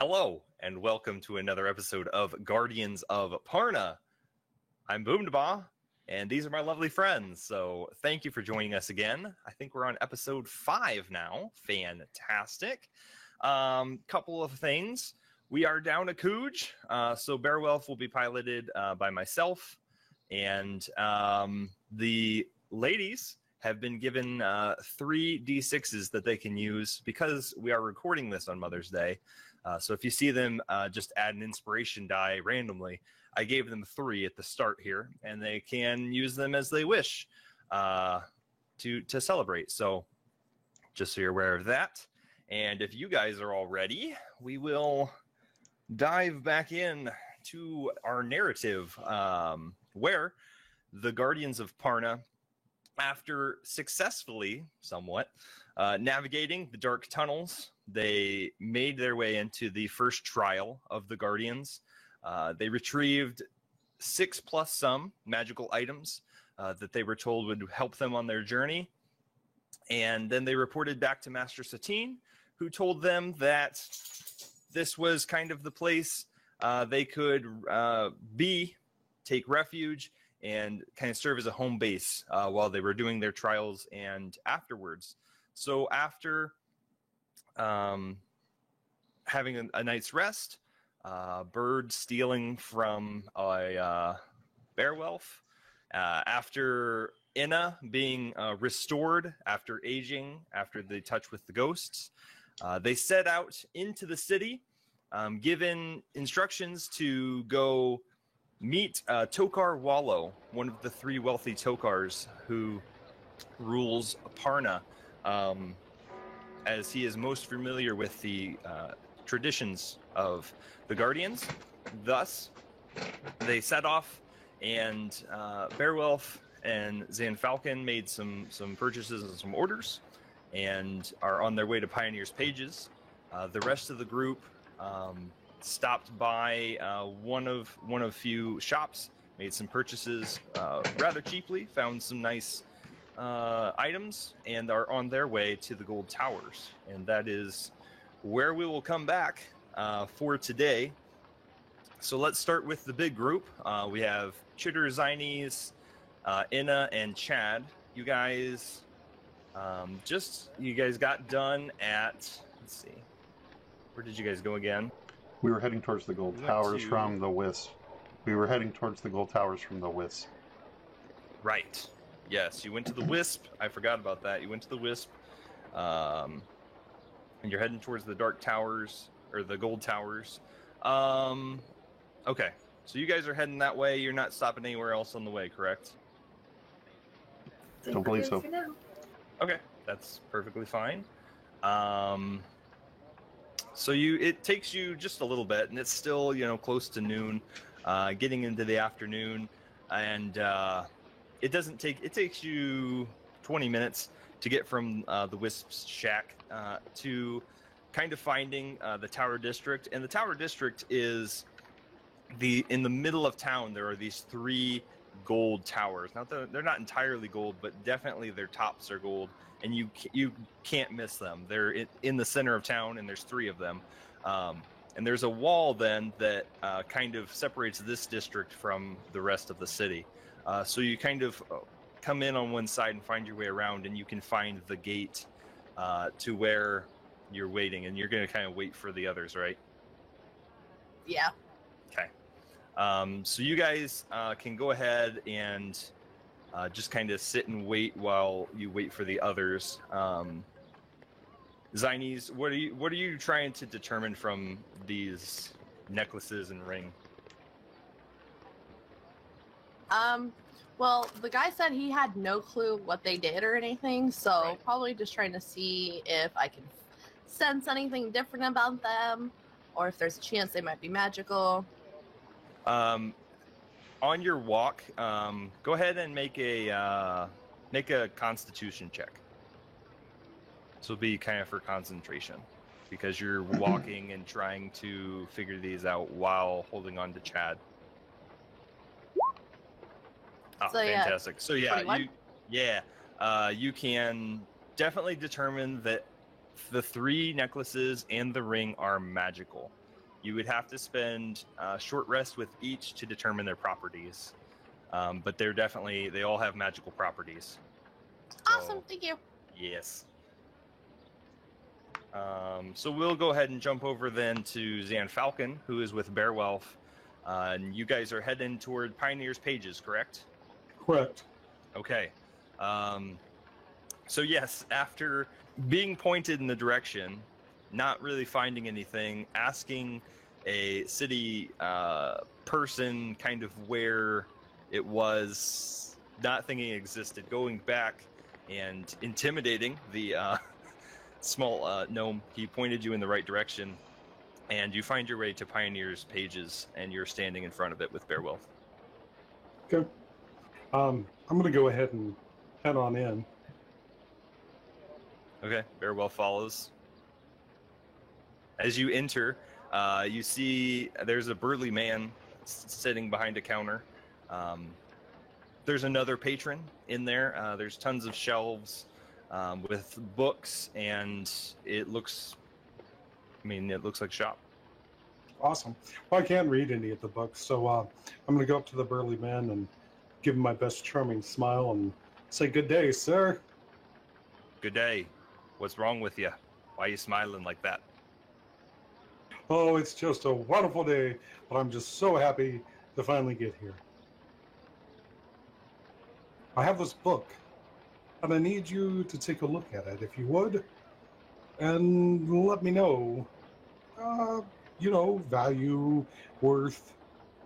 Hello, and welcome to another episode of Guardians of Parna. I'm Boomdabaugh, and these are my lovely friends. So thank you for joining us again. I think we're on episode 5 now. Fantastic. Couple of things. We are down a Cooge, so Beowulf will be piloted by myself, and the ladies have been given 3 D6s that they can use because we are recording this on Mother's Day. So if you see them just add an inspiration die randomly, I gave them 3 at the start here, and they can use them as they wish to celebrate. So just so you're aware of that. And if you guys are all ready, we will dive back in to our narrative where the Guardians of Parna, after successfully, somewhat, navigating the dark tunnels, they made their way into the first trial of the Guardians. They retrieved 6 plus some magical items that they were told would help them on their journey. And then they reported back to Master Satine, who told them that this was kind of the place they could take refuge, and kind of serve as a home base while they were doing their trials and afterwards. So after having a night's rest, Bird stealing from a Beowulf, after Inna being restored after aging, after the touch with the ghosts, they set out into the city, given instructions to go meet Tokar Wallow, one of the 3 wealthy Tokars who rules Parna, as he is most familiar with the traditions of the Guardians. Thus, they set off, and Beowulf and Zan Falcon made some purchases and some orders, and are on their way to Pioneer's Pages. The rest of the group stopped by one of few shops, made some purchases rather cheaply, found some nice items, and are on their way to the Gold Towers. And that is where we will come back for today. So let's start with the big group. We have Chitter, Zines, Inna, and Chad. You guys got done at, let's see, where did you guys go again? We were heading towards the Gold Towers from the Wisp. Right. Yes, you went to the Wisp. I forgot about that. You went to the Wisp. And you're heading towards the Dark Towers, or the Gold Towers. Okay. So you guys are heading that way. You're not stopping anywhere else on the way, correct? Don't believe so. Okay. That's perfectly fine. So it takes you just a little bit, and it's still, close to noon, getting into the afternoon, and it takes you 20 minutes to get from the Wisp's shack to kind of finding the Tower District. And the Tower District is in the middle of town. There are these 3 gold towers. Now, they're not entirely gold, but definitely their tops are gold. And you can't miss them. They're in the center of town, and there's 3 of them. And there's a wall then that kind of separates this district from the rest of the city. So you kind of come in on one side and find your way around, and you can find the gate to where you're waiting. And you're going to kind of wait for the others, right? Yeah. Okay. So you guys can go ahead and just kind of sit and wait while you wait for the others. Zines, what are you trying to determine from these necklaces and ring? Well, the guy said he had no clue what they did or anything, so Right. Probably just trying to see if I can sense anything different about them, or if there's a chance they might be magical. On your walk, go ahead and make a Constitution check. So it'll be kind of for concentration, because you're walking and trying to figure these out while holding on to Chad. Oh, So, yeah, fantastic! So yeah, 21? you can definitely determine that the 3 necklaces and the ring are magical. You would have to spend a short rest with each to determine their properties. But they all have magical properties. Awesome, thank you. Yes. So we'll go ahead and jump over then to Zan Falcon, who is with Beowulf. And you guys are heading toward Pioneer's Pages, correct? Correct. Okay. So yes, after being pointed in the direction, not really finding anything, asking a city person kind of where it was, not thinking it existed, going back and intimidating the small gnome, he pointed you in the right direction, and you find your way to Pioneer's Pages, and you're standing in front of it with Beowulf. Okay. I'm going to go ahead and head on in. Okay, Beowulf follows. As you enter, you see there's a burly man sitting behind a counter. There's another patron in there. There's tons of shelves with books, and it looks like a shop. Awesome. Well, I can't read any of the books, so I'm going to go up to the burly man and give him my best charming smile and say, "Good day, sir." Good day. What's wrong with you? Why are you smiling like that? Oh, it's just a wonderful day, but I'm just so happy to finally get here. I have this book, and I need you to take a look at it, if you would, and let me know, value, worth,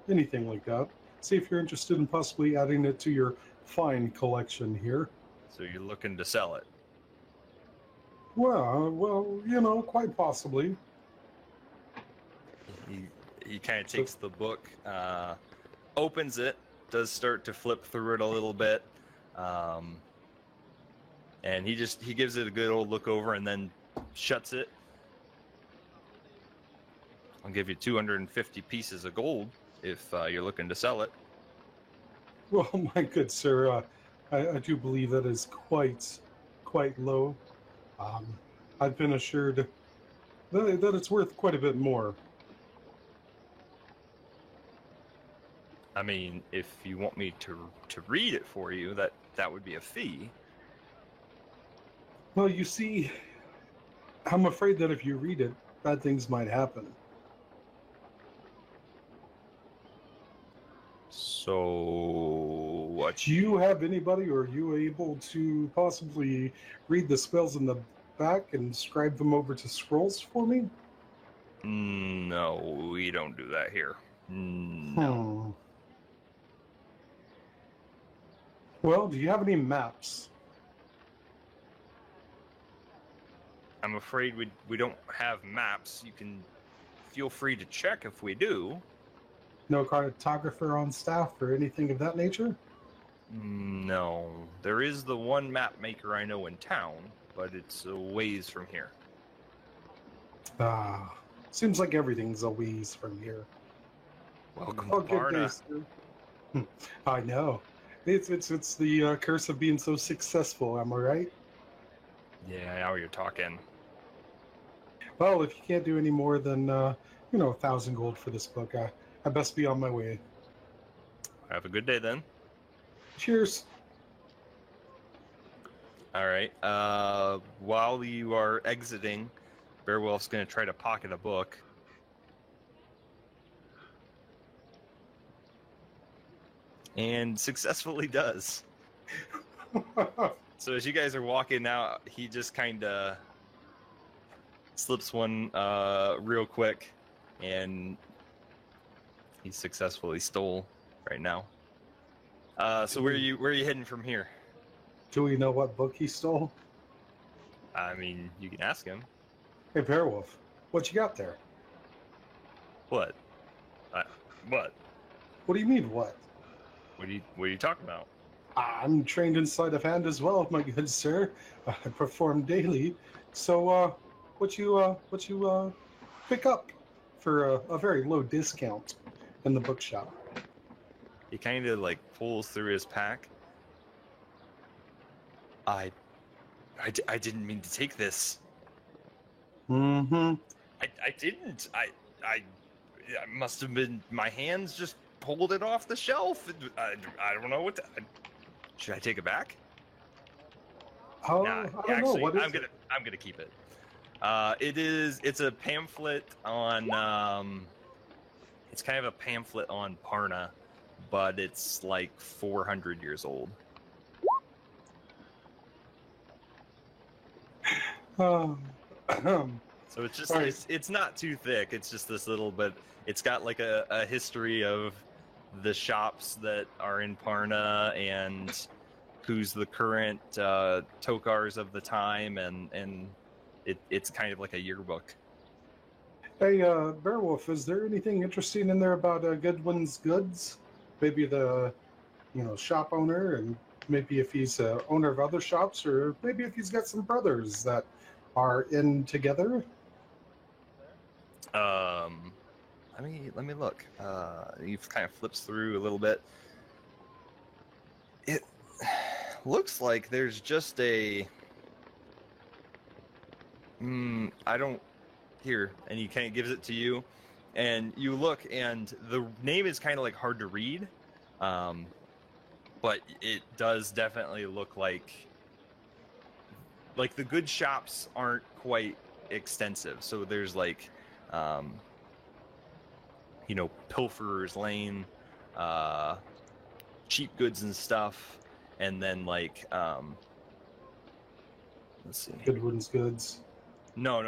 anything like that. See if you're interested in possibly adding it to your fine collection here. So you're looking to sell it? Well, quite possibly. He kind of takes the book, opens it, does start to flip through it a little bit, and he gives it a good old look over and then shuts it. I'll give you 250 pieces of gold if you're looking to sell it. Well, my good sir, I do believe that is quite low. I've been assured that it's worth quite a bit more. I mean, if you want me to read it for you, that would be a fee. Well, you see, I'm afraid that if you read it, bad things might happen. So, what? Do you have anybody, or are you able to possibly read the spells in the back and scribe them over to scrolls for me? No, we don't do that here. No. Well, do you have any maps? I'm afraid we don't have maps. You can feel free to check if we do. No cartographer on staff or anything of that nature? No. There is the one map maker I know in town, but it's a ways from here. Seems like everything's a ways from here. Welcome Oh, to good Varna. day, sir. I know. It's the curse of being so successful, am I right? Yeah, now you're talking. Well, if you can't do any more than 1,000 gold for this book, I best be on my way. Have a good day then. Cheers. All right. While you are exiting, Beowulf's going to try to pocket a book. And successfully does. So as you guys are walking out, he just kind of slips one real quick, and he successfully stole right now. So where are you heading from here? Do we know what book he stole? I mean, you can ask him. Hey, Beowulf, what you got there? What? What? What do you mean, what? What are you talking about? I'm trained in sleight of hand as well, my good sir. I perform daily. So, what you pick up for a very low discount in the bookshop? He kind of like pulls through his pack. I didn't mean to take this. Mm-hmm. I didn't. it must have been my hands just pulled it off the shelf. I don't know what. Should I take it back? Oh, Nah, I don't actually, know. What is I'm gonna keep it. It's a pamphlet on. It's kind of a pamphlet on Parna, but it's like 400 years old. it? So it's just Right. it's not too thick. It's just this little, but it's got like a history of the shops that are in Parna and who's the current tokars of the time, and it's kind of like a yearbook. Hey, Beowulf, is there anything interesting in there about Goodwin's Goods? Maybe the, shop owner, and maybe if he's owner of other shops, or maybe if he's got some brothers that are in together. Let me look. He kind of flips through a little bit. It looks like there's just a. I don't. Here, and he kind of gives it to you, and you look, and the name is kind of like hard to read, but it does definitely look like the good shops aren't quite extensive. So there's like, Pilferer's Lane, cheap goods and stuff, and then like, let's see. Goodwin's Goods. No.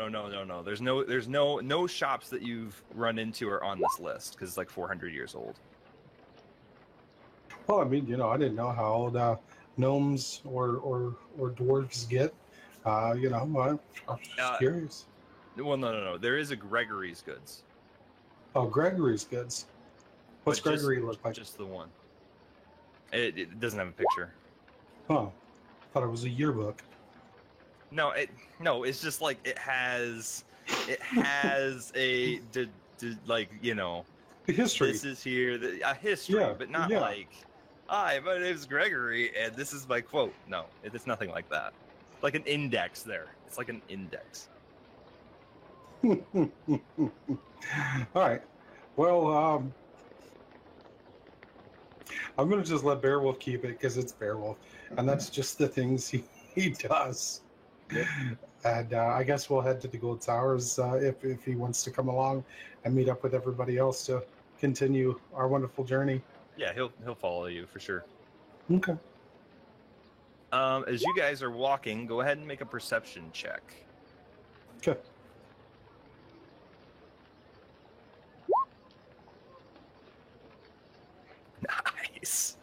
There's no shops that you've run into are on this list because it's like 400 years old. Well, I mean, I didn't know how old gnomes or dwarves get. I'm just curious. Well, no. There is a Gregory's Goods. Oh, Gregory's Goods. What's But just- Gregory look like? Just the one. It doesn't have a picture. Huh. Thought it was a yearbook. No, it's just like it has a The history. this is here a history, Yeah, but not yeah. like, hi, my name's Gregory and this is my quote. No, it's nothing like that. Like an index there. It's like an index. All right. Well, I'm going to just let Beowulf keep it because it's Beowulf, and that's just the things he does. Yep. And I guess we'll head to the Gold Towers if he wants to come along and meet up with everybody else to continue our wonderful journey. Yeah, he'll follow you for sure. Okay. As you guys are walking, go ahead and make a perception check. Okay. Nice.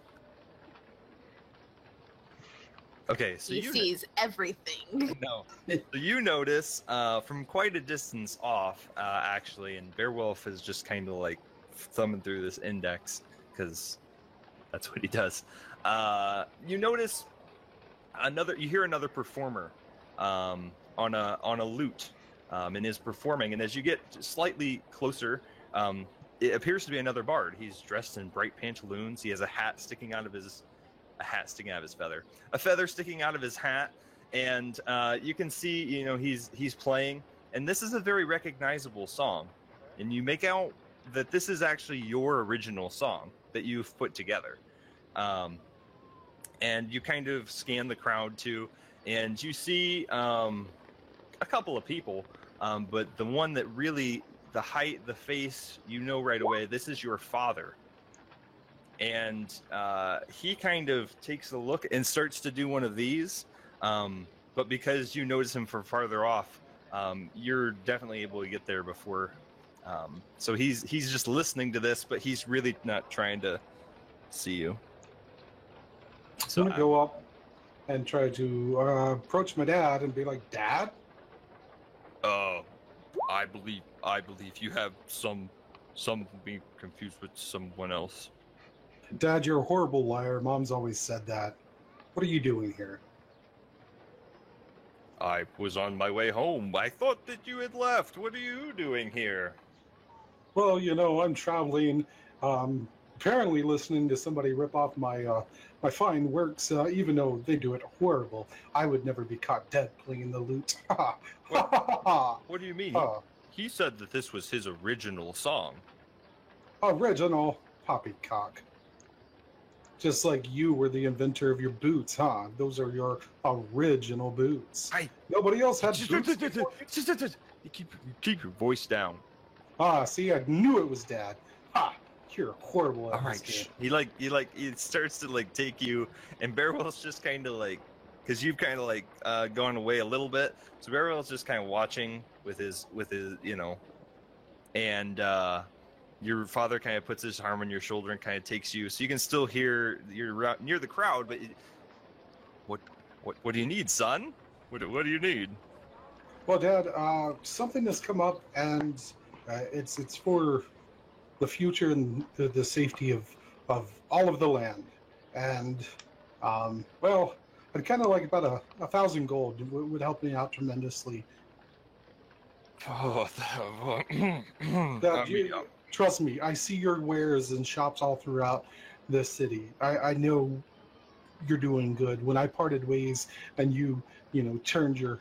Okay, so He sees everything. No. So you notice from quite a distance off, actually, and Beowulf is just kind of like thumbing through this index because that's what he does. You notice you hear another performer on a lute and is performing. And as you get slightly closer, it appears to be another bard. He's dressed in bright pantaloons. He has a hat sticking out of his feather, a feather sticking out of his hat, and you can see, he's playing, and this is a very recognizable song, and you make out that this is actually your original song that you've put together, and you kind of scan the crowd too, and you see a couple of people, but the one that really, the height, the face, right away, this is your father. And he kind of takes a look and starts to do one of these, but because you notice him from farther off, you're definitely able to get there before. So he's just listening to this, but he's really not trying to see you. So I'm going to go up and try to approach my dad and be like, Dad? I believe you have some be confused with someone else. Dad, you're a horrible liar. Mom's always said that. What are you doing here? I was on my way home. I thought that you had left. What are you doing here? Well, I'm traveling, apparently listening to somebody rip off my fine works, even though they do it horrible. I would never be caught dead playing the lute. What do you mean? Uh, He said that this was his original song. Original poppycock. Just like you were the inventor of your boots, huh? Those are your original boots. Hi. Nobody else had boots. You keep your voice down. Ah, see, I knew it was Dad. Ah, you're horrible at All right. this game. He starts to like take you, and Bearwell's just kind of like, because you've kind of like gone away a little bit. So Bearwell's just kind of watching with his and your father kind of puts his arm on your shoulder and kind of takes you, so you can still hear you're near the crowd. But what do you need, son? What do you need? Well, Dad, something has come up, and it's for the future and the safety of all of the land. And well, I'd kind of like about 1,000 gold. Would help me out tremendously. Oh, Dad, trust me, I see your wares in shops all throughout the city. I know you're doing good. When I parted ways and you turned your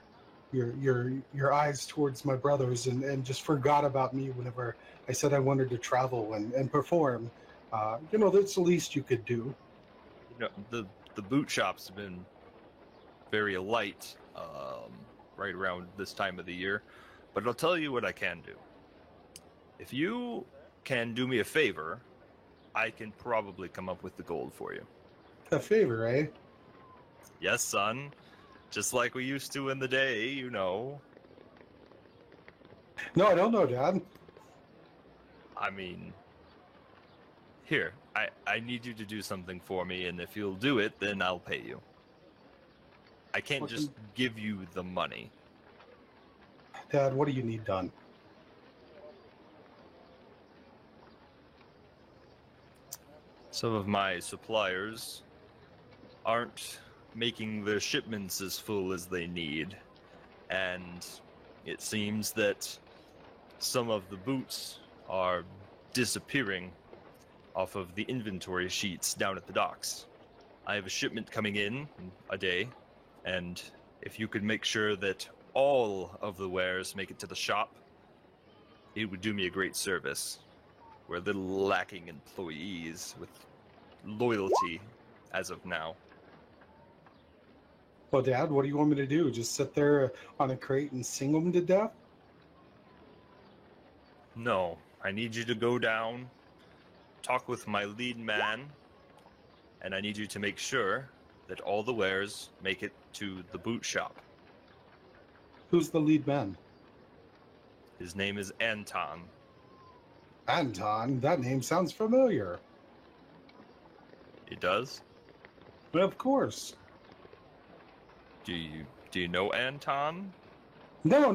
eyes towards my brothers and just forgot about me whenever I said I wanted to travel and perform, that's the least you could do. The boot shops have been very light right around this time of the year, but I'll tell you what I can do. If you can do me a favor, I can probably come up with the gold for you. A favor, eh? Yes, son. Just like we used to in the day, you know. No, I don't know, Dad. I mean, here, I need you to do something for me, and if you'll do it, then I'll pay you. I can't just give you the money. Dad, what do you need done? Some of my suppliers aren't making their shipments as full as they need, and it seems that some of the boots are disappearing off of the inventory sheets down at the docks. I have a shipment coming in a day, and if you could make sure that all of the wares make it to the shop, it would do me a great service. We're a little lacking employees with loyalty as of now. Well, Dad, what do you want me to do? Just sit there on a crate and sing them to death? No, I need you to go down, talk with my lead man, and I need you to make sure that all the wares make it to the boot shop. Who's the lead man? His name is Anton. Anton? That name sounds familiar. It does? Of course. Do you know Anton? No,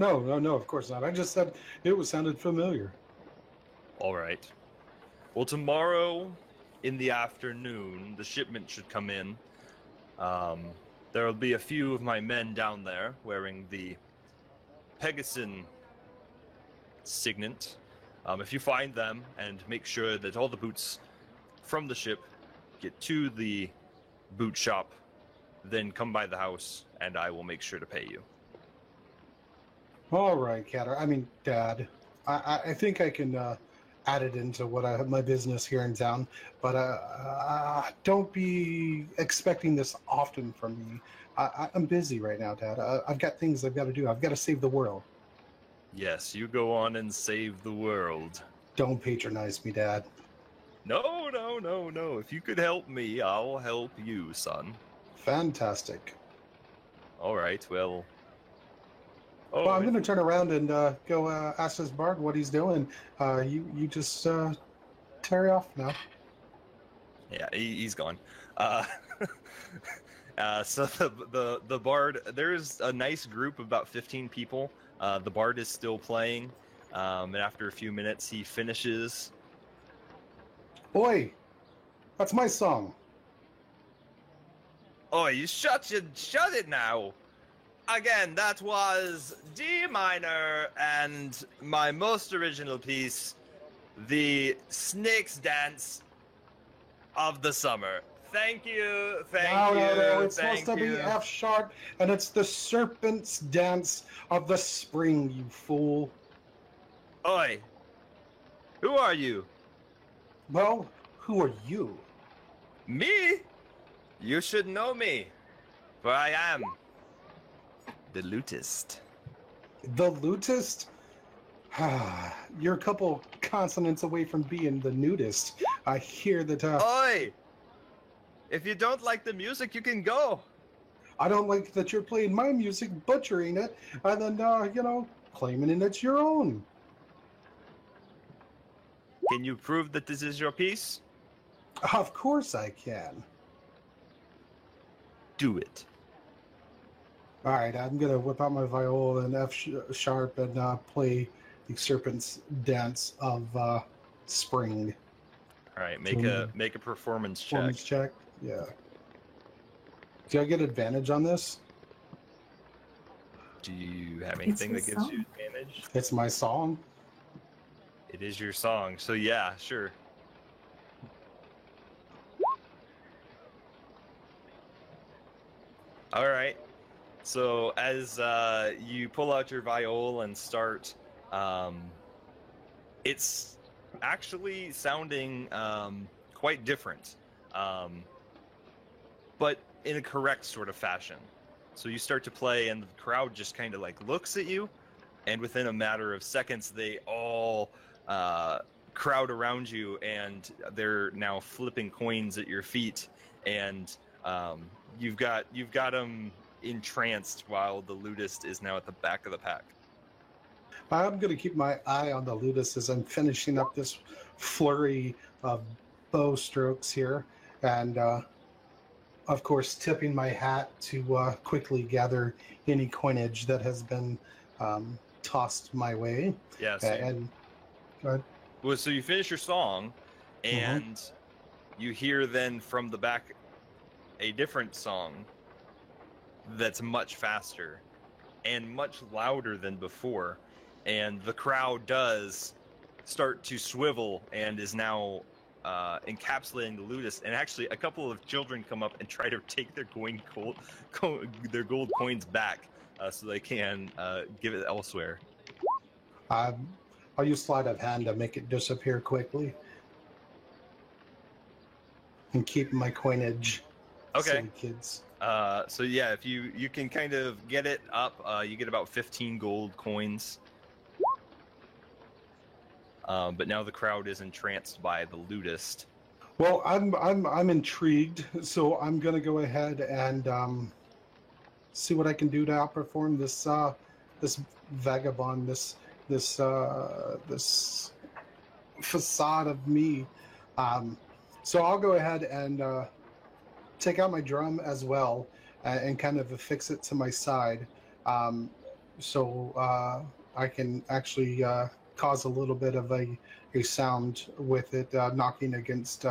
of course not. I just said it sounded familiar. All right. Well, tomorrow in the afternoon, the shipment should come in. There will be a few of my men down there wearing the Pegasus signet. If you find them and make sure that all the boots from the ship get to the boot shop, then come by the house and I will make sure to pay you. All right, Dad. I think I can add it into my business here in town, but don't be expecting this often from me. I'm busy right now, Dad. I've got things I've got to do. I've got to save the world. Yes, you go on and save the world. Don't patronize me, Dad. No. If you could help me, I'll help you, son. Fantastic. All right, well... Well, I'm going to turn around and go ask this bard what he's doing. You just tear off now. Yeah, he's gone. So the bard, there's a nice group of about 15 people. The bard is still playing, and after a few minutes, he finishes. Oi, that's my song. Oh, you shut it now. Again, that was D minor and my most original piece, the Snake's Dance of the Summer. Thank you. No, it's supposed to be F sharp, and it's the Serpent's Dance of the Spring, you fool. Oi, who are you? Well, who are you? Me? You should know me, for I am the lutist. The lutist? You're a couple consonants away from being the nudist. I hear that, Oi! If you don't like the music, you can go. I don't like that you're playing my music, butchering it, and then, claiming it it's your own. Can you prove that this is your piece? Of course I can. Do it. All right, I'm gonna whip out my viola and F sharp and play the Serpent's Dance of Spring. All right, make a performance check. Performance check. Yeah. Do I get advantage on this? Do you have anything that gives you advantage? It's my song. It is your song, so yeah, sure. All right. So as you pull out your viol and start, it's actually sounding quite different, but in a correct sort of fashion. So you start to play, and the crowd just kind of like looks at you, and within a matter of seconds, they all crowd around you, and they're now flipping coins at your feet, and you've got them entranced while the lutist is now at the back of the pack. I'm going to keep my eye on the lutist as I'm finishing up this flurry of bow strokes here, and of course tipping my hat to quickly gather any coinage that has been tossed my way. Yeah. And go ahead. Well, so you finish your song, and you hear then from the back a different song that's much faster and much louder than before, and the crowd does start to swivel and is now encapsulating the lutist, and actually a couple of children come up and try to take their gold coins back so they can give it elsewhere. I'll use sleight of hand to make it disappear quickly and keep my coinage. Okay. Silly kids. So yeah, if you can kind of get it up, you get about 15 gold coins. But now the crowd is entranced by the lutist. Well, I'm intrigued, so I'm gonna go ahead and see what I can do to outperform this this vagabond, this facade of me. So I'll go ahead and take out my drum as well and kind of affix it to my side, so I can actually cause a little bit of a sound with it knocking against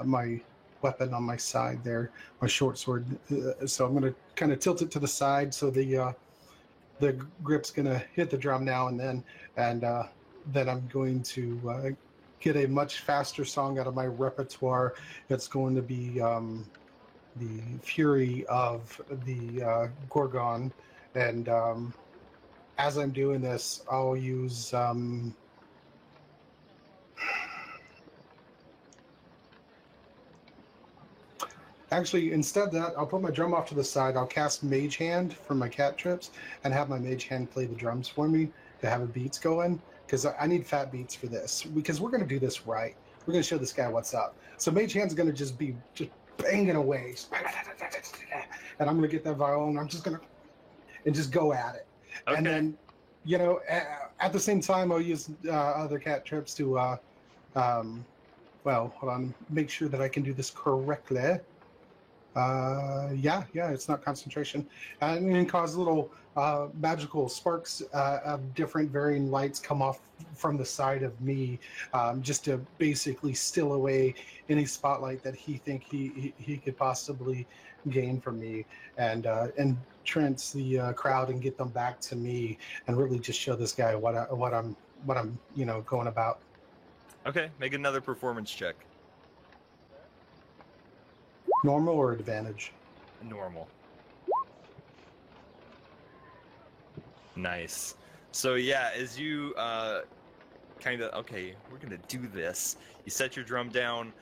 my weapon on my side there, my short sword. So I'm going to kind of tilt it to the side so the grip's going to hit the drum now and then I'm going to get a much faster song out of my repertoire. It's going to be the Fury of the Gorgon, and as I'm doing this, I'll use actually, instead of that, I'll put my drum off to the side. I'll cast Mage Hand for my cat trips and have my Mage Hand play the drums for me to have the beats going, because I need fat beats for this, because we're going to do this right. We're going to show this guy what's up. So Mage Hand's going to just be banging away, and I'm going to get that viol, and I'm just going to just go at it. Okay. And then, at the same time, I'll use other cat trips to, well, hold on, make sure that I can do this correctly. Yeah, it's not concentration. And then cause little magical sparks of different varying lights come off from the side of me, just to basically still away any spotlight that he could possibly gain from me, and trance the crowd and get them back to me, and really just show this guy what I'm going about. Okay, make another performance check. Normal or advantage? Normal. Nice. So yeah, as you kind of, okay, we're gonna do this. You set your drum down,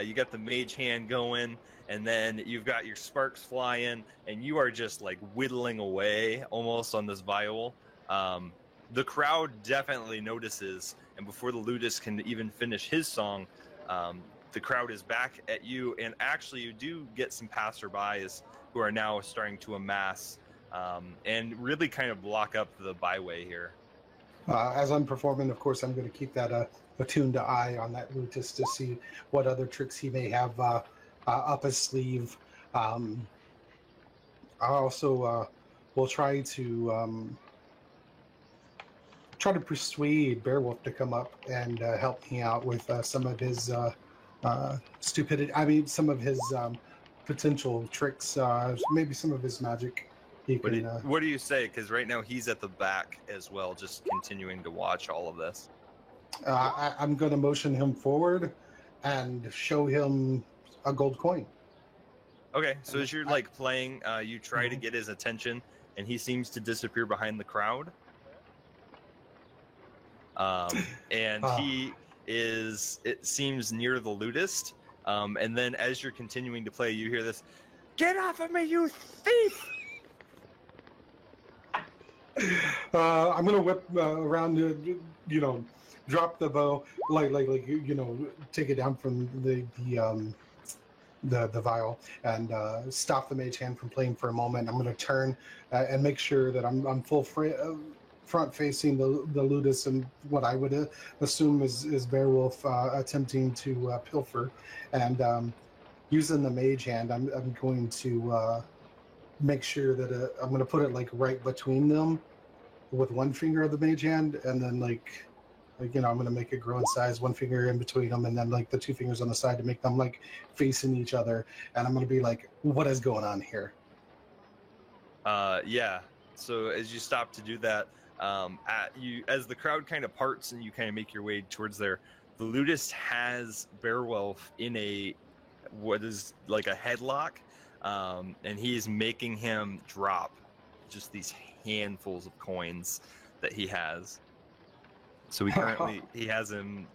you got the mage hand going, and then you've got your sparks flying, and you are just like whittling away almost on this viol. The crowd definitely notices, and before the lutist can even finish his song, the crowd is back at you, and actually you do get some passerbys who are now starting to amass and really kind of block up the byway here. As I'm performing, of course, I'm going to keep that attuned eye on that lutist to see what other tricks he may have up his sleeve. I also will try to persuade Beowulf to come up and help me out with some of his stupidity. I mean, some of his potential tricks, maybe some of his magic. What do you say? Because right now he's at the back as well, just continuing to watch all of this. I'm going to motion him forward and show him a gold coin. Okay, so as you're like playing, you try to get his attention, and he seems to disappear behind the crowd. And he is, it seems, near the lutist. And then as you're continuing to play, you hear this, "Get off of me, you thief!" I'm gonna whip around, drop the bow, take it down from the vial, and stop the mage hand from playing for a moment. I'm gonna turn and make sure that I'm full front facing the lutist and what I would assume is Beowulf attempting to pilfer, and using the mage hand, I'm going to make sure that I'm going to put it like right between them with one finger of the mage hand, and then I'm going to make it grow in size, one finger in between them, and then like the two fingers on the side to make them like facing each other. And I'm going to be like, what is going on here? Yeah. So as you stop to do that, as the crowd kind of parts and you kind of make your way towards there, the lutist has Beowulf in what is like a headlock. And he's making him drop just these handfuls of coins that he has. So he has him,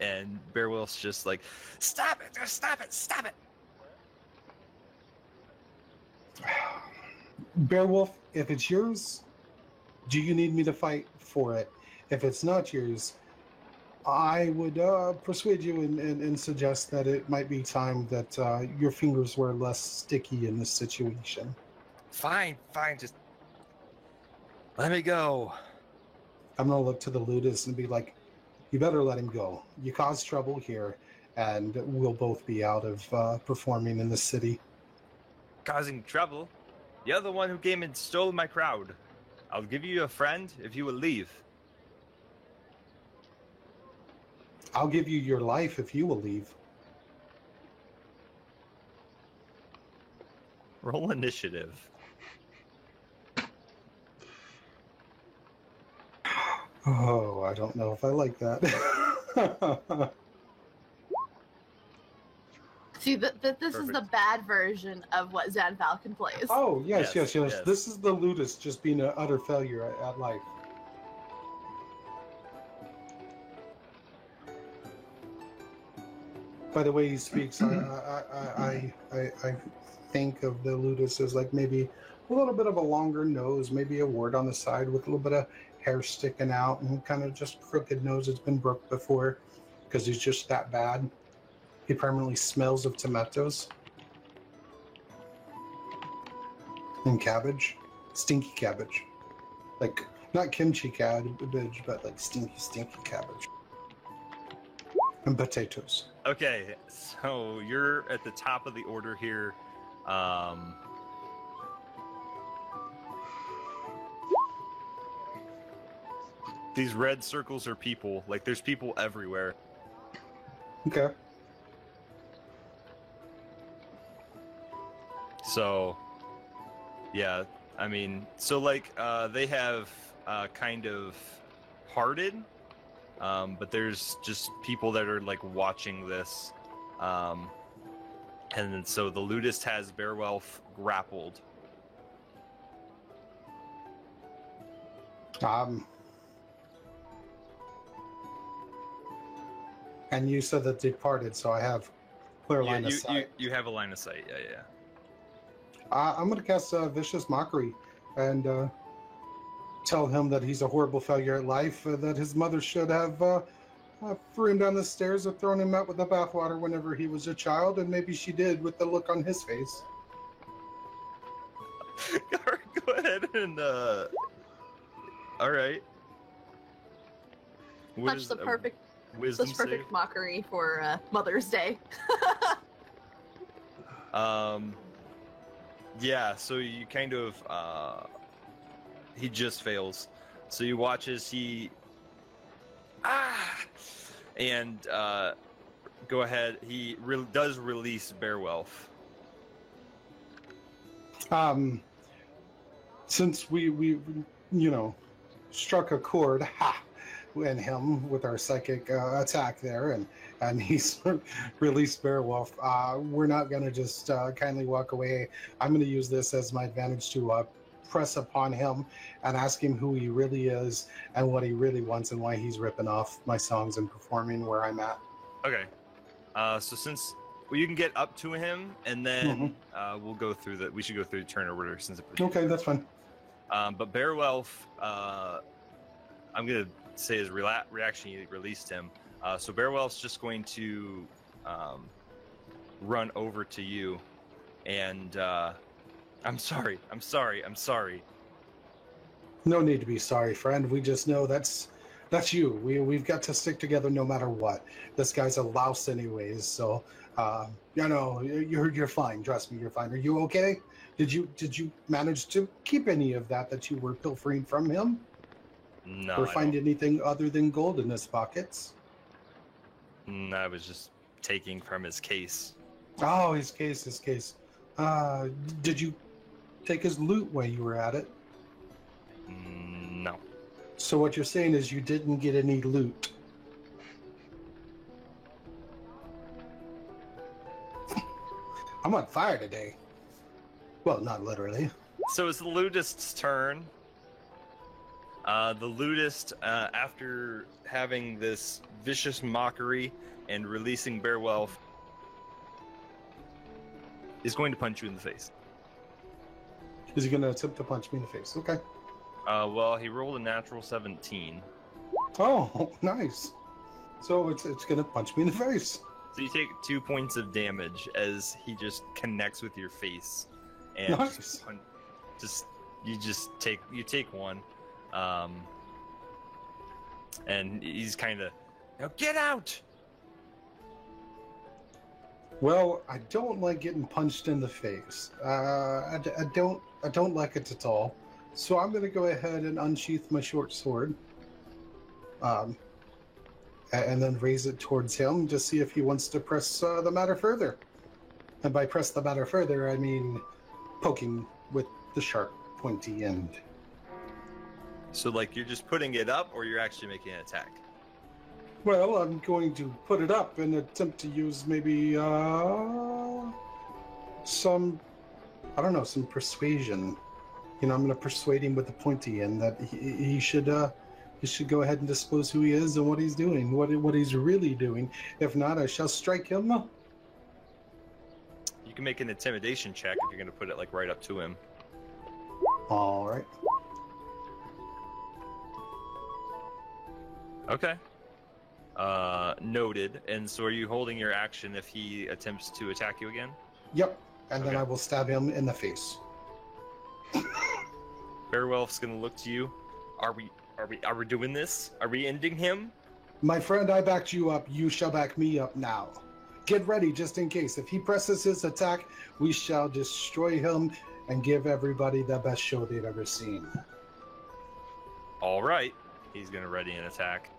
and Beowulf's just like, "Stop it! Just stop it! Stop it!" Beowulf, if it's yours, do you need me to fight for it? If it's not yours, I would persuade you and suggest that it might be time that your fingers were less sticky in this situation. Fine, just let me go. I'm going to look to the lutist and be like, you better let him go. You caused trouble here, and we'll both be out of performing in the city. Causing trouble? You're the one who came and stole my crowd. I'll give you a friend if you will leave. I'll give you your life if you will leave. Roll initiative. Oh, I don't know if I like that. See, this is the bad version of what Zan Falcon plays. Oh, yes. Yes. This is the lutist just being an utter failure at life. By the way he speaks, I think of the lutist as like maybe a little bit of a longer nose, maybe a wart on the side with a little bit of hair sticking out, and kind of just crooked nose. It's been broke before because he's just that bad. He permanently smells of tomatoes and cabbage, stinky cabbage, like not kimchi cabbage, but like stinky cabbage and potatoes. Okay, so you're at the top of the order here. These red circles are people. Like, there's people everywhere. Okay. So, yeah, I mean, so like, they have kind of parted, but there's just people that are like watching this. And so the lutist has Beowulf grappled. And you said that they parted, so I have clear line of sight. You have a line of sight. Yeah. I'm going to cast Vicious Mockery and tell him that he's a horrible failure at life, that his mother should have threw him down the stairs or thrown him out with the bathwater whenever he was a child, and maybe she did with the look on his face. Go ahead and all right. Such the perfect wisdom such perfect mockery for Mother's Day. Yeah, so you kind of he just fails. So you watch as he and go ahead. He does release Beowulf. Since we struck a chord in him with our psychic attack there, and he's released Beowulf, we're not going to just kindly walk away. I'm going to use this as my advantage to press upon him and ask him who he really is and what he really wants and why he's ripping off my songs and performing where I'm at. Okay. So since you can get up to him, and then we'll go through we should go through the turn order since Okay, that's fine. But Beowulf, I'm gonna say his reaction. He released him. So Beowulf's just going to run over to you, and I'm sorry. No need to be sorry, friend. We just know that's you. We've got to stick together no matter what. This guy's a louse anyways, so you're fine. Trust me, you're fine. Are you okay? Did you manage to keep any of that you were pilfering from him? No. Or find anything other than gold in his pockets? No, I was just taking from his case. Oh, his case. Did you take his loot while you were at it? No. So what you're saying is you didn't get any loot. I'm on fire today. Well, not literally. So it's the Ludist's turn. The Ludist, after having this vicious mockery and releasing Beowulf, is going to punch you in the face. Is he going to attempt to punch me in the face? Okay. Well, he rolled a natural 17. Oh, nice. So it's going to punch me in the face. So you take 2 points of damage as he just connects with your face, and Nice. you take one, and he's kind of, now get out. Well, I don't like getting punched in the face. I don't like it at all. So I'm going to go ahead and unsheath my short sword, and then raise it towards him to see if he wants to press the matter further. And by press the matter further, I mean poking with the sharp, pointy end. So, like, you're just putting it up, or you're actually making an attack? Well, I'm going to put it up and attempt to use maybe some persuasion. I'm going to persuade him with the pointy end that he should go ahead and disclose who he is and what he's doing, what he's really doing. If not, I shall strike him. You can make an intimidation check if you're going to put it, like, right up to him. All right. Okay. Noted. And so are you holding your action if he attempts to attack you again? Yep. And then Okay. I will stab him in the face. Beowulf's gonna look to you. Are we doing this? Are we ending him? My friend, I backed you up. You shall back me up now. Get ready just in case. If he presses his attack, we shall destroy him and give everybody the best show they've ever seen. All right. He's gonna ready an attack.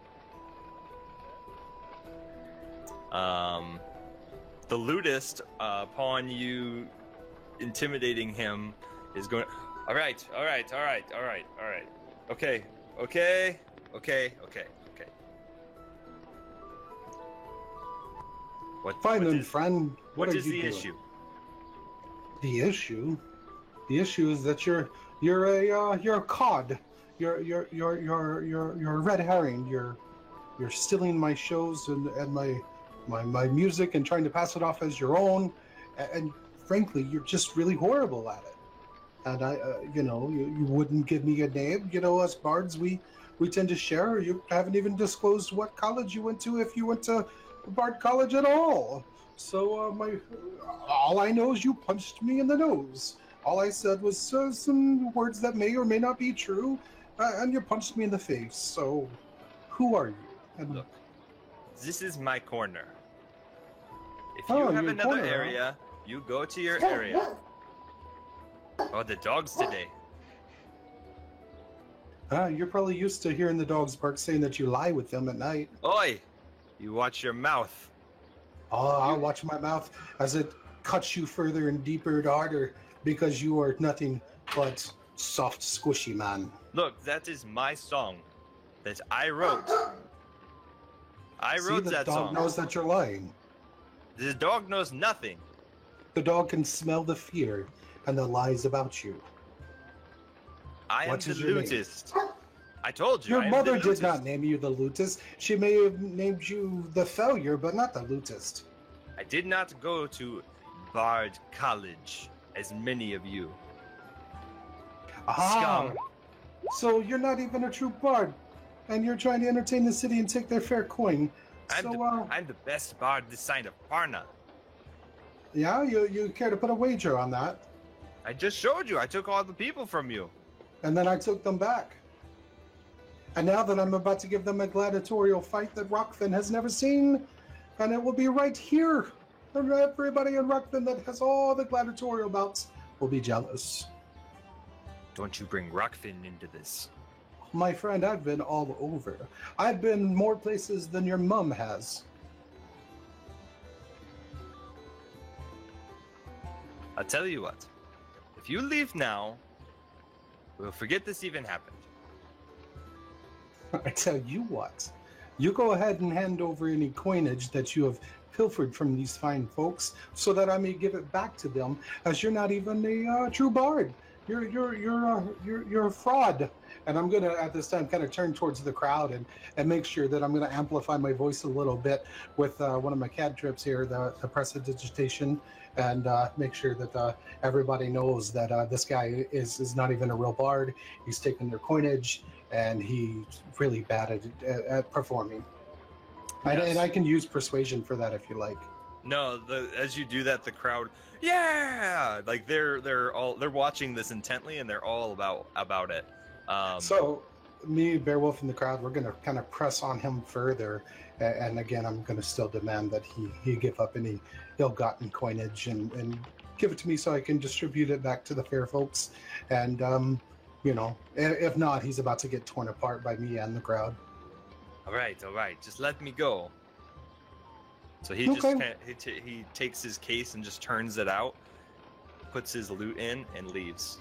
The Ludist, upon you intimidating him, is going. All right. Okay. Fine then, friend. What are is you the doing? issue? The issue? The issue is that you're a cod. You're a red herring. you're stealing my shows and my music and trying to pass it off as your own. And frankly, you're just really horrible at it. And you wouldn't give me a name. Us bards, we tend to share. You haven't even disclosed what college you went to, if you went to Bard College at all. So all I know is you punched me in the nose. All I said was some words that may or may not be true, and you punched me in the face. So who are you? And Look, this is my corner. If Oh, you have your another corner, huh? area, you go to your area. Oh, the dogs today. You're probably used to hearing the dogs bark, saying that you lie with them at night. Oi! You watch your mouth. Oh, I'll watch my mouth as it cuts you further and deeper and harder, because you are nothing but soft, squishy man. Look, that is my song that I wrote. I See, wrote the that dog song. knows that you're lying. The dog knows nothing. The dog can smell the fear and the lies about you. I am What the is your name? lutist. I told you. Your I am mother the did not lutist. name you the lutist. She may have named you the failure, but not the lutist. I did not go to Bard College, as many of you. Ah, Scum. so you're not even a true bard, and you're trying to entertain the city and take their fair coin. I'm the best bard this side of Parna. Yeah, you care to put a wager on that? I just showed you. I took all the people from you. And then I took them back. And now that I'm about to give them a gladiatorial fight that Rockfin has never seen, and it will be right here. And everybody in Rockfin that has all the gladiatorial bouts will be jealous. Don't you bring Rockfin into this. My friend, I've been all over. I've been more places than your mum has. I'll tell you what. If you leave now, we'll forget this even happened. I tell you what, you go ahead and hand over any coinage that you have pilfered from these fine folks, so that I may give it back to them, as you're not even a true bard. You're a fraud. And I'm gonna at this time kind of turn towards the crowd and make sure that I'm gonna amplify my voice a little bit with one of my cantrips here, the prestidigitation, and make sure that everybody knows that this guy is not even a real bard. He's taking their coinage, and he's really bad at performing. Yes. And I can use persuasion for that if you like. No, as you do that, the crowd, yeah, like they're watching this intently, and they're all about it. So, me, Beowulf, and the crowd, we're going to kind of press on him further. And again, I'm going to still demand that he give up any ill-gotten coinage and give it to me so I can distribute it back to the fair folks. And, if not, he's about to get torn apart by me and the crowd. all right, just let me go. So he Okay. he takes his case and just turns it out, puts his loot in, and leaves.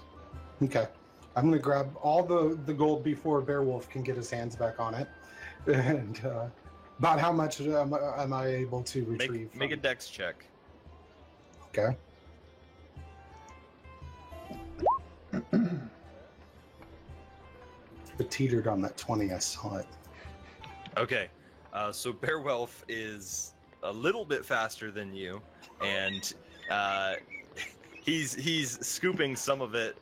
Okay. I'm going to grab all the gold before Beowulf can get his hands back on it. And about how much am I able to retrieve? Make a from- dex check. Okay. It teetered on that 20, I saw it. Okay, so Beowulf is a little bit faster than you, and he's scooping some of it.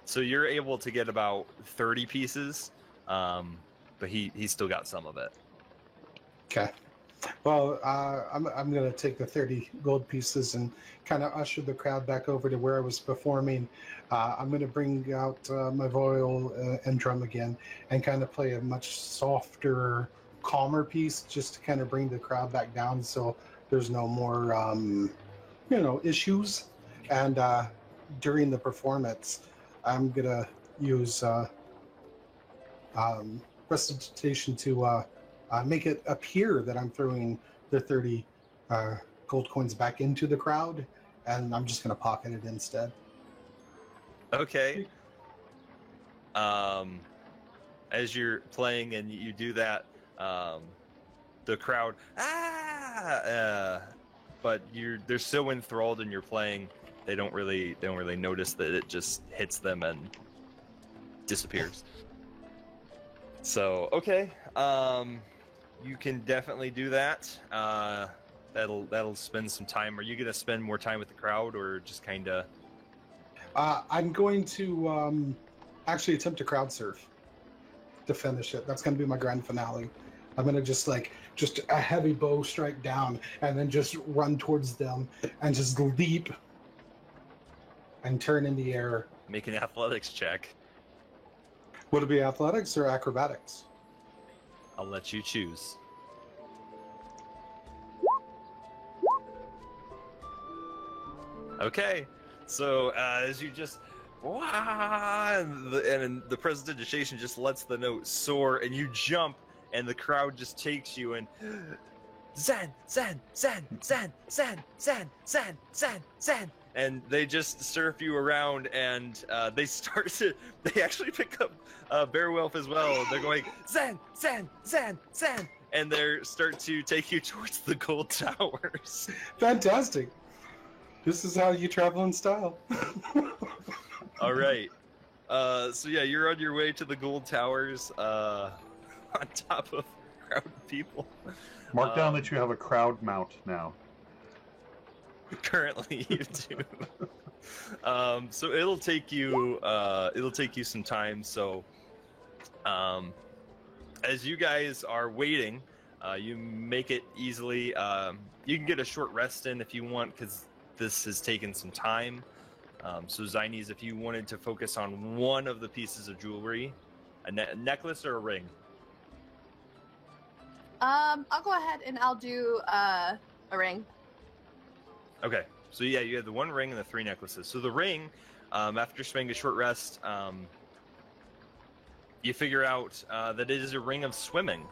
So you're able to get about 30 pieces, but he still got some of it. Okay. Well, I'm going to take the 30 gold pieces and kind of usher the crowd back over to where I was performing. I'm going to bring out my viol and drum again and kind of play a much softer, calmer piece just to kind of bring the crowd back down so there's no more, issues. And during the performance, I'm going to use prestidigitation to make it appear that I'm throwing the 30 gold coins back into the crowd, and I'm just going to pocket it instead. Okay. As you're playing and you do that, the crowd, but they're so enthralled in your playing, they don't really notice that it just hits them and disappears. So okay, you can definitely do that. That'll spend some time. Are you gonna spend more time with the crowd, or just kind of? I'm going to actually attempt to crowd surf to finish it. That's going to be my grand finale. I'm going to just a heavy bow strike down and then just run towards them and just leap and turn in the air. Make an athletics check. Would it be athletics or acrobatics? I'll let you choose. Okay, so as you just and the presentation just lets the note soar, and you jump, and the crowd just takes you and Zen, Zen, Zen, Zen, Zen, Zen, Zen, Zen, Zen, and they just surf you around, and they actually pick up Beowulf as well. They're going Zen, Zen, Zen, Zen, and they start to take you towards the gold towers. Fantastic. This is how you travel in style. All right. So yeah, you're on your way to the gold towers on top of a crowd of people. Mark down that you have a crowd mount now. Currently, you do. So it'll take you some time. So, as you guys are waiting, you make it easily. You can get a short rest in if you want, because this has taken some time. So Zines, if you wanted to focus on one of the pieces of jewelry, a necklace or a ring. I'll go ahead and I'll do a ring. Okay, so yeah, you have the one ring and the 3 necklaces. So the ring, after spending a short rest, you figure out that it is a ring of swimming.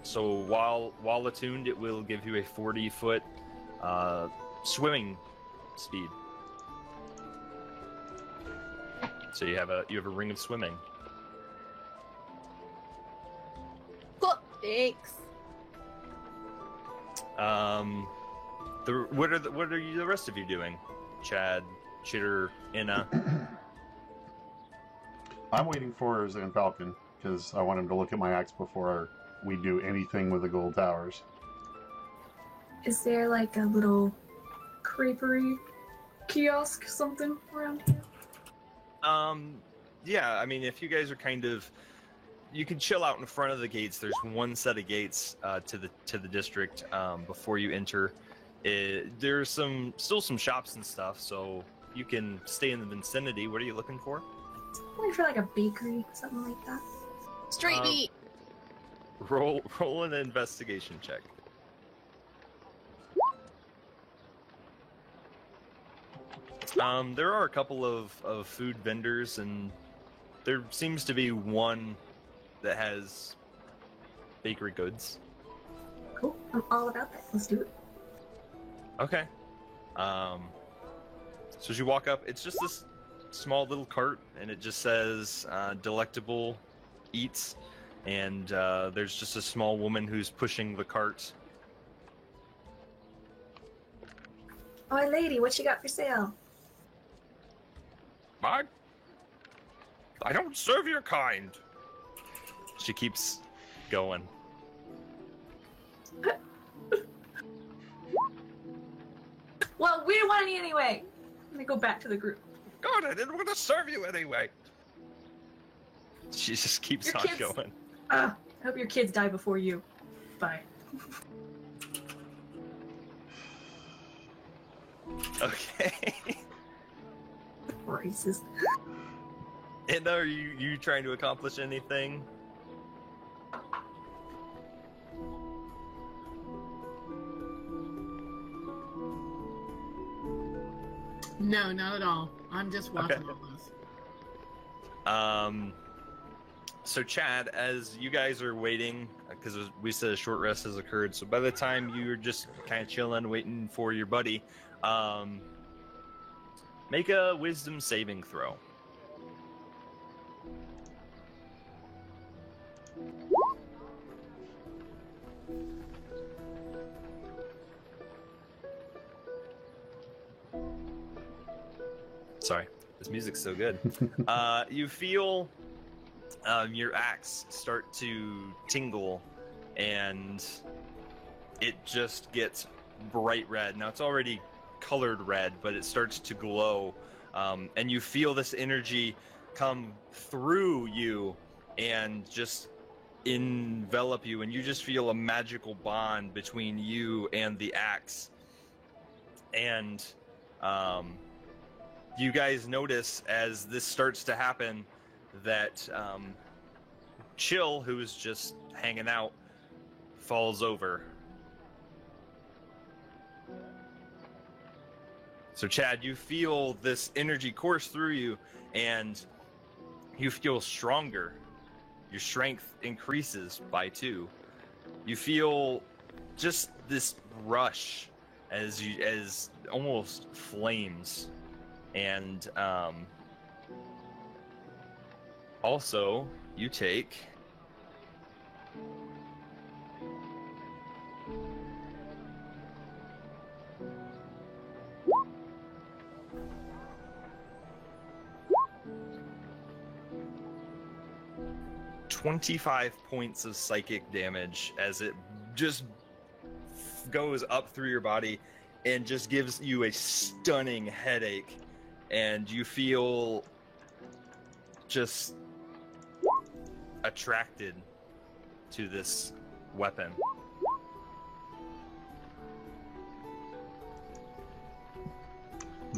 So while attuned, it will give you a 40-foot swimming speed. So you have a ring of swimming. Cool. Thanks. What are the rest of you doing? Chad, Chitter, Inna. I'm waiting for Zan Falcon because I want him to look at my axe before we do anything with the gold towers. Is there like a little creepery kiosk something around here? Yeah, I mean, if you guys are you can chill out in front of the gates. There's one set of gates to the district before you enter. There's still some shops and stuff, so you can stay in the vicinity. What are you looking for? Looking for like a bakery, something like that. Street meat. Roll an investigation check. There are a couple of food vendors, and there seems to be one that has bakery goods. Cool. I'm all about that. Let's do it. Okay. So as you walk up, it's just this small little cart, and it just says delectable eats, and there's just a small woman who's pushing the cart. Oh, lady, what you got for sale? I don't serve your kind. She keeps going. Well, we didn't want any anyway. Let me go back to the group. God, I didn't want to serve you anyway. She just keeps Your on kids- going. I hope your kids die before you. Bye. Okay. Racist. And are you trying to accomplish anything? No, not at all. I'm just watching Okay. all this. So Chad, as you guys are waiting, because we said a short rest has occurred, so by the time you're just kind of chilling, waiting for your buddy, make a wisdom saving throw. Sorry, this music's so good. You feel your axe start to tingle, and it just gets bright red. Now it's already colored red, but it starts to glow, and you feel this energy come through you and just envelop you, and you just feel a magical bond between you and the axe. And you guys notice as this starts to happen that Chill, who is just hanging out, falls over. So Chad, you feel this energy course through you, and you feel stronger. Your strength increases by 2. You feel just this rush as almost flames, and also you take 25 points of psychic damage as it just goes up through your body and just gives you a stunning headache, and you feel just attracted to this weapon.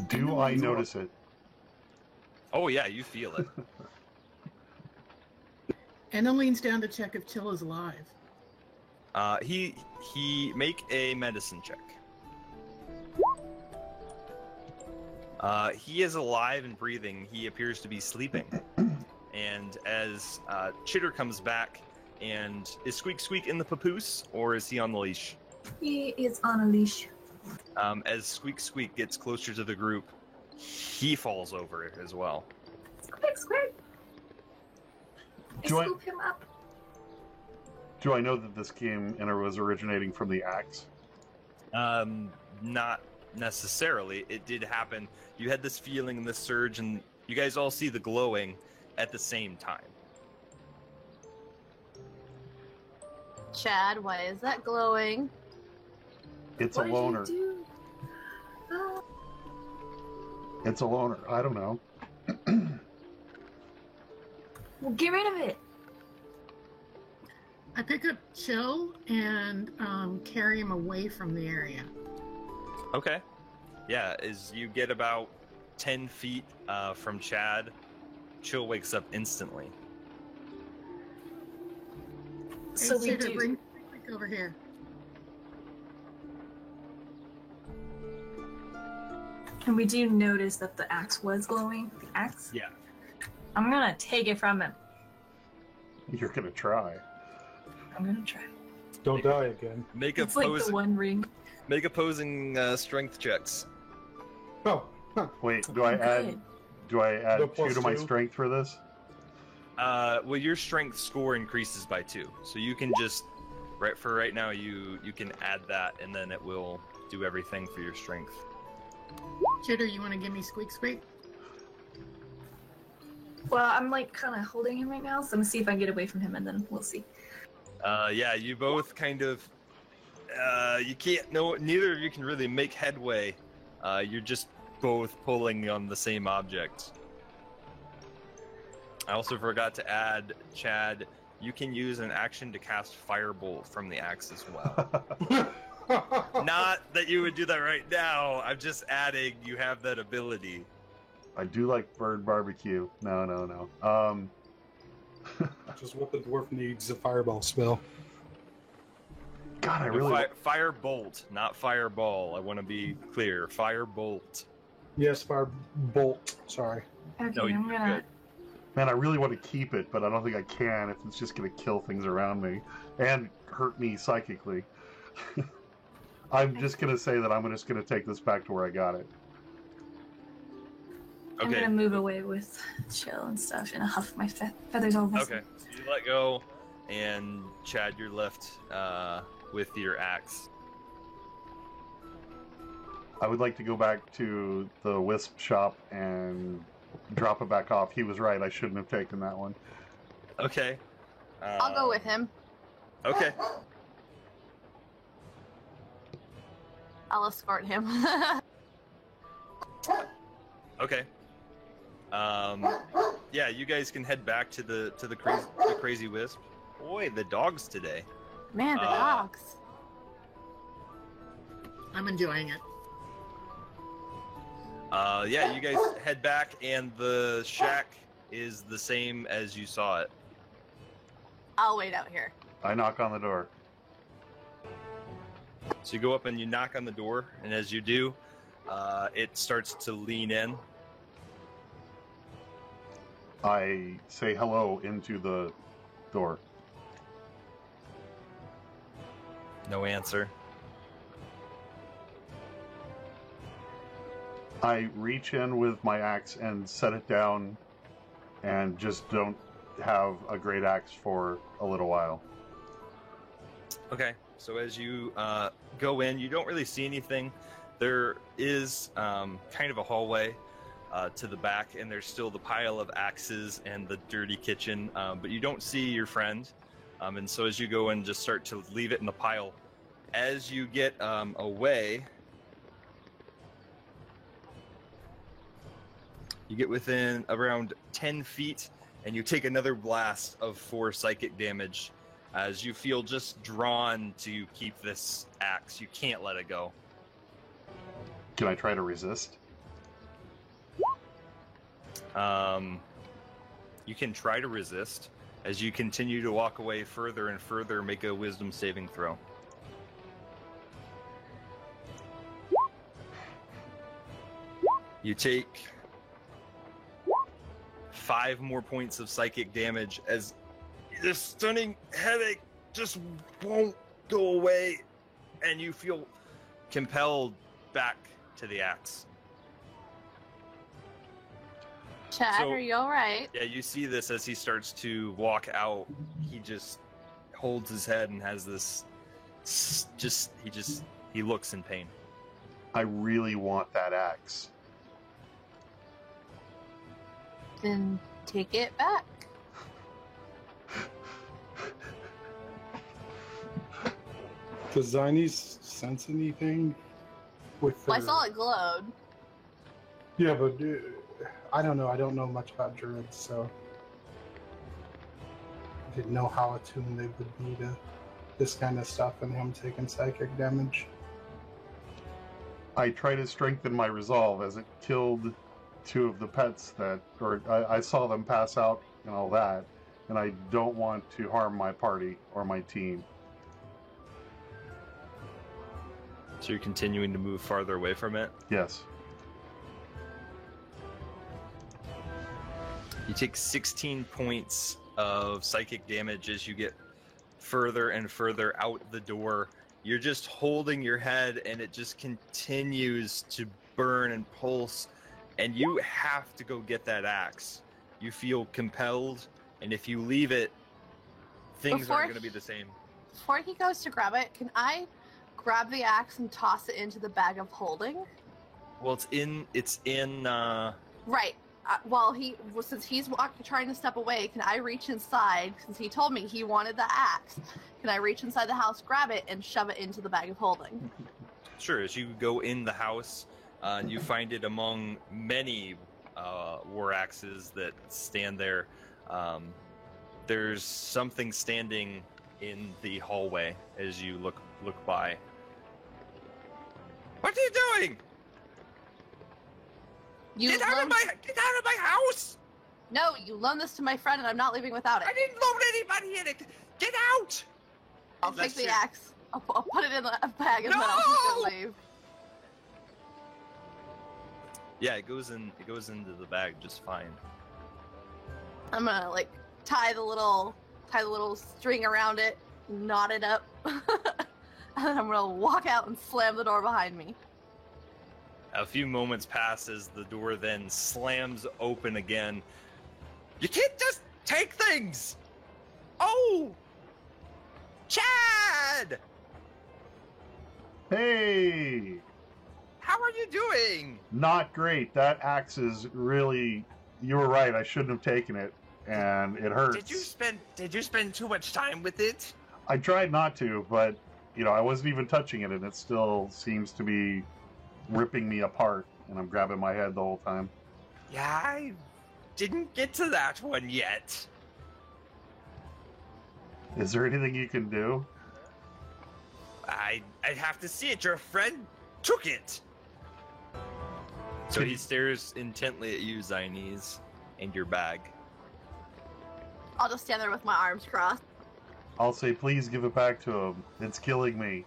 Do I notice it? Oh yeah, you feel it. Anna leans down to check if Chill is alive. He make a medicine check. He is alive and breathing. He appears to be sleeping. And as Chitter comes back, and is Squeak Squeak in the papoose, or is he on the leash? He is on a leash. As Squeak Squeak gets closer to the group, he falls over as well. Squeak, squeak. I scoop him up. Do I know that this game was originating from the axe? Not necessarily. It did happen. You had this feeling and this surge, and you guys all see the glowing at the same time. Chad, why is that glowing? It's What a did you loner. do? Ah. It's a loner. I don't know. Well, get rid of it. I pick up Chill and carry him away from the area. Okay. Yeah, as you get about 10 feet from Chad, Chill wakes up instantly. So Hey, we Chitter, do. bring Quick over here. And we do notice that the axe was glowing. The axe? Yeah. I'm gonna take it from him. You're gonna try. I'm gonna try. Don't die again. Make It's like the one ring. Make opposing strength checks. Oh, huh. Wait, do I add Good. The 2 plus to my 2? strength for this? Well, your strength score increases by 2, so you can just right now you can add that, and then it will do everything for your strength. Chitter, you want to give me Squeak Squeak? Well, I'm like kind of holding him right now, so I'm gonna see if I can get away from him, and then we'll see. Yeah, you both kind of you can't. No, neither of you can really make headway. You're just both pulling on the same object. I also forgot to add, Chad, you can use an action to cast Firebolt from the axe as well. Not that you would do that right now. I'm just adding you have that ability. I do like bird barbecue. No. Just what the dwarf needs, a fireball spell. God, I really. Firebolt, not Fireball. I want to be clear. Firebolt. Yes, firebolt. Sorry. Okay, No, I'm you're gonna. good. Man, I really want to keep it, but I don't think I can if it's just going to kill things around me and hurt me psychically. I'm just going to say that I'm just going to take this back to where I got it. I'm Okay. gonna move away with Chill and stuff, and I'll huff my feathers all rustle. Okay. So you let go, and Chad, you're left with your axe. I would like to go back to the Wisp shop and drop it back off. He was right. I shouldn't have taken that one. Okay. I'll go with him. Okay. I'll escort him. Okay. Yeah, you guys can head back to the crazy wisp. Boy, the dogs today. Man, the dogs. I'm enjoying it. Yeah, you guys head back, and the shack is the same as you saw it. I'll wait out here. I knock on the door. So you go up and you knock on the door, and as you do, it starts to lean in. I say hello into the door. No answer. I reach in with my axe and set it down and just don't have a great axe for a little while. Okay, so as you go in, you don't really see anything. There is kind of a hallway to the back, and there's still the pile of axes and the dirty kitchen, but you don't see your friend. And so as you go and just start to leave it in the pile, as you get away, you get within around 10 feet, and you take another blast of 4 psychic damage as you feel just drawn to keep this axe. You can't let it go. Can I try to resist? You can try to resist. As you continue to walk away further and further, make a wisdom saving throw. You take 5 more points of psychic damage as this stunning headache just won't go away, and you feel compelled back to the axe. Chad, So- are you alright? Yeah, you see this as he starts to walk out. He just holds his head and has this he looks in pain. I really want that axe. Then take it back. Does Ziny sense anything? With Well, I her- saw it glowed. Yeah, but I don't know. I don't know much about druids, so I didn't know how attuned they would be to this kind of stuff and him taking psychic damage. I try to strengthen my resolve as it killed 2 of the pets I saw them pass out and all that, and I don't want to harm my party or my team. So you're continuing to move farther away from it. Yes. You take 16 points of psychic damage as you get further and further out the door. You're just holding your head, and it just continues to burn and pulse, and you have to go get that axe. You feel compelled, and if you leave it, things Before aren't going to be the same. Before he goes to grab it, can I grab the axe and toss it into the bag of holding? Well, it's in. Right. Since he's trying to step away, can I reach inside? Since he told me he wanted the axe, can I reach inside the house, grab it, and shove it into the bag of holding? Sure, as you go in the house, and you find it among many war axes that stand there. There's something standing in the hallway as you look by. What are you doing? Get out of my house! No, you loaned this to my friend, and I'm not leaving without it. I didn't load anybody in it. Get out! I'll take That's the it. axe. I'll put it in the bag, and then I'll just No! leave. Yeah, it goes into the bag just fine. I'm gonna tie the little string around it, knot it up, and then I'm gonna walk out and slam the door behind me. A few moments pass as the door then slams open again. You can't just take things! Oh! Chad! Hey! How are you doing? Not great. That axe is really... You were right. I shouldn't have taken it. and it hurts. Did you spend too much time with it? I tried not to, but I wasn't even touching it, and it still seems to be ripping me apart, and I'm grabbing my head the whole time. Yeah, I didn't get to that one yet. Is there anything you can do? I'd have to see it. Your friend took it. So he stares intently at you, Zionese, and your bag. I'll just stand there with my arms crossed. I'll say, please give it back to him. It's killing me.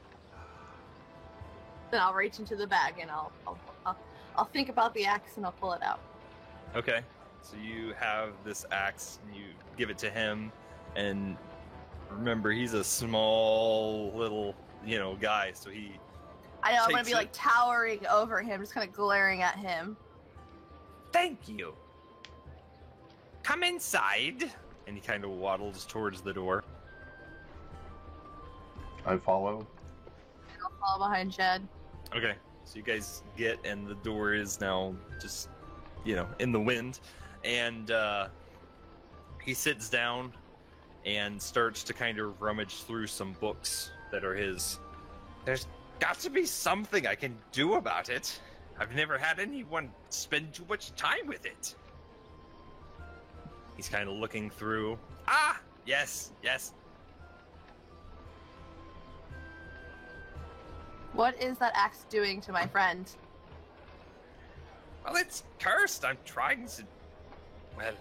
Then I'll reach into the bag and I'll think about the axe and I'll pull it out. Okay. So you have this axe, and you give it to him, and remember, he's a small little, guy, so he... I know, I'm gonna takes be like towering over him, just kind of glaring at him. Thank you. Come inside. And he kind of waddles towards the door. I follow. I'll follow behind Jed. Okay. So you guys get, and the door is now just, in the wind. And he sits down and starts to kind of rummage through some books that are his. There's got to be something I can do about it. I've never had anyone spend too much time with it. He's kind of looking through. Ah! Yes. What is that axe doing to my friend? Well, it's cursed. I'm trying to... Well,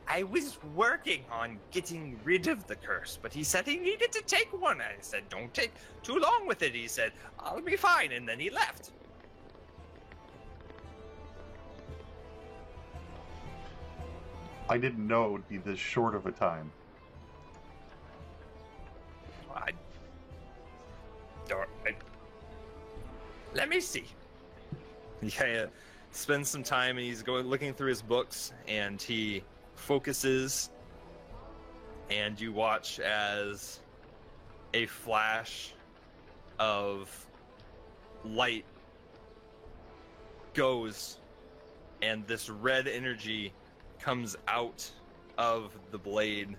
I was working on getting rid of the curse, but he said he needed to take one. I said, don't take too long with it. He said, I'll be fine, and then he left. I didn't know it would be this short of a time. Let me see. He kind of spends some time, and he's looking through his books, and he focuses, and you watch as a flash of light goes, and this red energy comes out of the blade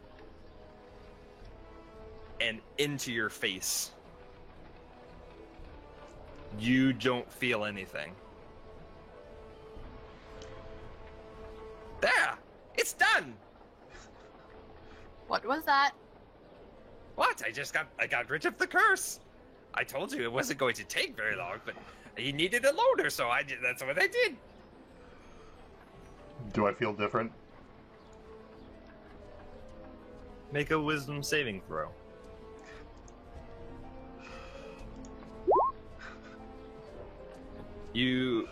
and into your face. You don't feel anything. There! It's done! What was that? What? I got rid of the curse. I told you it wasn't going to take very long, but he needed a loader, so that's what I did. Do I feel different? Make a wisdom saving throw. You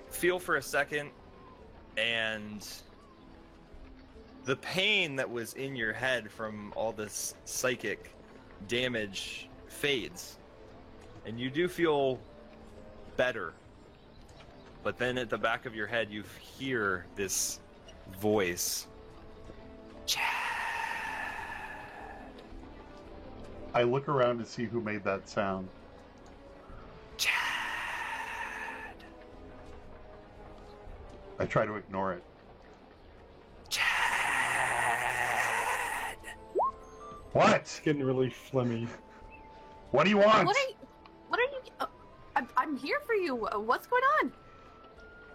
feel for a second, and the pain that was in your head from all this psychic damage fades. And you do feel better. But then at the back of your head, you hear this voice. I look around to see who made that sound. Chad. I try to ignore it. Chad. What? It's getting really phlegmy. What do you want? What are you? I'm here for you. What's going on?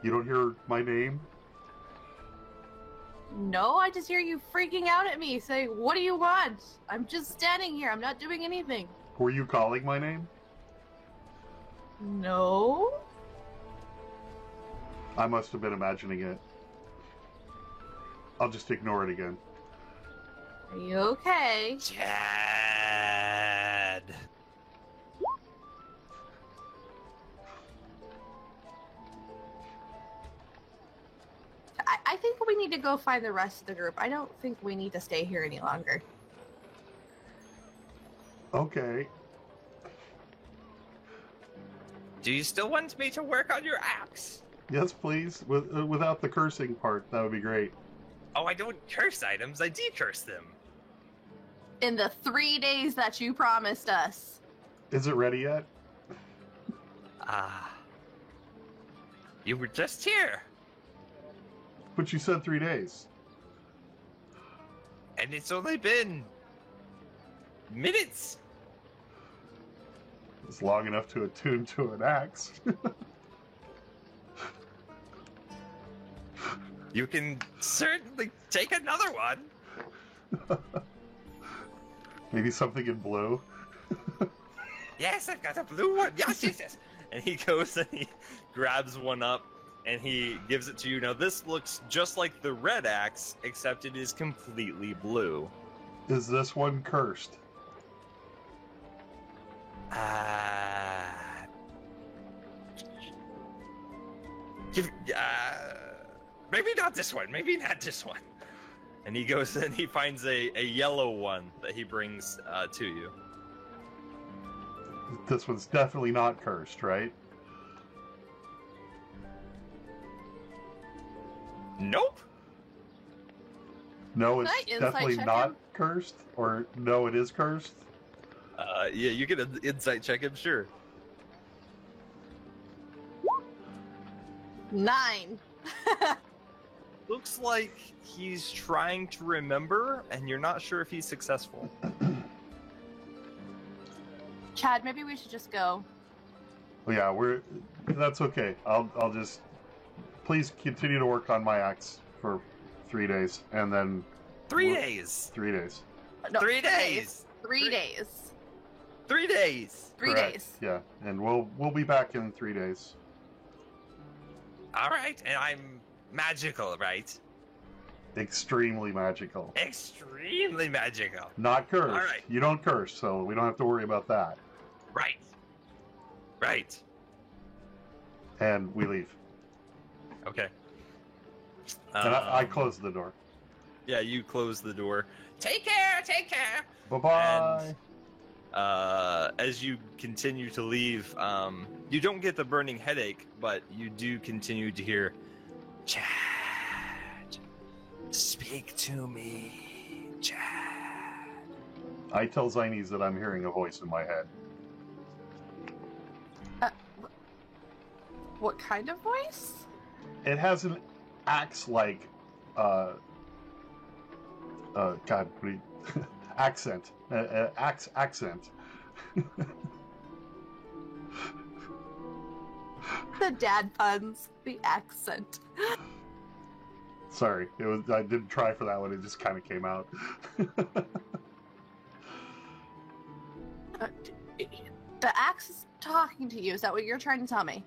You don't hear my name? No, I just hear you freaking out at me. Say, what do you want? I'm just standing here. I'm not doing anything. Were you calling my name? No. I must have been imagining it. I'll just ignore it again. Are you okay? Chad. I think we need to go find the rest of the group. I don't think we need to stay here any longer. Okay. Do you still want me to work on your axe? Yes, please. Without the cursing part, that would be great. Oh, I don't curse items. I decurse them. In the 3 days that you promised us. Is it ready yet? Ah. You were just here. But you said 3 days. And it's only been minutes. It's long enough to attune to an axe. You can certainly take another one. Maybe something in blue. Yes, I've got a blue one. Yes, yes, yes. And he goes and he grabs one up and he gives it to you. Now, this looks just like the red axe, except it is completely blue. Is this one cursed? Maybe not this one. Maybe not this one. And he goes and he finds a yellow one that he brings to you. This one's definitely not cursed, right? Nope. No, Can it's I insight definitely check not him? cursed? Or no, it is cursed? Yeah, you can insight check him, sure. 9. Looks like he's trying to remember, and you're not sure if he's successful. Chad, maybe we should just go. Well, yeah, that's okay. I'll just please continue to work on my axe for 3 days, and then 3 days. 3 days. No, 3 days. 3 days. 3 days. 3 Correct. days. Yeah, and we'll be back in 3 days. All right, and I'm magical, right? Extremely magical. Extremely magical. Not cursed. All right. You don't curse, so we don't have to worry about that. Right. Right. And we leave. Okay. And I close the door. Yeah, you close the door. Take care. Take care. Bye-bye. As you continue to leave, you don't get the burning headache, but you do continue to hear, Chad, speak to me, Chad. I tell Zinies that I'm hearing a voice in my head. What kind of voice? It has an axe-like, God, what do you... accent. Accent. The dad puns, the accent. Sorry, I didn't try for that one. It just kind of came out. The axe is talking to you. Is that what you're trying to tell me?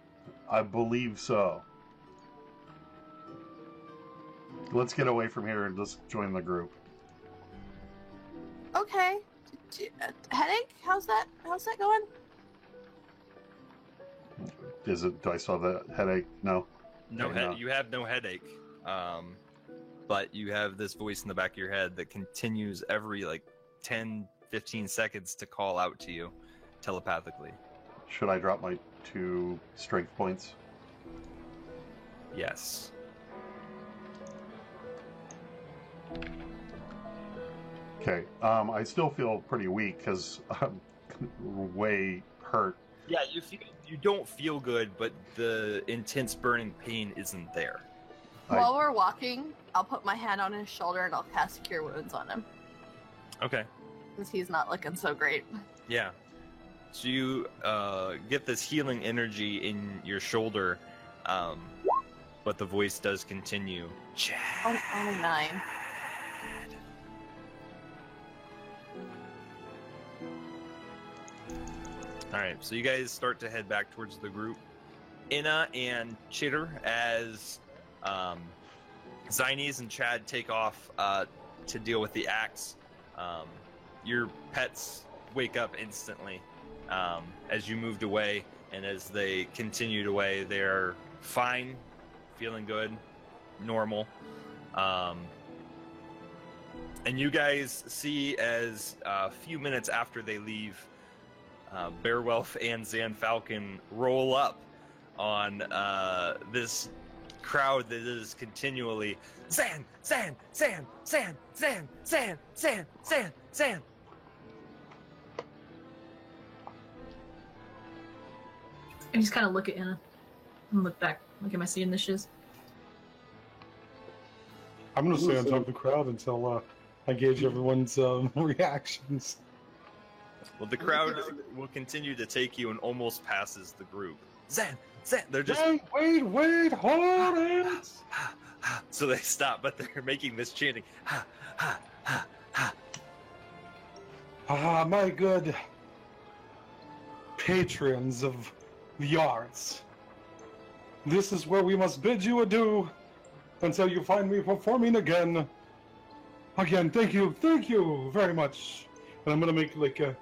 I believe so. Let's get away from here and just join the group. Okay. Headache? How's that going? Do I still have the headache? No. No, Okay, no. you have no headache. But you have this voice in the back of your head that continues every 10, 15 seconds to call out to you telepathically. Should I drop my 2 strength points? Yes. Okay. I still feel pretty weak because I'm way hurt. Yeah, you don't feel good, but the intense burning pain isn't there. While we're walking, I'll put my hand on his shoulder and I'll cast Cure Wounds on him. Okay. Because he's not looking so great. Yeah. So you get this healing energy in your shoulder, but the voice does continue. Chad. Only 9. Alright, so you guys start to head back towards the group. Inna and Chitter, as Zinies and Chad take off to deal with the axe. Your pets wake up instantly as you moved away, and as they continued away, they're fine, feeling good, normal. And you guys see as a few minutes after they leave, Beowulf and Zan Falcon roll up on this crowd that is continually Zan, Zan, Zan, Zan, Zan, Zan, Zan, Zan, Zan. I just kind of look at Anna and look back. Like, am I seeing this shiz? I'm going to stay on top of the crowd until I gauge everyone's reactions. Well, the crowd will continue to take you and almost passes the group. Zen, they're just Wait, hold it! so they stop, but they're making this chanting. Ah, my good patrons of the arts. This is where we must bid you adieu until you find me performing again. Again, thank you very much. And I'm gonna make like a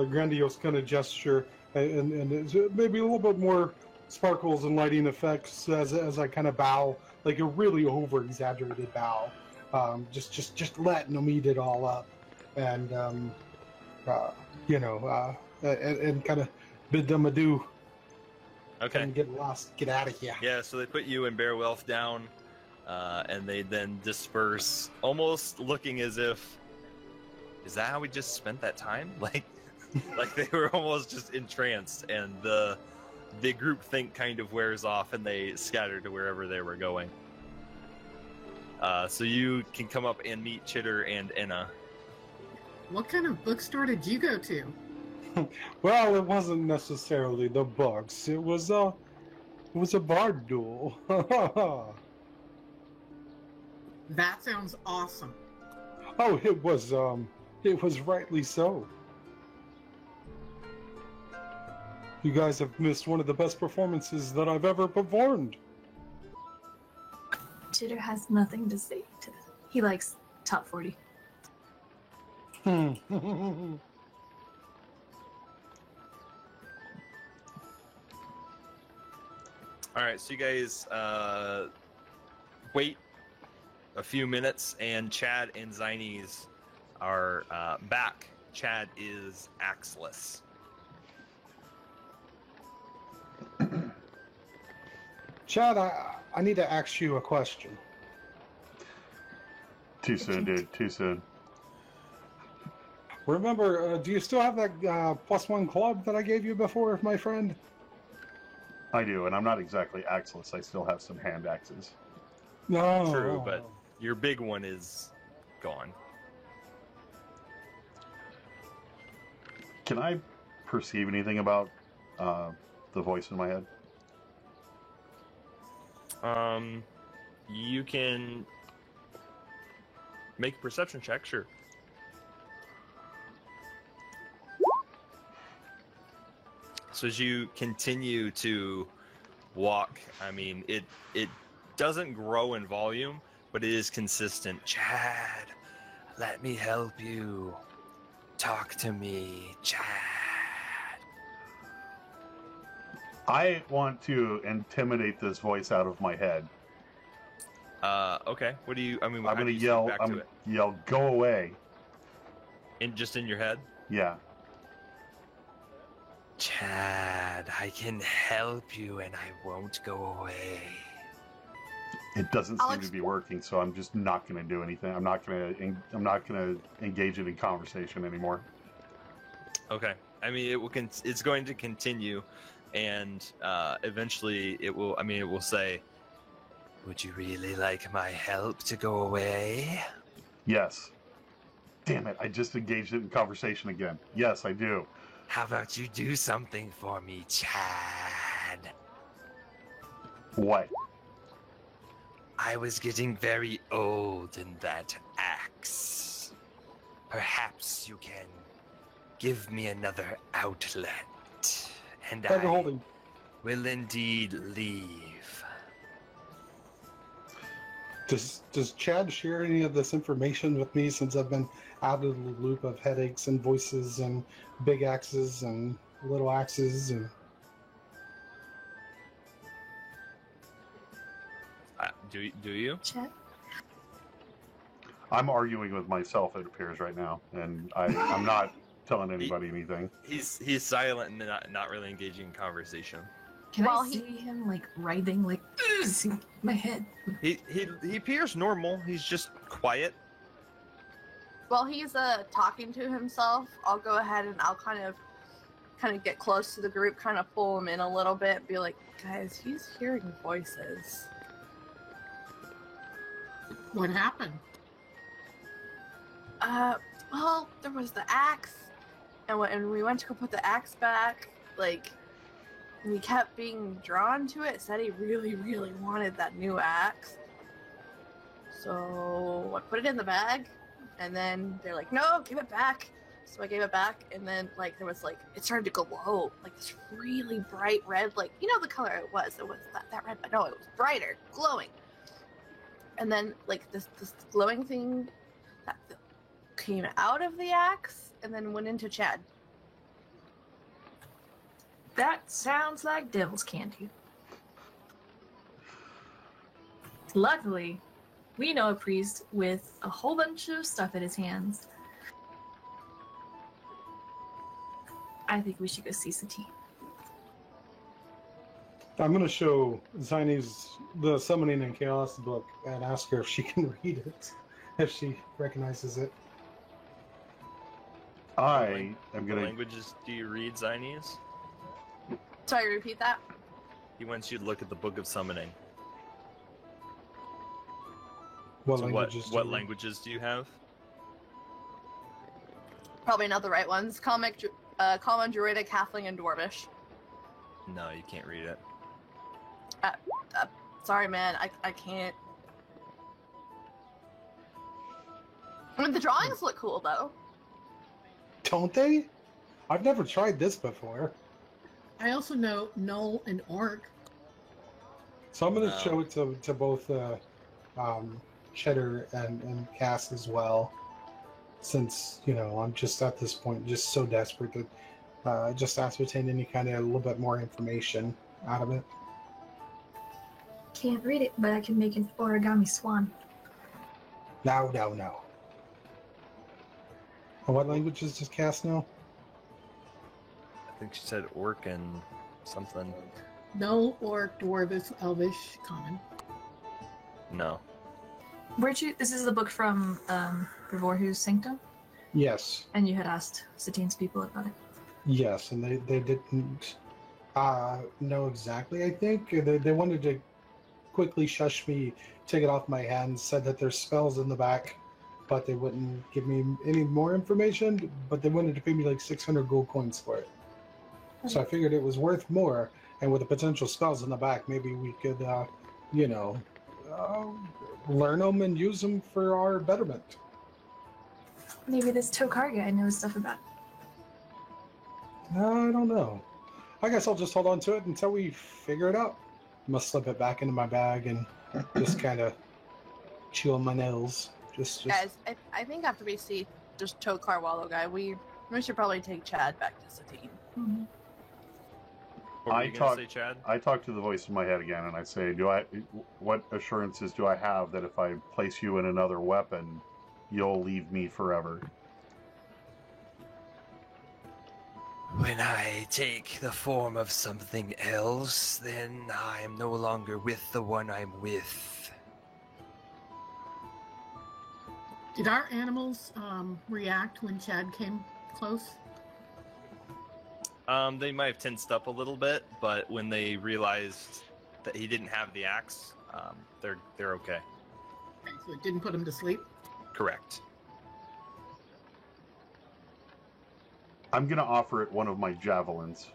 grandiose kind of gesture, and it's maybe a little bit more sparkles and lighting effects as I kind of bow, like a really over exaggerated bow, just letting them eat it all up, and and kind of bid them adieu. Okay. And get lost, get out of here. Yeah, so they put you and Beowulf down, and they then disperse, almost looking as if, is that how we just spent that time? Like they were almost just entranced, and the group think kind of wears off, and they scatter to wherever they were going. So you can come up and meet Chitter and Enna. What kind of bookstore did you go to? Well, it wasn't necessarily the books. It was a bard duel. That sounds awesome. Oh, it was rightly so. You guys have missed one of the best performances that I've ever performed. Chitter has nothing to say to this. He likes top 40. All right, so you guys wait a few minutes, and Chad and Zines are back. Chad is axeless. Chad, I need to ask you a question. Too soon, dude. Too soon. Remember, do you still have that +1 club that I gave you before, my friend? I do, and I'm not exactly axeless. I still have some hand axes. No. True, but your big one is gone. Can I perceive anything about the voice in my head? You can make a perception check, sure. So as you continue to walk, I mean, it doesn't grow in volume, but it is consistent. Chad, let me help you. Talk to me, Chad. I want to intimidate this voice out of my head. Okay. What do you? I mean, I'm how do gonna you yell. speak back to I'm it? yell. Go away. Just in your head. Yeah. Chad, I can help you, and I won't go away. It doesn't I'll seem to be working, so I'm just not going to do anything. I'm not going to engage it in conversation anymore. Okay. I mean, it will. It's going to continue, and eventually, it will. I mean, it will say, "Would you really like my help to go away?" Yes. Damn it! I just engaged it in conversation again. Yes, I do. How about you do something for me, Chad? What? I was getting very old in that axe. Perhaps you can give me another outlet, and Dagger I holding. will indeed leave. Does Chad share any of this information with me since I've been out of the loop of headaches and voices and big axes and little axes and Do you? Chet? I'm arguing with myself. It appears right now, and I'm not telling anybody anything. He's silent and not really engaging in conversation. Can Well, I see him like writhing, like see my head? He appears normal. He's just quiet. While he's talking to himself, I'll go ahead and I'll kind of get close to the group, kind of pull him in a little bit, and be like, guys, he's hearing voices. What happened? Well, there was the axe, and when we went to go put the axe back, like, we kept being drawn to it. It said he really, really wanted that new axe. So I put it in the bag, and then they're like, "No, give it back." So I gave it back, and then like there was like it started to glow, like this really bright red, like you know the color it was. It was that red, but no, it was brighter, glowing. And then like this glowing thing that came out of the axe, and then went into Chad. That sounds like devil's candy. Luckily, we know a priest with a whole bunch of stuff in his hands. I think we should go see Satine. I'm going to show Zini's the Summoning and Chaos book and ask her if she can read it, if she recognizes it. I am What gonna. languages do you read, Zinies? Sorry, repeat that. He wants you to look at the Book of Summoning. What So languages? what do you- languages do you have? Probably not the right ones. Common, Druidic, Halfling, and Dwarvish. No, you can't read it. Sorry, man. I can't. I mean, the drawings look cool, though. Don't they? I've never tried this before. I also know Null and Orc. So I'm going to No. show it to both Cheddar and Cass as well. Since, you know, I'm just at this point just so desperate to just ascertain any kind of a little bit more information out of it. Can't read it, but I can make an origami swan. No. And what languages does Cass know? I think she said orc and something. Null, Orc, Dwarvish, Elvish, Common. No. Where'd you? This is the book from Revorhu's Sanctum, Yes. and you had asked Satine's people about it. Yes, and they didn't know exactly, I think. They wanted to quickly shush me, take it off my hands, said that there's spells in the back, but they wouldn't give me any more information, but they wanted to pay me like 600 gold coins for it. So I figured it was worth more, and with the potential spells in the back, maybe we could, learn them and use them for our betterment. Maybe this Tokar guy knows stuff about it. I don't know. I guess I'll just hold on to it until we figure it out. Must slip it back into my bag and just kind of chew on my nails. Just. Guys, I think after we see just Tokar Wallow guy, we should probably take Chad back to Satine. Mm-hmm. What were I you gonna talk- say, Chad? I talk to the voice in my head again, and I say, what assurances do I have that if I place you in another weapon, you'll leave me forever? When I take the form of something else, then I am no longer with the one I'm with. Did our animals react when Chad came close? They might have tensed up a little bit, but when they realized that he didn't have the axe, they're okay. So it didn't put him to sleep? Correct. I'm going to offer it one of my javelins.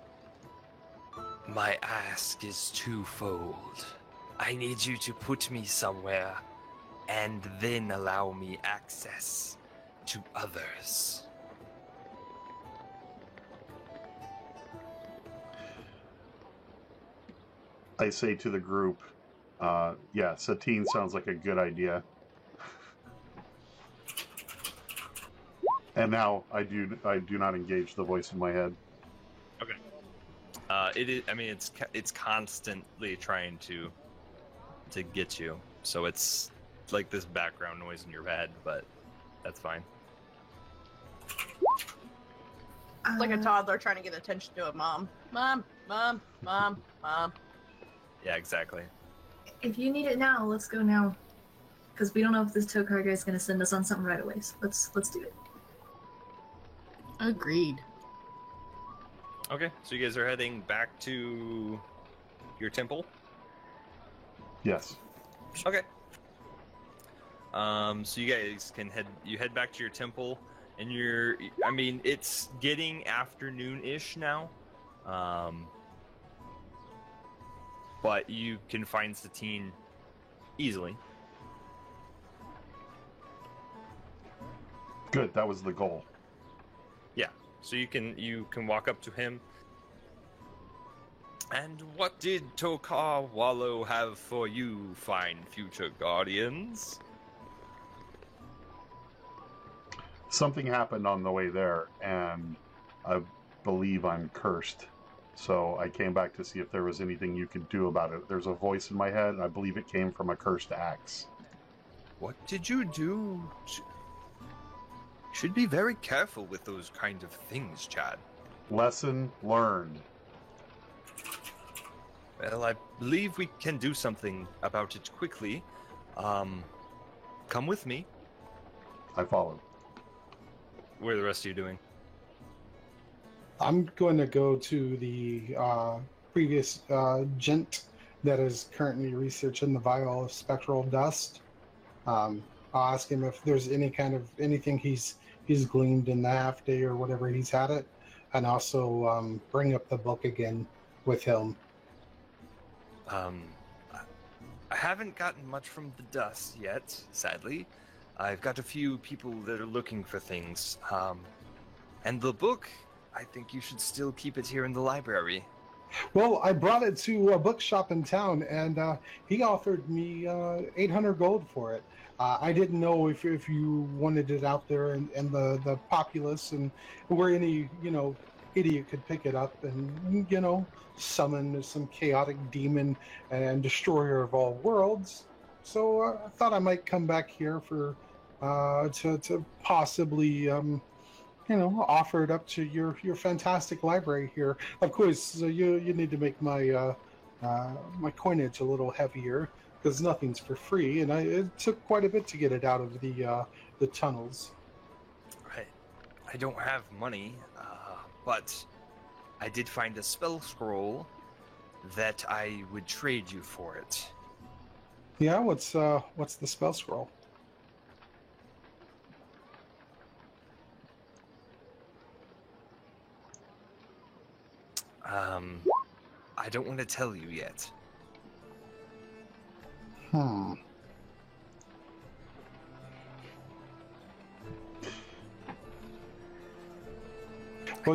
My ask is twofold. I need you to put me somewhere, and then allow me access to others. I say to the group, yeah, Satine sounds like a good idea. And now I do not engage the voice in my head. It is. I mean, it's constantly trying to get you. So it's like this background noise in your head, but that's fine. It's like a toddler trying to get attention to a mom. Mom. Yeah, exactly. If you need it now, let's go now. Because we don't know if this Tokar guy is going to send us on something right away. So let's do it. Agreed. Okay, so you guys are heading back to your temple. Yes. Okay. So you guys can head back to your temple, and it's getting afternoon-ish now. But you can find Satine easily. Good, that was the goal. Yeah. So you can walk up to him. And what did Tokar Wallow have for you, fine future guardians? Something happened on the way there, and I believe I'm cursed. So I came back to see if there was anything you could do about it. There's a voice in my head, and I believe it came from a cursed axe. What did you do? Should be very careful with those kind of things, Chad. Lesson learned. Well, I believe we can do something about it quickly. Come with me. I followed. What are the rest of you doing? I'm going to go to the previous gent that is currently researching the vial of spectral dust. I'll ask him if there's anything he's gleaned in the half day or whatever he's had it, and also bring up the book again with him. I haven't gotten much from the dust yet, sadly. I've got a few people that are looking for things. And the book, I think you should still keep it here in the library. Well, I brought it to a bookshop in town, and he offered me 800 gold for it. I didn't know if you wanted it out there and the populace, and where any idiot could pick it up and summon some chaotic demon and destroyer of all worlds. So I thought I might come back here for to possibly offer it up to your fantastic library here. Of course, you need to make my my coinage a little heavier, because nothing's for free, and it took quite a bit to get it out of the tunnels. Right. I don't have money, but I did find a spell scroll that I would trade you for it. Yeah, what's the spell scroll? I don't want to tell you yet. Well,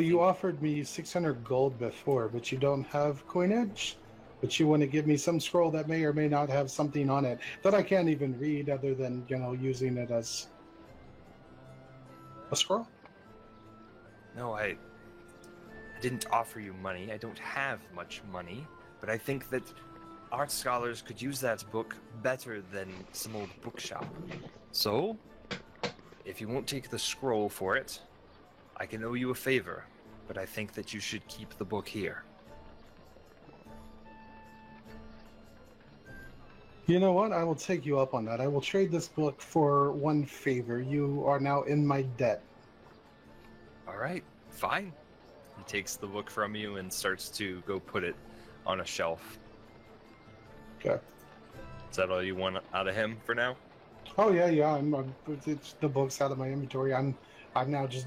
you offered me 600 gold before, but you don't have coinage? But you want to give me some scroll that may or may not have something on it that I can't even read other than, using it as a scroll? No, I didn't offer you money. I don't have much money, but I think that art scholars could use that book better than some old bookshop. So, if you won't take the scroll for it, I can owe you a favor, but I think that you should keep the book here. You know what? I will take you up on that. I will trade this book for one favor. You are now in my debt. All right, fine. He takes the book from you and starts to go put it on a shelf. Okay. Is that all you want out of him for now? Oh yeah. It's the book's out of my inventory. I'm now just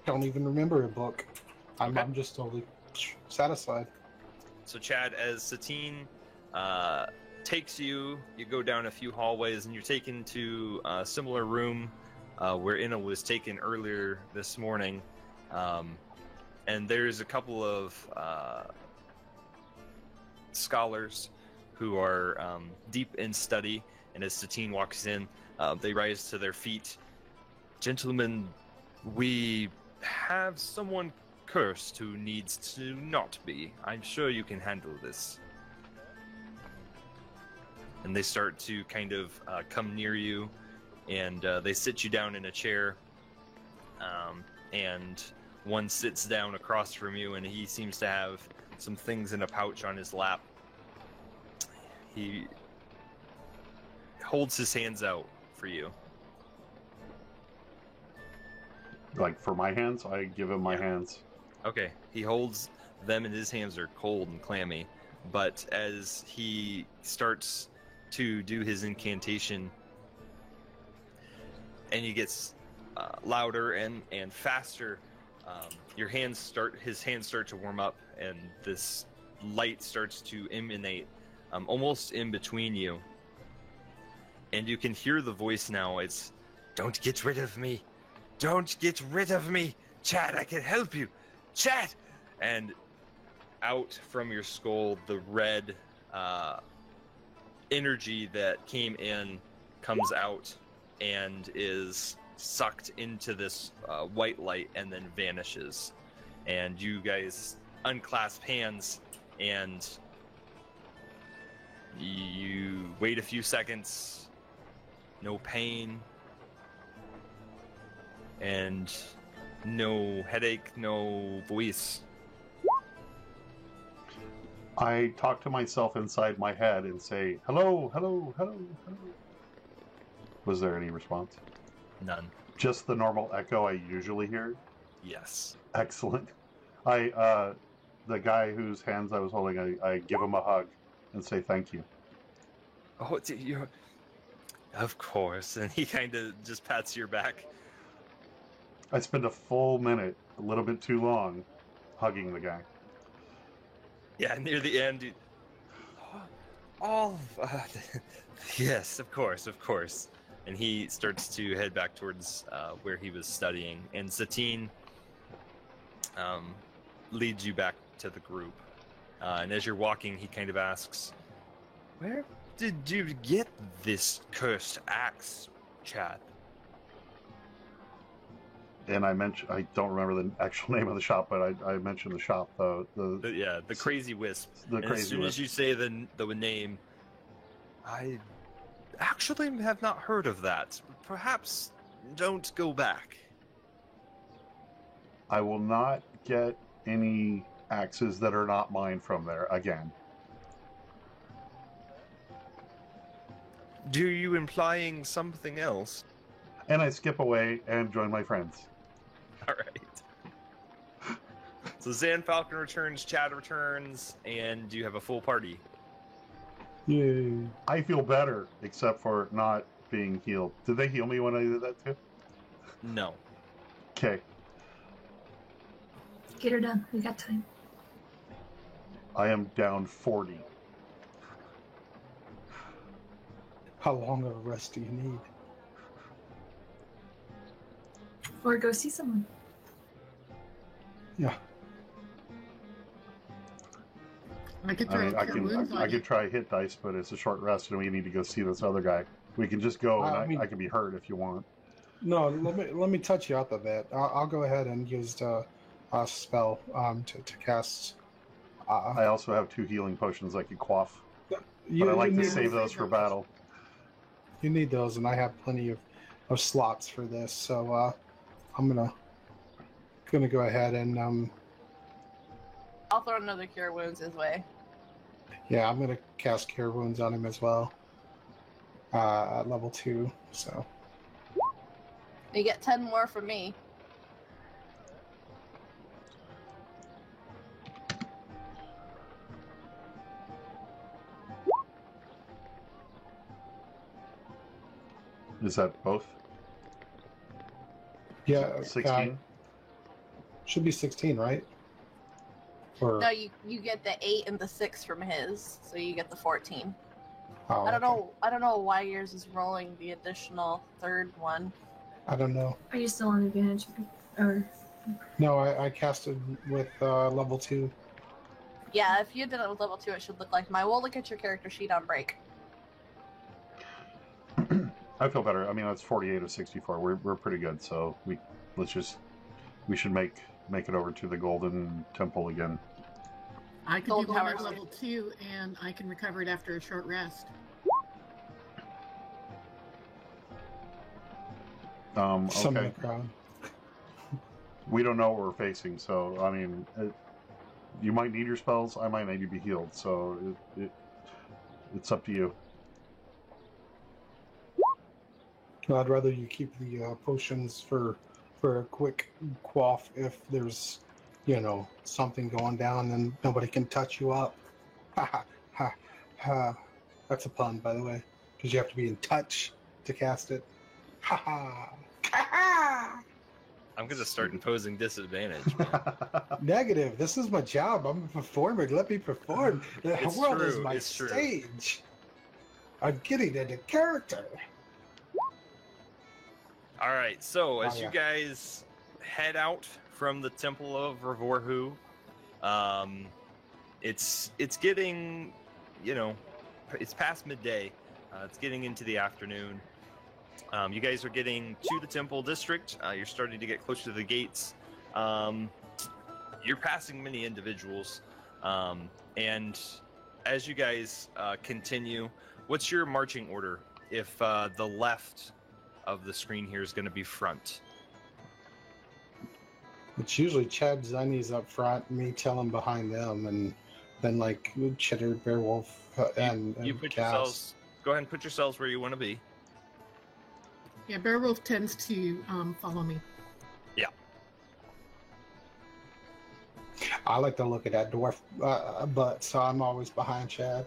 don't even remember a book. I'm just totally satisfied. So Chad, as Satine takes you go down a few hallways and you're taken to a similar room where Inna was taken earlier this morning. And there's a couple of scholars who are deep in study, and as Satine walks in, they rise to their feet. Gentlemen, we have someone cursed who needs to not be. I'm sure you can handle this. And they start to kind of come near you, and they sit you down in a chair, and one sits down across from you, and he seems to have some things in a pouch on his lap. He holds his hands out for you. Like for my hands, I give him my hands. Okay, he holds them, and his hands are cold and clammy. But as he starts to do his incantation, and he gets louder and faster. His hands start to warm up, and this light starts to emanate almost in between you. And you can hear the voice now. It's, "Don't get rid of me. Don't get rid of me. Chad, I can help you. Chad!" And out from your skull, the red energy that came in comes out and is sucked into this white light and then vanishes. And you guys unclasp hands and you wait a few seconds. No pain. And no headache, no voice. I talk to myself inside my head and say, "Hello, hello, hello, hello." Was there any response? None. Just the normal echo I usually hear? Yes. Excellent. The guy whose hands I was holding, I give him a hug and say thank you. Oh, you're... Of course. And he kind of just pats your back. I spend a full minute, a little bit too long, hugging the guy. Yeah, near the end, you... Yes, of course, of course. And he starts to head back towards where he was studying. And Satine leads you back to the group. And as you're walking, he kind of asks, "Where did you get this cursed axe, Chad?" And I don't remember the actual name of the shop, but I mentioned the shop, though. The Crazy Wisp. The And Crazy as soon Wisp. as you say the name, I actually have not heard of that. Perhaps don't go back. I will not get any axes that are not mine from there again. Do you implying something else? And I skip away and join my friends. All right. So Zan Falcon returns, Chad returns, and you have a full party. Yay. I feel better, except for not being healed. Did they heal me when I did that too? No. Okay. Get her done. We got time. I am down 40. How long of a rest do you need? Or go see someone. Yeah. I could I try mean, to cure wounds I on you. could try hit dice, but it's a short rest, and we need to go see this other guy. We can just go, and I mean- I can be hurt if you want. No, let me touch you up a bit. I'll go ahead and use a spell to cast. I also have 2 healing potions I could quaff, You, but I like you to need- save those for battle. You need those, and I have plenty of slots for this. So I'm gonna go ahead and I'll throw another cure wounds his way. yeah, I'm gonna cast Cure Wounds on him as well. At level 2. So You get 10 more from me. Is that both? yeah, 16? should be 16, right? Or No, you get the 8 and the 6 from his, so you get the 14. oh, I don't okay. know. I don't know why yours is rolling the additional third one. I don't know. Are you still on advantage? Or No, I casted with level 2. Yeah, if you did it with level 2, it should look like mine. We'll look at your character sheet on break. I feel better. I mean, that's 48 of 64. We're pretty good. So we should make it over to the Golden Temple again. I could Gold do one at towers. level 2, and I can recover it after a short rest. Some Okay. of the crowd. We don't know what we're facing, so I mean, you might need your spells. I might need to be healed. So it's up to you. I'd rather you keep the potions for a quick quaff if there's, something going down and nobody can touch you up. Ha ha ha ha. That's a pun, by the way, because you have to be in touch to cast it. Ha I'm gonna start imposing disadvantage. Man. Negative. This is my job. I'm a performer. Let me perform. The It's world is true, my it's true. stage. I'm getting into character. All right, so as Oh, you yeah. guys head out from the Temple of Ravorhu, it's getting, it's past midday. It's getting into the afternoon. You guys are getting to the temple district. You're starting to get close to the gates. You're passing many individuals, and as you guys continue, what's your marching order? If the left of the screen here is going to be front. It's usually Chad Zunny's up front, me telling behind them, and then like Cheddar, Beowulf, and You put Cass. yourselves. Go ahead and put yourselves where you want to be. Yeah, Beowulf tends to follow me. I like to look at that dwarf butt, so I'm always behind Chad.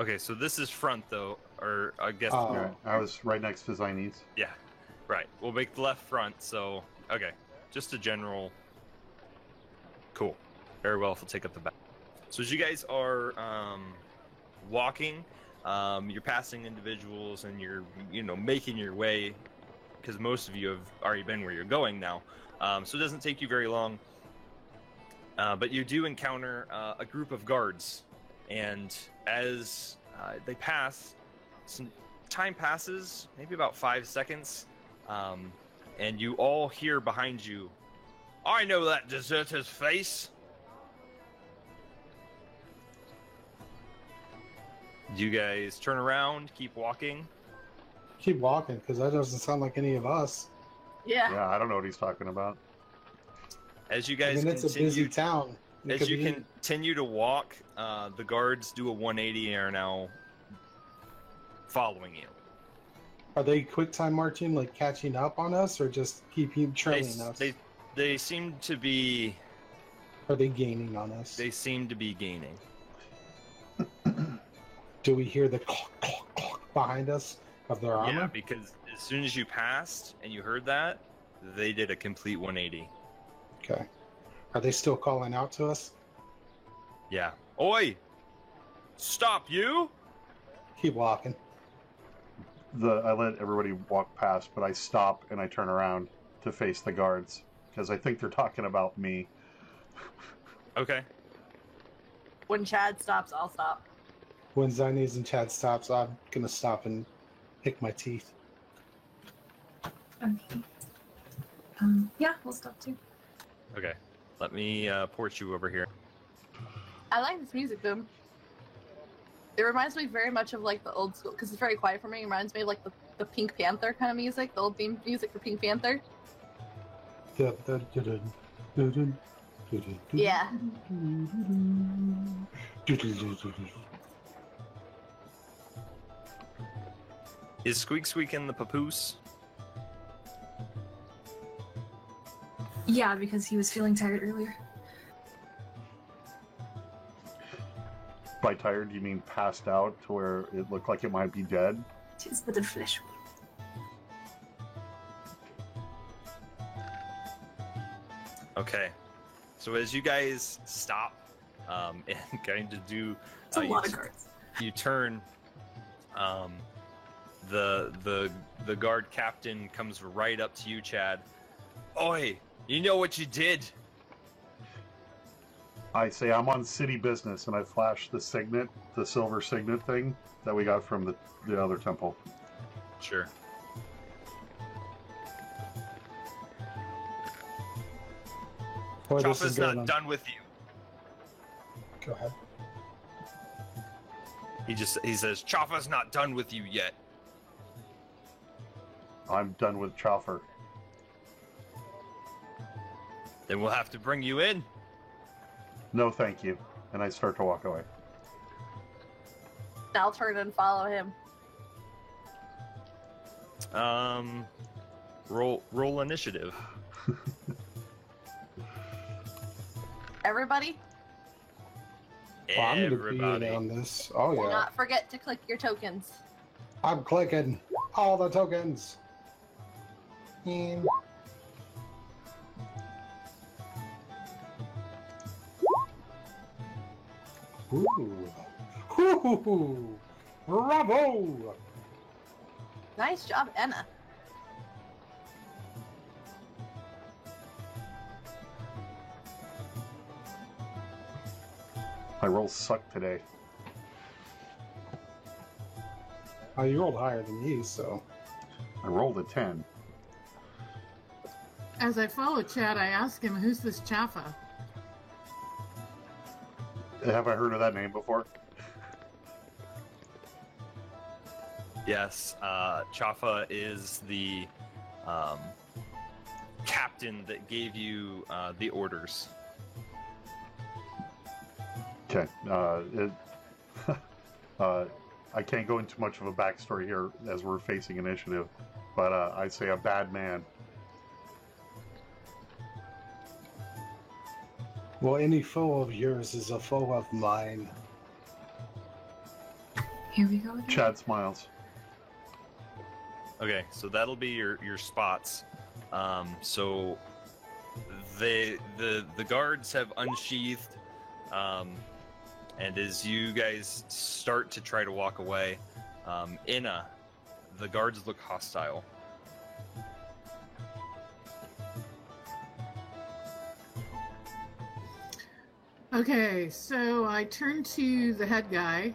Okay, so this is front though, or I guess. Oh. Yeah, I was right next to Zines. Yeah, right. We'll make the left front. So okay, just a general. Cool. Very well. If we'll take up the back. So as you guys are walking, you're passing individuals, and you're making your way, because most of you have already been where you're going now. So it doesn't take you very long. But you do encounter a group of guards, and as they pass, some time passes, maybe about 5 seconds, and you all hear behind you, "I know that deserter's face." You guys turn around, keep walking. Keep walking, because that doesn't sound like any of us. Yeah. Yeah, I don't know what he's talking about. As you I guys mean, it's a busy continue, town. It as could you be- continue to walk, the guards do a 180 and are now following you. Are they quick time marching, like catching up on us, or just keeping They, trailing us? they seem to be Are they gaining on us? they seem to be gaining. Do we hear the clock, clock, clock behind us of their armor? Yeah, because as soon as you passed and you heard that, they did a complete 180. Okay. Are they still calling out to us? Yeah. Oi! Stop you! Keep walking. I let everybody walk past, but I stop and I turn around to face the guards because I think they're talking about me. Okay. When Chad stops, I'll stop. When Zines and Chad stops, I'm gonna stop and pick my teeth. Okay. Yeah, we'll stop too. Okay. Let me port you over here. I like this music, Boom. It reminds me very much of like the old school, because it's very quiet for me. It reminds me of like the Pink Panther kind of music, the old theme music for Pink Panther. Yeah. Is Squeak Squeak in the papoose? Yeah, because he was feeling tired earlier. By tired, you mean passed out to where it looked like it might be dead? Tis but a flesh wound. Okay. So as you guys stop and kind of do, It's a you lot of cards. you turn. The guard captain comes right up to you, Chad. Oi! You know what you did? I say I'm on city business, and I flash the signet, the silver signet thing that we got from the other temple. Sure. Boy, this Choppa's is going not on. done with you. Go ahead. He says, Choppa's not done with you yet. I'm done with Choffer. Then we'll have to bring you in. No, thank you. And I start to walk away. I'll turn and follow him. Roll initiative. Everybody, Well, I'm gonna be Everybody. in on this. Oh do yeah. not forget to click your tokens. I'm clicking all the tokens. And ooh. Ooh. Bravo! Nice job, Enna. My rolls suck today. Oh, you rolled higher than me, so. I rolled a 10. As I follow Chad, I ask him, who's this Chaffa? Have I heard of that name before? Yes, Chaffa is the captain that gave you the orders. Okay. I can't go into much of a backstory here as we're facing initiative, but I say a bad man. Well, any foe of yours is a foe of mine. Here we go again. Chad smiles. Okay, so that'll be your spots. So the guards have unsheathed, and as you guys start to try to walk away, Inna, the guards look hostile. Okay, so I turn to the head guy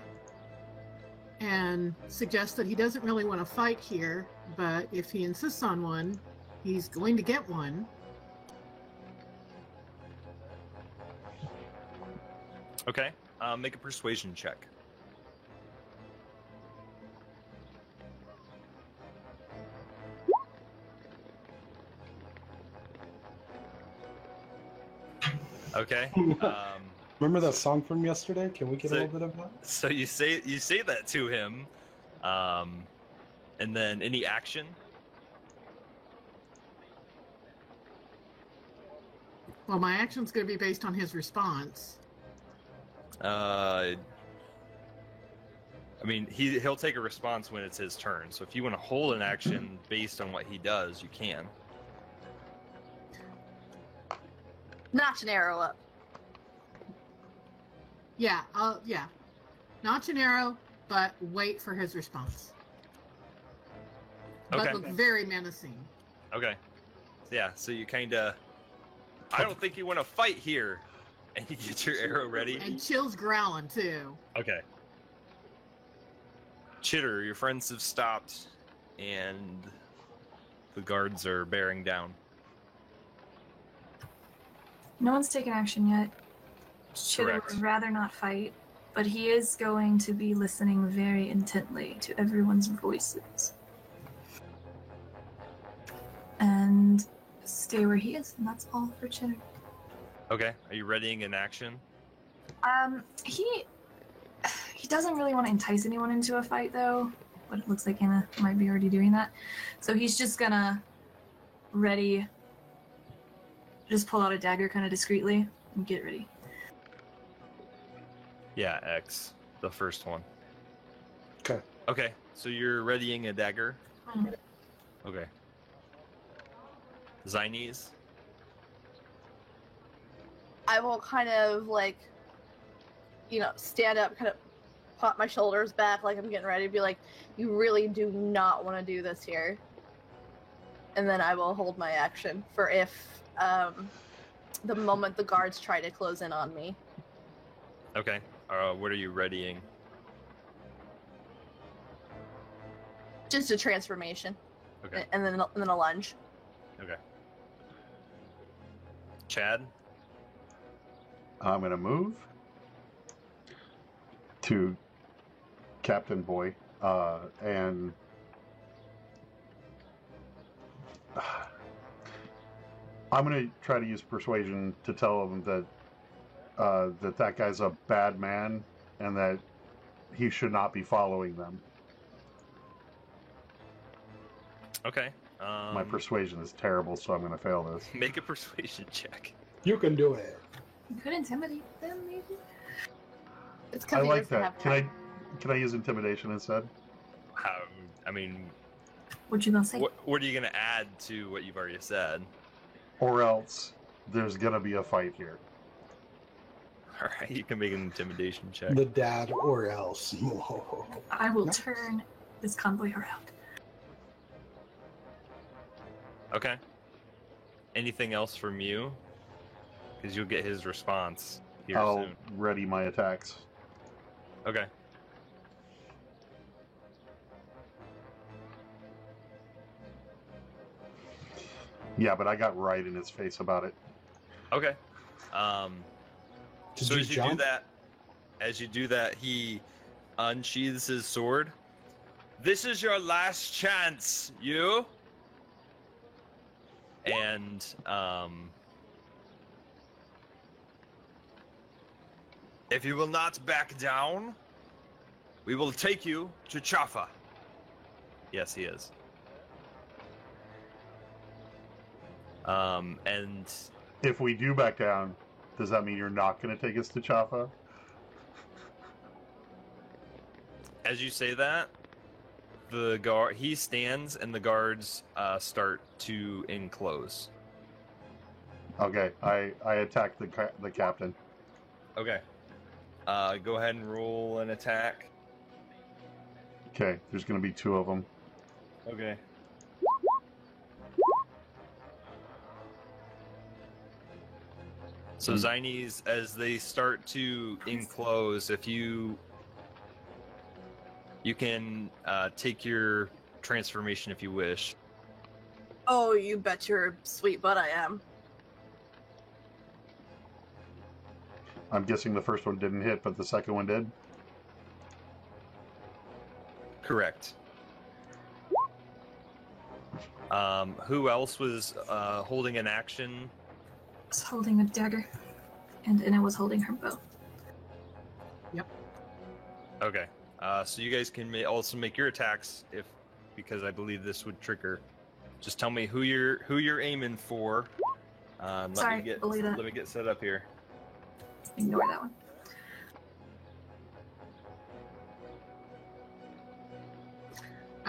and suggest that he doesn't really want to fight here, but if he insists on one, he's going to get one. Okay, make a persuasion check. Okay. Remember that song from yesterday? Can we get So- a little bit of that? So you say that to him, and then any action? Well, my action's going to be based on his response. I mean, he'll take a response when it's his turn. So if you want to hold an action based on what he does, you can. Notch an arrow up. Yeah, notch an arrow, but wait for his response. Okay. But look very menacing. Okay. Yeah. So you kind of. I don't think you want to fight here, and you get your arrow ready. And Chill's growling too. Okay. Chitter, your friends have stopped, and the guards are bearing down. No one's taken action yet. Chitter Correct. would rather not fight, but he is going to be listening very intently to everyone's voices. And stay where he is, and that's all for Chitter. Okay. Are you readying an action? He doesn't really want to entice anyone into a fight, though, but it looks like Anna might be already doing that. So he's just gonna just pull out a dagger kind of discreetly and get ready. Yeah, X, the first one. Okay. Okay. So you're readying a dagger. Mhm. Okay. Zynes. I will kind of like, stand up, kind of pop my shoulders back like I'm getting ready to be like, you really do not want to do this here. And then I will hold my action for if the moment the guards try to close in on me. Okay. What are you readying? Just a transformation. Okay. And then a lunge. Okay. Chad. I'm going to move to Captain Boy, and I'm going to try to use persuasion to tell him that that guy's a bad man and that he should not be following them. Okay. My persuasion is terrible, so I'm going to fail this. Make a persuasion check. You can do it. You could intimidate them, maybe? It's I because he like doesn't that. have Can I use intimidation instead? I mean, What you gonna say? what are you gonna add to what you've already said? Or else there's gonna be a fight here. All right, you can make an intimidation check. The dad or else. I will Nice. turn this convoy around. Okay. Anything else from you? Because you'll get his response here I'll soon. ready my attacks. Okay. Yeah, but I got right in his face about it. Okay. Did So you as you jump? do that, he unsheathes his sword. This is your last chance, you. And if you will not back down, we will take you to Chafa. Yes, he is. And If we do back down, does that mean you're not going to take us to Chafa? as you say that, he stands and the guards start to enclose. Okay, I attack the captain. Okay. Go ahead and roll an attack. Okay, there's going to be 2 of them. Okay. So Zines, as they start to enclose, if you can take your transformation if you wish. Oh, you bet your sweet butt I am. I'm guessing the first one didn't hit, but the second one did. Correct. Who else was holding an action? I was holding a dagger, and I was holding her bow. Okay. So you guys can also make your attacks because I believe this would trigger. Just tell me who you're aiming for. Sorry, believe that. Let me get set up here. Ignore that one.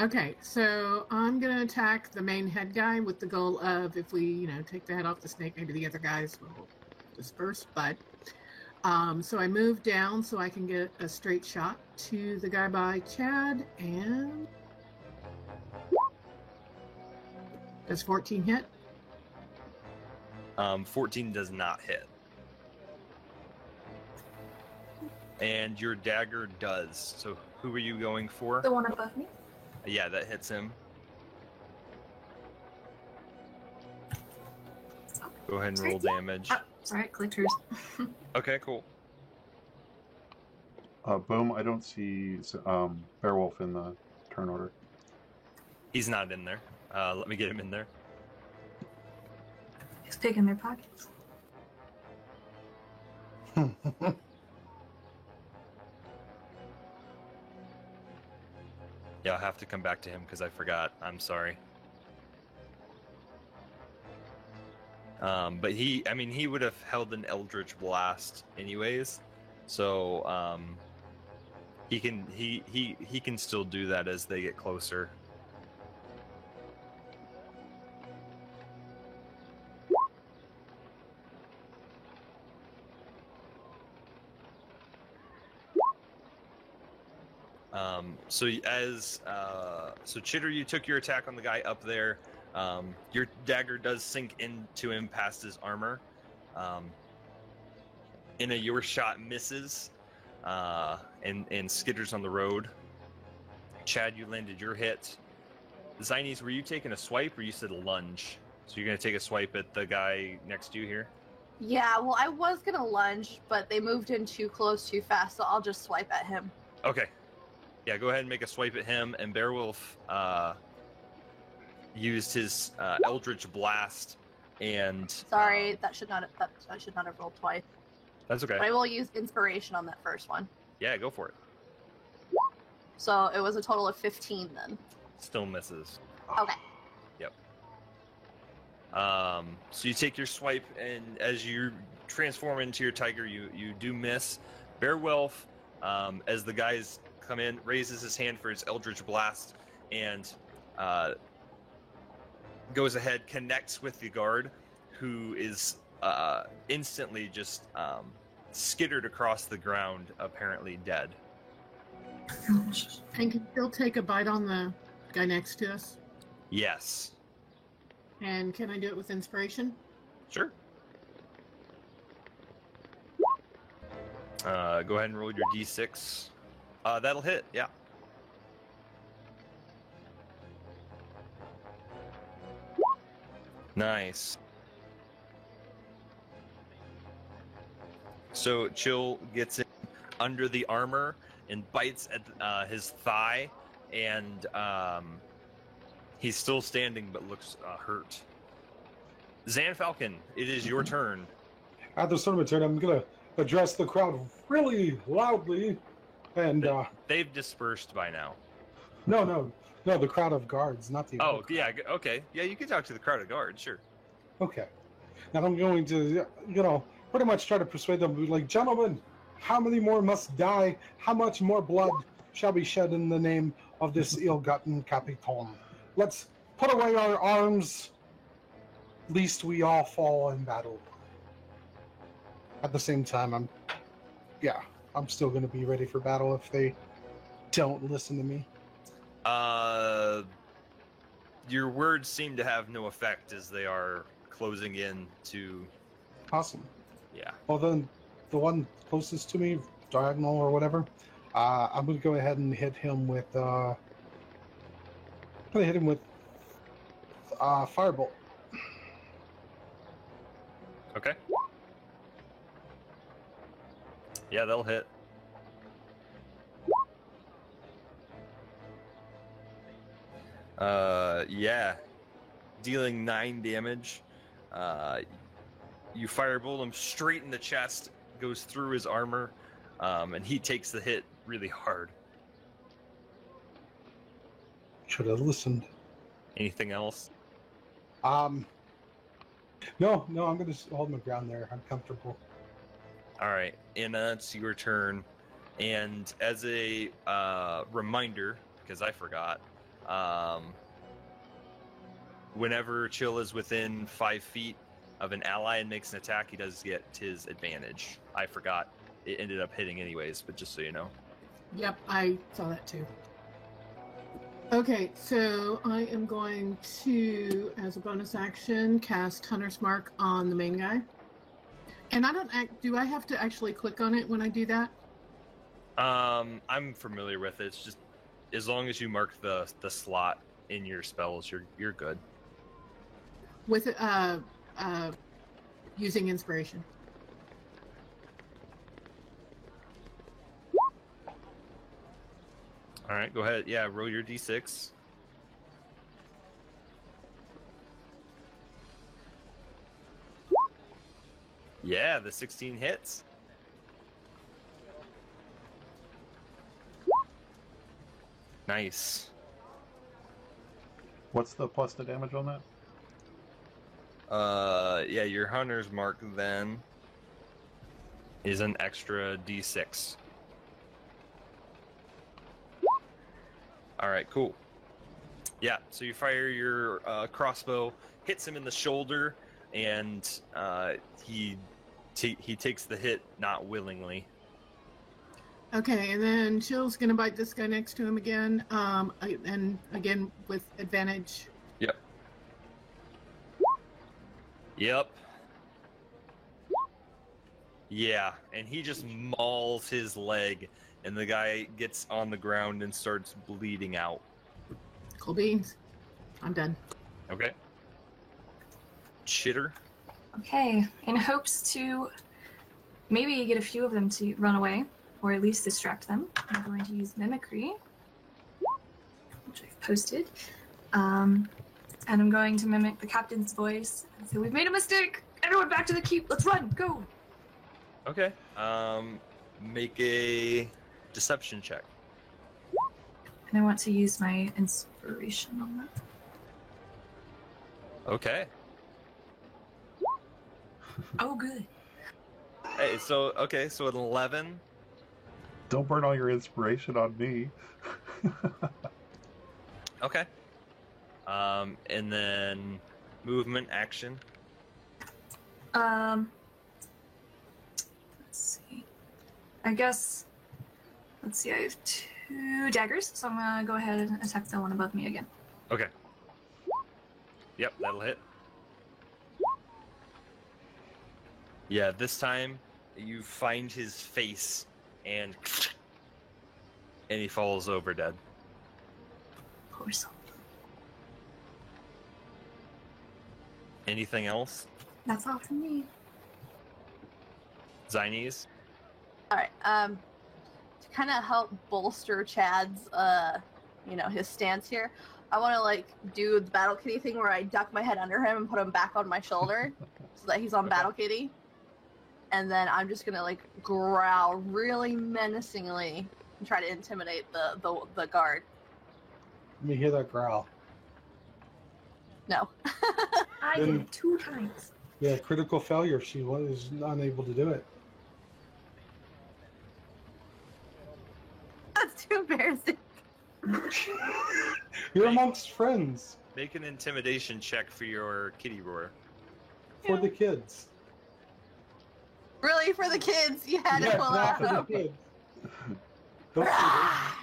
Okay, so I'm gonna attack the main head guy with the goal of if we, take the head off the snake, maybe the other guys will disperse. But so I move down so I can get a straight shot to the guy by Chad, and does 14 hit? 14 does not hit. And your dagger does. So who are you going for? The one above me. Yeah, that hits him. Go ahead and roll damage. Oh, sorry, I clicked hers. Okay, cool. Boom, I don't see Beowulf in the turn order. He's not in there. Let me get him in there. He's picking their pockets. Yeah, I'll have to come back to him because I forgot. I'm sorry. But he would have held an Eldritch Blast anyways, so he can still do that as they get closer. So Chitter, you took your attack on the guy up there. Your dagger does sink into him past his armor. Your shot misses and skitters on the road. Chad, you landed your hit. Zines, were you taking a swipe or you said a lunge? So you're going to take a swipe at the guy next to you here? Yeah, well, I was gonna lunge, but they moved in too close too fast, so I'll just swipe at him. Okay. Yeah, go ahead and make a swipe at him. And Beowulf used his Eldritch Blast and... Sorry, I should not have rolled twice. That's okay. But I will use inspiration on that first one. Yeah, go for it. So it was a total of 15 then. Still misses. Okay. Yep. So you take your swipe, and as you transform into your tiger, you do miss. Beowulf, as the guys come in, raises his hand for his Eldritch Blast, and goes ahead, connects with the guard, who is instantly just skittered across the ground, apparently dead. And can Jill take a bite on the guy next to us? Yes. And can I do it with inspiration? Sure. Go ahead and roll your d6. That'll hit, yeah. Nice. So Chill gets in under the armor and bites at his thigh, and he's still standing but looks hurt. Zan Falcon, it is your turn. At the start of my turn, I'm gonna address the crowd really loudly, and They've dispersed by now. no, the crowd of guards, not the. Oh, yeah, okay. Yeah, you can talk to the crowd of guards, sure. Okay. And I'm going to, pretty much try to persuade them, like, gentlemen, how many more must die? How much more blood shall be shed in the name of this ill-gotten Capitan? Let's put away our arms, lest we all fall in battle. At the same time, I'm still going to be ready for battle if they don't listen to me. Your words seem to have no effect as they are closing in to... Awesome. Yeah. Well, then, the one closest to me, diagonal or whatever, I'm going to go ahead and hit him with, Firebolt. Okay. Yeah, they'll hit. Yeah. Dealing 9 damage. You firebolt him straight in the chest, goes through his armor, and he takes the hit really hard. Should have listened. Anything else? No, I'm going to hold my ground there. I'm comfortable. All right, Anna, it's your turn. And as a reminder, because I forgot, whenever Chill is within 5 feet of an ally and makes an attack, he does get his advantage. I forgot. It ended up hitting anyways, but just so you know. Yep, I saw that too. Okay, so I am going to, as a bonus action, cast Hunter's Mark on the main guy. And do I have to actually click on it when I do that? I'm familiar with it. It's just as long as you mark the slot in your spells, you're good. With using inspiration. All right, go ahead. Yeah, roll your d6. Yeah, the 16 hits. Nice. What's the plus to damage on that? Yeah, your Hunter's Mark then is an extra d6. All right, cool. Yeah, so you fire your crossbow, hits him in the shoulder, and he takes the hit not willingly. Okay, and then Chill's gonna bite this guy next to him again, and again with advantage. Yep. Yeah, and he just mauls his leg, and the guy gets on the ground and starts bleeding out. Cool beans. I'm done. Okay. Chitter. Okay, in hopes to maybe get a few of them to run away, or at least distract them, I'm going to use Mimicry, which I've posted. And I'm going to mimic the captain's voice and say, "We've made a mistake! Everyone back to the keep! Let's run! Go!" Okay. Make a deception check. And I want to use my inspiration on that. Okay. Oh, good. Hey, so an 11. Don't burn all your inspiration on me. Okay. And then movement, action. Let's see. I guess. Let's see. I have 2 daggers, so I'm gonna go ahead and attack the one above me again. Okay. Yep, that'll hit. Yeah, this time you find his face and he falls over dead. Poor soul. Anything else? That's all from me. Zynes? All right. To kind of help bolster Chad's, his stance here, I want to like do the Battle Kitty thing where I duck my head under him and put him back on my shoulder, so that he's on Okay. Battle Kitty. And then I'm just gonna like growl really menacingly and try to intimidate the guard. Let me hear that growl. No. I Then- did it 2 times. Yeah, critical failure. She was unable to do it. That's too embarrassing. You're amongst friends Make an intimidation check for your kitty roar. for the kids. Really, for the kids, you had to Yeah, pull not out. for the kids. Don't do that.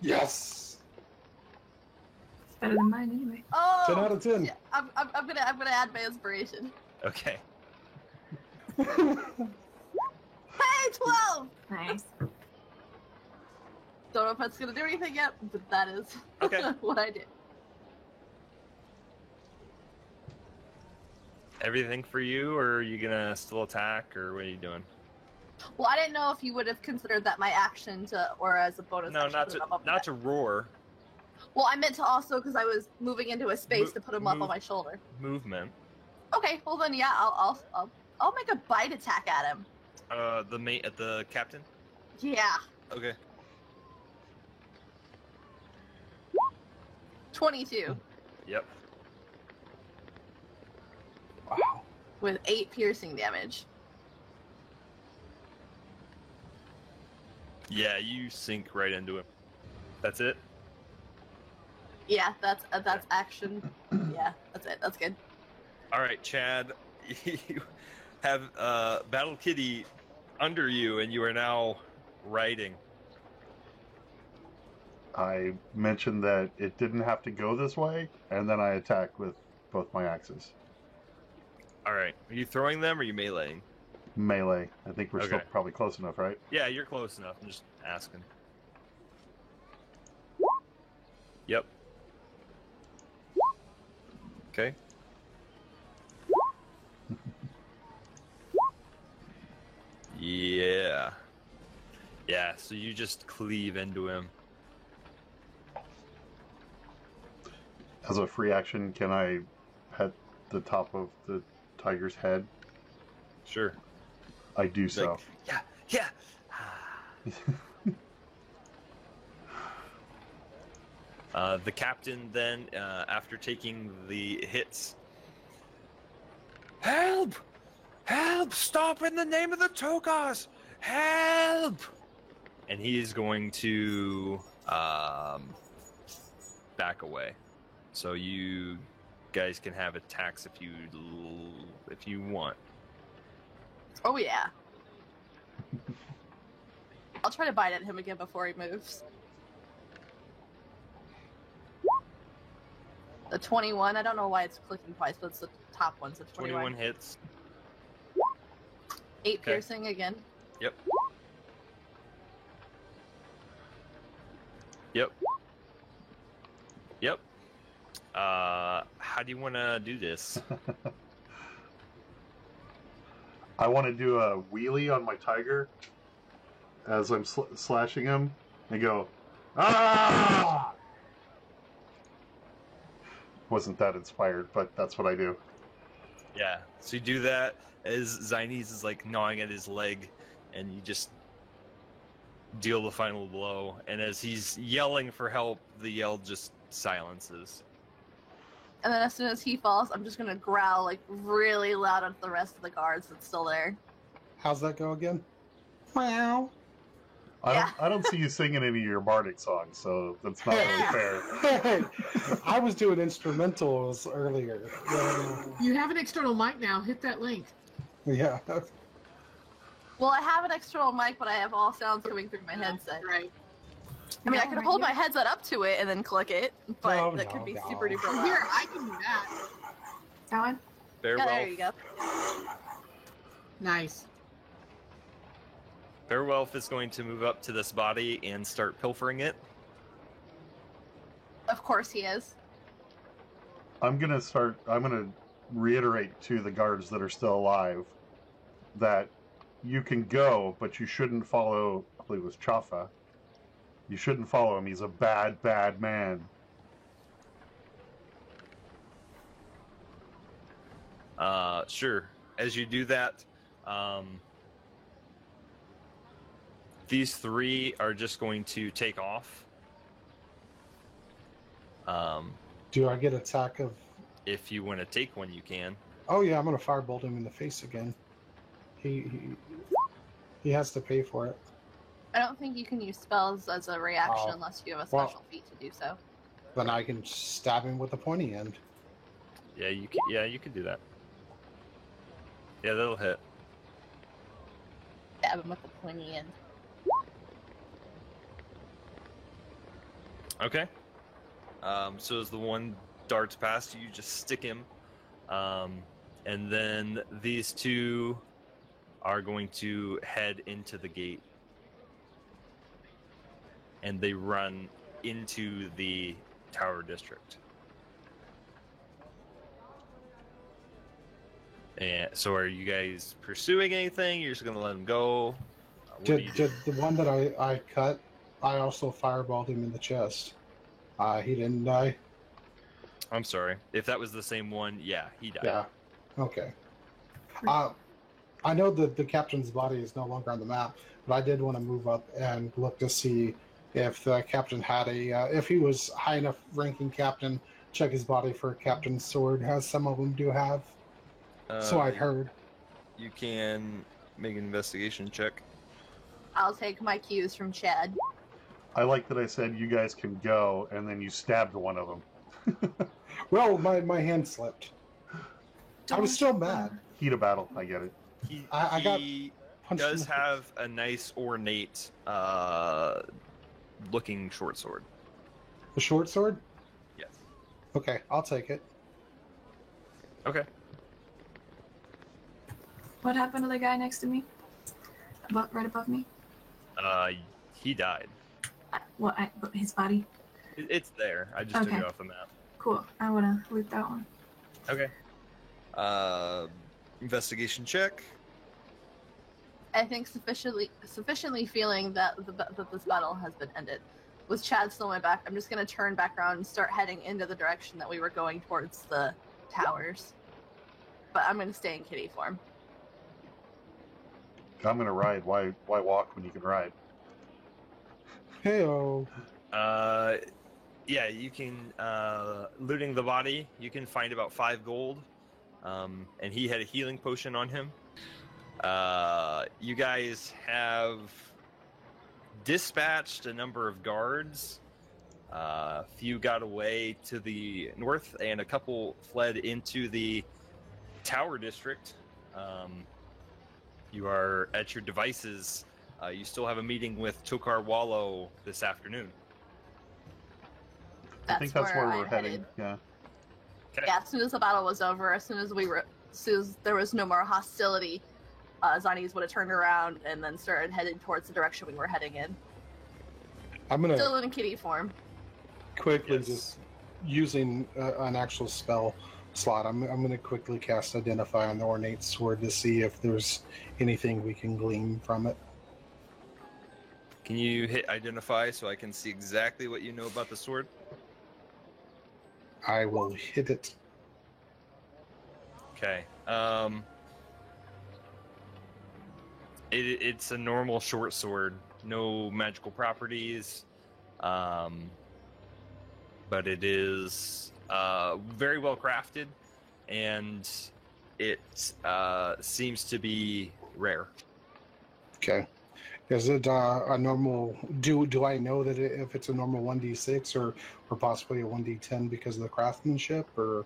Yes. It's better than mine anyway. Oh, 10 out of 10. yeah, I'm gonna add my inspiration. Okay. Hey, 12. Nice. Don't know if that's gonna do anything yet, but that is Okay. what I did. Everything for you, or are you gonna still attack, or what are you doing? Well, I didn't know if you would have considered that my action to, or as a bonus. No, action not put to him up on not that. to roar. Well, I meant to also because I was moving into a space Mo- to put him up move- on my shoulder. Movement. Okay, well then, yeah, I'll make a bite attack at him. The captain. Yeah, Okay. 22 Yep. Wow. with 8 piercing damage. Yeah, you sink right into him. That's it. Yeah, that's action. Yeah, that's it. That's good. All right, Chad. You have Battle Kitty under you, and you are now riding. I mentioned that it didn't have to go this way, and then I attack with both my axes. All right. Are you throwing them, or are you meleeing? Melee. I think we're still Okay. probably close enough, right? Yeah, you're close enough. I'm just asking. Yep. Okay. Yeah. Yeah, so you just cleave into him. As a free action, can I pet the top of the tiger's head? Sure. I do so. Like, yeah, yeah. The captain then, after taking the hits, help! Help! Stop in the name of the Tokas! Help! And he is going to back away. So you guys can have attacks if you want. Oh yeah. I'll try to bite at him again before he moves. The 21. I don't know why it's clicking twice, but it's the top one. So 21 hits. 8 Okay. piercing again. Yep. Yep. Yep. How do you want to do this? I want to do a wheelie on my tiger as I'm slashing him and go, ah! Wasn't that inspired, but that's what I do. Yeah. So you do that as Zynes is like gnawing at his leg, and you just deal the final blow. And as he's yelling for help, the yell just silences. And then as soon as he falls, I'm just gonna growl like really loud at the rest of the guards that's still there. How's that go again? Wow. I don't see you singing any of your bardic songs, so that's not really fair. Hey, I was doing instrumentals earlier. You have an external mic now. Hit that link. Yeah. Well, I have an external mic, but I have all sounds coming through my headset. Right. I mean, I could hold my headset up to it and then click it, but that could be super duper loud. Here, I can do that. That one? Yeah, there you go. Nice. Beowulf is going to move up to this body and start pilfering it. Of course he is. I'm gonna reiterate to the guards that are still alive that you can go, but you shouldn't follow, I believe it was Chafa. You shouldn't follow him. He's a bad, bad man. Sure. As you do that, these three are just going to take off. Do I get attack of... If you want to take one, you can. Oh yeah, I'm gonna firebolt him in the face again. He has to pay for it. I don't think you can use spells as a reaction Oh. unless you have a Well- special feat to do so. Then I can stab him with the pointy end. Yeah, you can. Yeah, you can do that. Yeah, that'll hit. Stab him with the pointy end. Okay. So as the one darts past you, just stick him. And then these two are going to head into the gate. And they run into the Tower District. And so are you guys pursuing anything? You're just going to let them go? What do you do? Did the one that I cut, I also fireballed him in the chest. He didn't die. I'm sorry. If that was the same one, yeah, he died. Yeah. Okay. I know that the captain's body is no longer on the map, but I did want to move up and look to see if the captain had if he was high enough ranking captain, check his body for a captain's sword, as some of them do have. So I'd heard. You can make an investigation check. I'll take my cues from Chad. I like that I said you guys can go, and then you stabbed one of them. Well, my hand slipped. I was still mad. Heat of battle, I get it. I got He punched in does the- have a nice ornate looking short sword. a short sword. Yes. Okay, I'll take it. Okay. What happened to the guy next to me? Right above me? He died. But his body? It's there. I just took Okay. it off the map. Cool. I want to loot that one. Okay. Investigation check. I think sufficiently feeling that that this battle has been ended. With Chad still in my back, I'm just going to turn back around and start heading into the direction that we were going towards the towers. But I'm going to stay in kitty form. I'm gonna ride. Why walk when you can ride? Heyo. Yeah, you can looting the body. You can find about 5 gold, and he had a healing potion on him. You guys have dispatched a number of guards. A few got away to the north, and a couple fled into the Tower District. You are at your devices. You still have a meeting with Tokar Wallow this afternoon. I think that's where we're I'm heading. headed. Yeah. Okay. Yeah, as soon as the battle was over, as soon as there was no more hostility, Zanies would have turned around and then started heading towards the direction we were heading in. I'm gonna Still in kitty form. quickly Yes. just using an actual spell slot. I'm gonna quickly cast Identify on the ornate sword to see if there's anything we can glean from it. Can you hit identify so I can see exactly what you know about the sword? I will hit it. Okay. It's a normal short sword, no magical properties, but it is very well crafted, and it seems to be rare. Okay. Is it a normal? Do I know that if it's a normal 1d6 or possibly a 1d10 because of the craftsmanship, or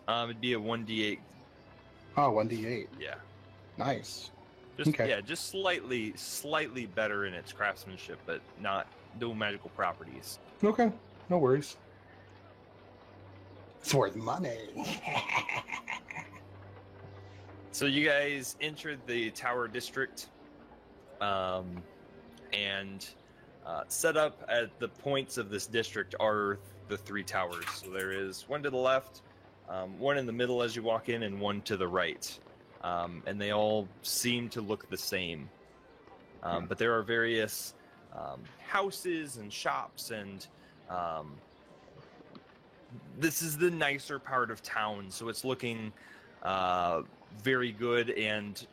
It'd be a 1d8. 1d8? Yeah. Nice. Just Okay. yeah, just slightly better in its craftsmanship, but no magical properties. Okay, no worries. It's worth money. So you guys entered the Tower District, and set up at the points of this district are the 3 towers. So there is one to the left, one in the middle as you walk in, and one to the right. And they all seem to look the same. But there are various houses and shops, and this is the nicer part of town, so it's looking very good, and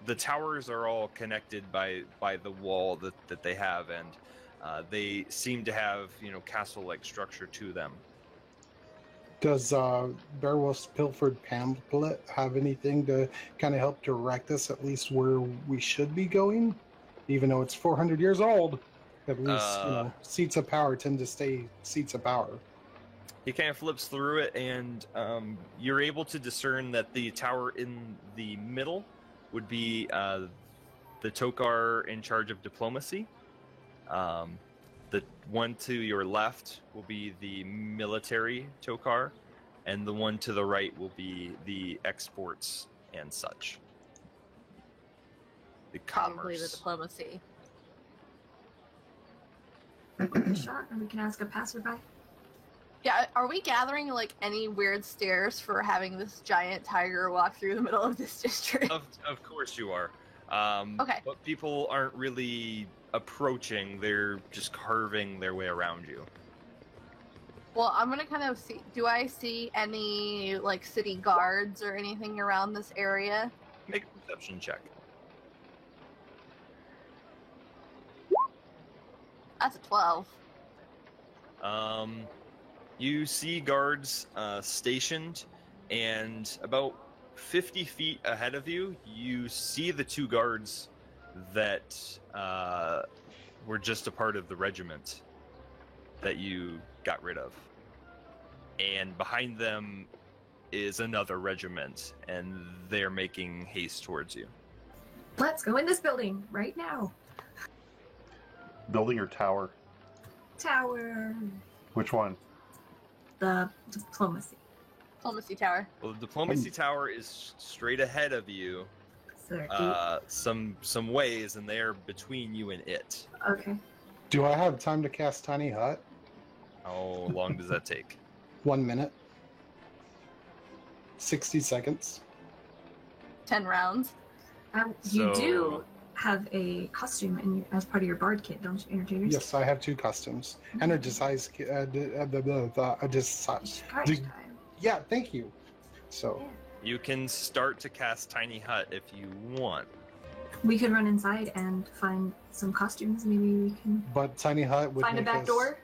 the towers are all connected by the wall that they have, and they seem to have, castle-like structure to them. Does Beowulf's Pilfered Pamphlet have anything to kind of help direct us at least where we should be going? Even though it's 400 years old, at least, seats of power tend to stay seats of power. He kind of flips through it, and you're able to discern that the tower in the middle would be the Tokar in charge of diplomacy. The one to your left will be the military Tokar, and the one to the right will be the exports and such. The Probably the commerce. diplomacy. A shot, or we can ask a passerby. Yeah, are we gathering like any weird stares for having this giant tiger walk through the middle of this district? Of course you are. Okay. But people aren't really approaching, they're just carving their way around you. Well, I'm gonna kind of see. Do I see any like city guards or anything around this area? Make a perception check. That's a 12. You see guards stationed, and about 50 feet ahead of you, you see the 2 guards that were just a part of the regiment that you got rid of. And behind them is another regiment, and they're making haste towards you. Let's go in this building right now. Building or tower? Tower. Which one? The diplomacy. Diplomacy tower. Well, the diplomacy tower is straight ahead of you, So there are some ways, and they're between you and it. 8. Okay. Do I have time to cast Tiny Hut? How long does that take? 1 minute. 60 seconds. 10 rounds. You So- do have a costume as part of your bard kit, don't you, Entertainers? Yes, I have 2 costumes. Energize. Disguise time. Yeah, thank you. So, You can start to cast Tiny Hut if you want. We could run inside and find some costumes. Maybe we can but Tiny Hut would find a make back us, door.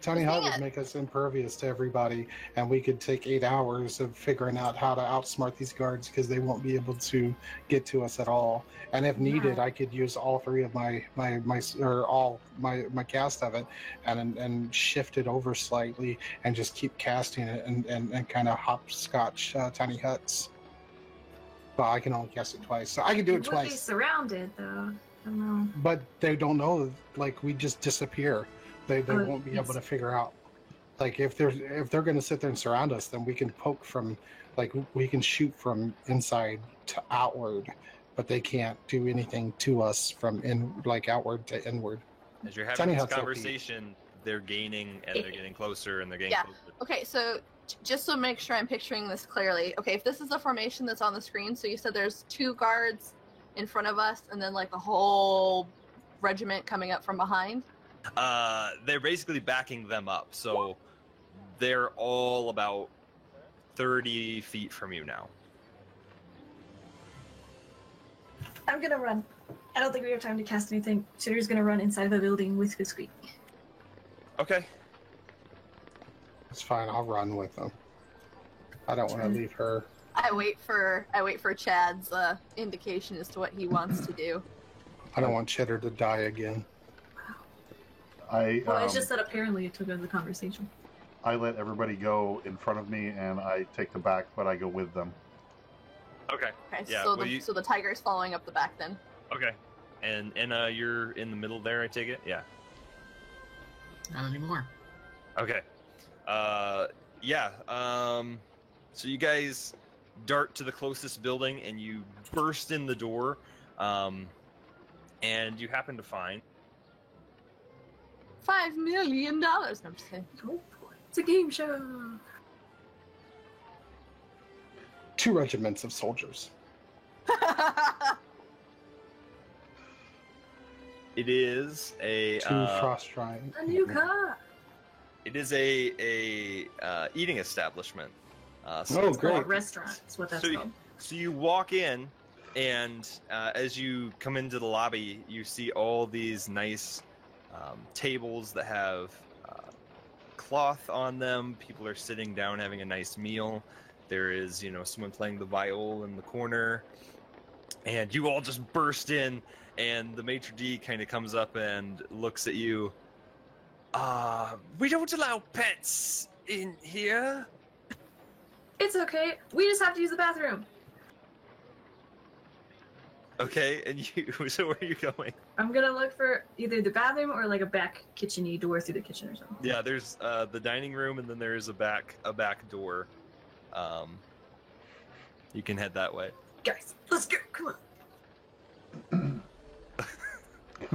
Tiny Just Hut hang would it. make us impervious to everybody, and we could take 8 hours of figuring out how to outsmart these guards because they won't be able to get to us at all. And if needed, Yeah. I could use all 3 of my cast of it, and shift it over slightly, and just keep casting it and kind of hopscotch Tiny Huts. Well, I can only cast it twice, so I can do it Would be twice. surrounded though. I don't know. But they don't know, like, we just disappear. They Oh, won't be yes. able to figure out. Like, if they're going to sit there and surround us, then we can poke from, like, we can shoot from inside to outward, but they can't do anything to us from outward to inward. As you're having Tiny this Hut's OP. conversation, they're gaining, and they're getting closer, and they're getting Yeah. closer. Okay, so just to make sure I'm picturing this clearly. Okay, if this is the formation that's on the screen, so you said there's 2 guards in front of us, and then like a whole regiment coming up from behind. They're basically backing them up, so they're all about 30 feet from you now. I'm gonna run. I don't think we have time to cast anything. Shitter's gonna run inside of a building with Squeak. Okay. It's fine. I'll run with them. I don't want to leave her. I wait for Chad's indication as to what he wants to do. I don't want Cheddar to die again. Well, it's just that apparently it took over the conversation. I let everybody go in front of me, and I take the back, but I go with them. Okay. Okay, Yeah, so, well, so the tiger is following up the back then. Okay. And you're in the middle there, I take it? Yeah. Not anymore. Okay. Yeah. So you guys dart to the closest building and you burst in the door. And you happen to find $5 million. No, I'm just kidding. Oh, it's a game show. 2 regiments of soldiers. it is a 2 frost giant. A new car. it is a eating establishment. Oh, It's called great. a restaurant. That's what that's So called. So you walk in, and as you come into the lobby, you see all these nice tables that have cloth on them. People are sitting down having a nice meal. There is, someone playing the viol in the corner. And you all just burst in, and the maitre d' kind of comes up and looks at you. We don't allow pets in here. It's okay. We just have to use the bathroom. Okay, and so where are you going? I'm gonna look for either the bathroom or like a back kitchen-y door through the kitchen or something. Yeah, there's the dining room, and then there's a back door. You can head that way. Guys, let's go. Come on.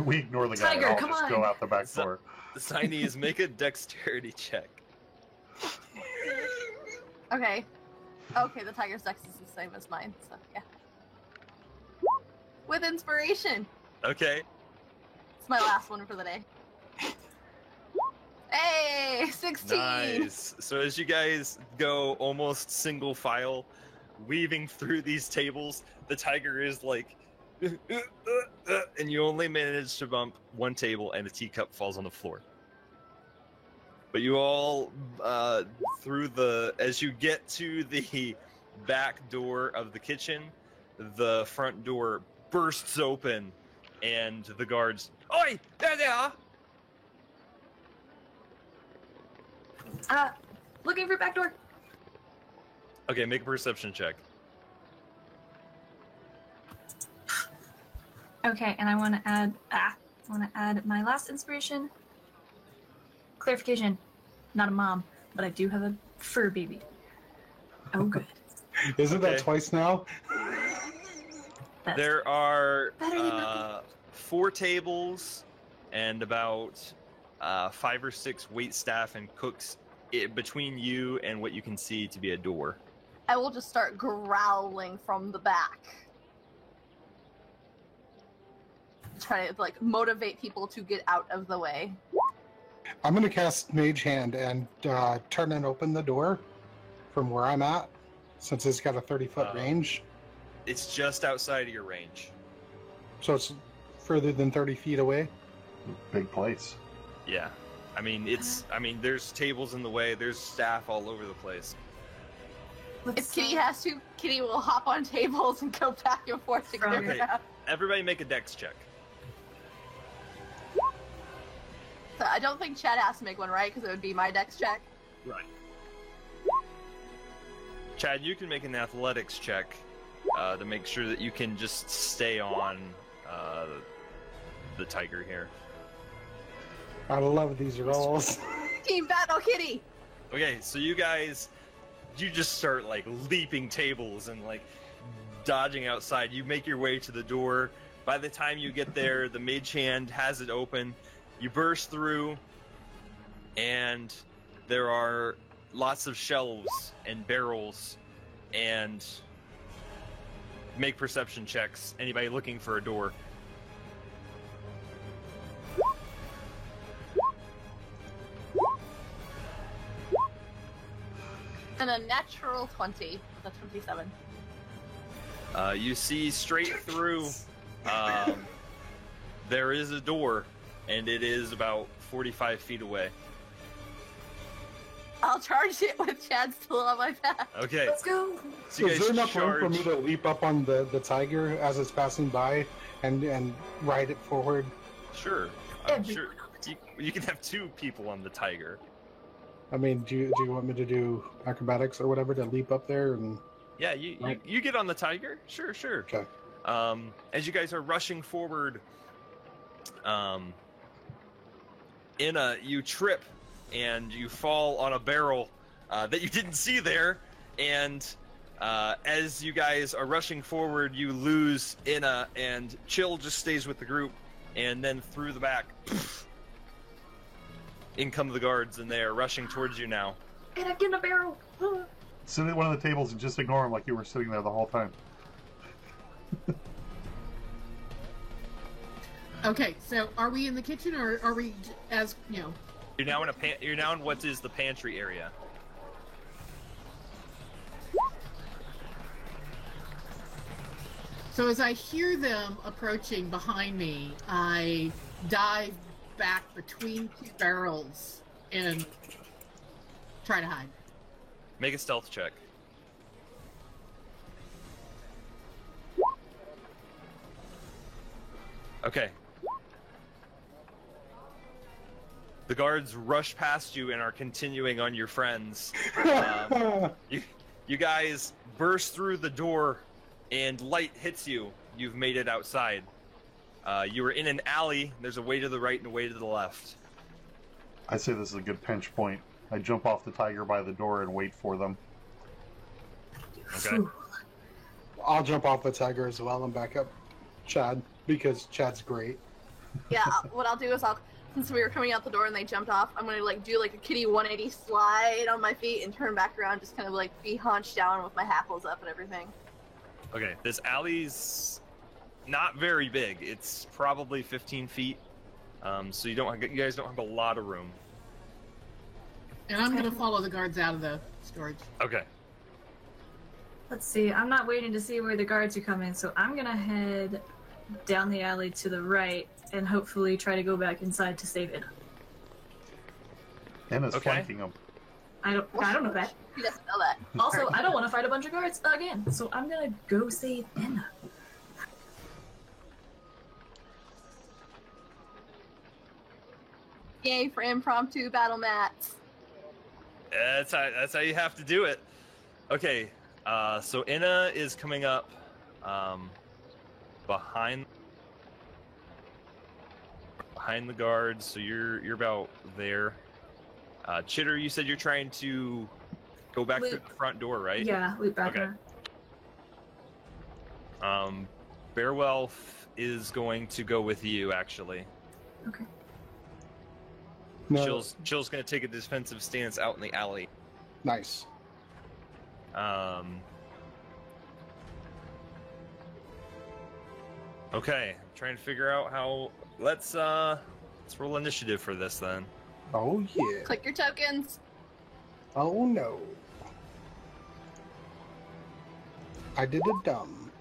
We ignore the guy Tiger, and all come just on. go out the back So- door. Signees, make a dexterity check. Okay. Okay, the tiger's dex is the same as mine, so yeah. With inspiration. Okay. It's my last one for the day. Hey, 16. Nice. So as you guys go almost single file, weaving through these tables, the tiger is like, and you only manage to bump one table, and a teacup falls on the floor. But you all, as you get to the back door of the kitchen, the front door bursts open, and the guards, "Oi, there they are!" Looking for back door. Okay, make a perception check. Okay, and I want to add my last inspiration. Clarification, not a mom, but I do have a fur baby. Oh, good. Isn't Okay. that twice now? That's There are better than nothing. 4 tables and about 5 or 6 wait staff and cooks between you and what you can see to be a door. I will just start growling from the back. Try to motivate people to get out of the way. I'm going to cast Mage Hand and turn and open the door from where I'm at, since it's got a 30-foot range. It's just outside of your range. So it's further than 30 feet away. Big place. Yeah. There's tables in the way, there's staff all over the place. If Kitty has to, Kitty will hop on tables and go back and forth to clear Okay. it out. Everybody make a dex check. So I don't think Chad has to make one, right? Because it would be my dex check. Right. Chad, you can make an athletics check to make sure that you can just stay on the tiger here. I love these rolls. Team Battle Kitty! Okay, so you just start leaping tables and dodging outside. You make your way to the door. By the time you get there, the mage hand has it open. You burst through, and there are lots of shelves and barrels, and make perception checks. Anybody looking for a door? And a natural 20. That's 27. You see straight through. There is a door, and it is about 45 feet away. I'll charge it with Chad still on my back. Okay. Let's go. So you Is guys there enough room for charge. me to leap up on the tiger as it's passing by and ride it forward? Sure. I'm Everyone sure. on the You can have 2 people on the tiger. I mean, do you want me to do acrobatics or whatever to leap up there? And Yeah, you Right. you get on the tiger. Sure, sure. okay, As you guys are rushing forward, you trip and you fall on a barrel that you didn't see there, and as you guys are rushing forward, you lose Inna, and Chill just stays with the group, and then through the back, in come the guards, and they are rushing towards you now. And I get in a barrel. Sit at one of the tables and just ignore him like you were sitting there the whole time. Okay, so are we in the kitchen or are we as you know? You're now in you're now in what is the pantry area. So as I hear them approaching behind me, I dive back between 2 barrels and try to hide. Make a stealth check. Okay. The guards rush past you and are continuing on your friends. You guys burst through the door and light hits you. You've made it outside. You were in an alley. There's a way to the right and a way to the left. I say this is a good pinch point. I jump off the tiger by the door and wait for them. Okay. I'll jump off the tiger as well and back up Chad because Chad's great. Yeah, what I'll do is since we were coming out the door and they jumped off, I'm gonna like do like a kitty 180 slide on my feet and turn back around, just kind of like be hunched down with my hackles up and everything. Okay, this alley's not very big. It's probably 15 feet. So you guys don't have a lot of room. And I'm gonna follow the guards out of the storage. Okay. Let's see. I'm not waiting to see where the guards are coming, so I'm gonna head down the alley to the right and hopefully try to go back inside to save it. Anna's Okay. flanking them. I don't know that. He doesn't know that. Also, I don't want to fight a bunch of guards again, so I'm gonna go save Enna. Yay for impromptu battle mats. That's how you have to do it. Okay, so Inna is coming up behind the guards, so you're about there. Chitter, you said you're trying to go back through Loop. the front door, right? Yeah, loop back Okay. around. Bearwell is going to go with you, actually. Okay. No, Chill's going to take a defensive stance out in the alley. nice. Okay, I'm trying to figure out how. Let's roll initiative for this then. Oh yeah. Click your tokens. Oh no. I did a dumb.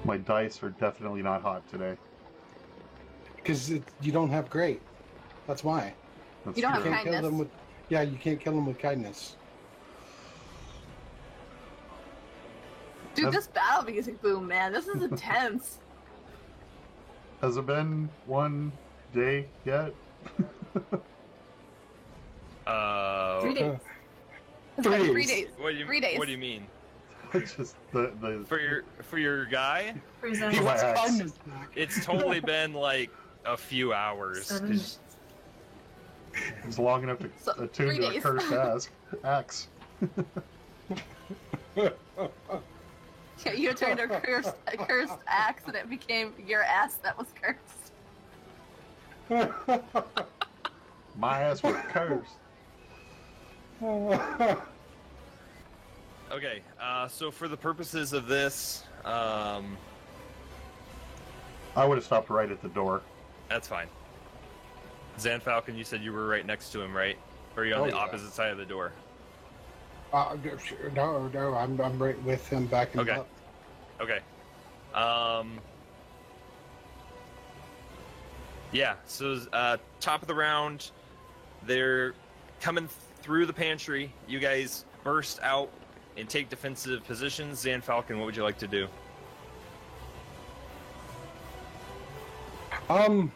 My dice are definitely not hot today. Because you don't have great. That's why. That's You don't have true. You can't kill kindness. them with. Yeah, you can't kill them with kindness. Dude, That's- this battle music boom, man. This is intense. Has it been one day yet? 3 days. It's like 3 Freeze. days. What do you 3 days. What do you mean? It's just the For your guy? For his He my wants axe. kindness back. It's totally been like a few hours. 7. it's long enough to So, attune 3 to a days. cursed axe. Yeah, you turned a cursed axe and it became your ass that was cursed. My ass was cursed. Okay, so for the purposes of this, I would have stopped right at the door. that's fine. Zan Falcon, you said you were right next to him, right? Or are you on Oh, the yeah. opposite side of the door? No, I'm right with him backing Okay. up. Okay. Yeah, so top of the round, they're coming through the pantry. You guys burst out and take defensive positions. Zan Falcon, what would you like to do? I'm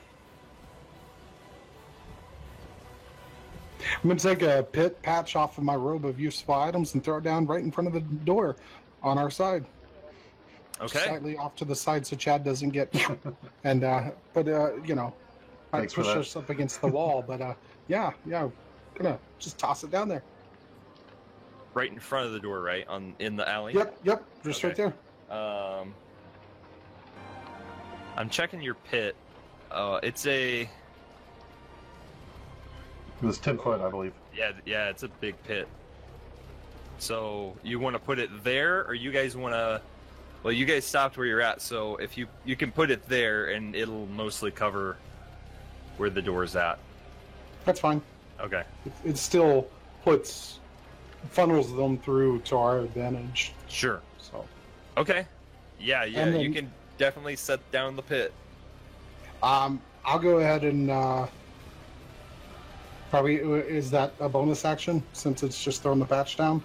gonna take a pit patch off of my robe of useful items and throw it down right in front of the door on our side. Okay. Slightly off to the side so Chad doesn't get and but you know, I Thanks for push that. us up against the wall, but yeah, gonna just toss it down there. Right in front of the door, right? In the alley? Yep, just right Okay. there. I'm checking your pit. It's a... It was 10 foot, I believe. Yeah, it's a big pit. So you want to put it there, or you guys want to... Well, you guys stopped where you're at, so if you can put it there, and it'll mostly cover where the door's at. That's fine. Okay. It still funnels them through to our advantage. Sure. So Okay. Yeah, And then- you can definitely set down the pit. I'll go ahead and probably is that a bonus action since it's just throwing the patch down,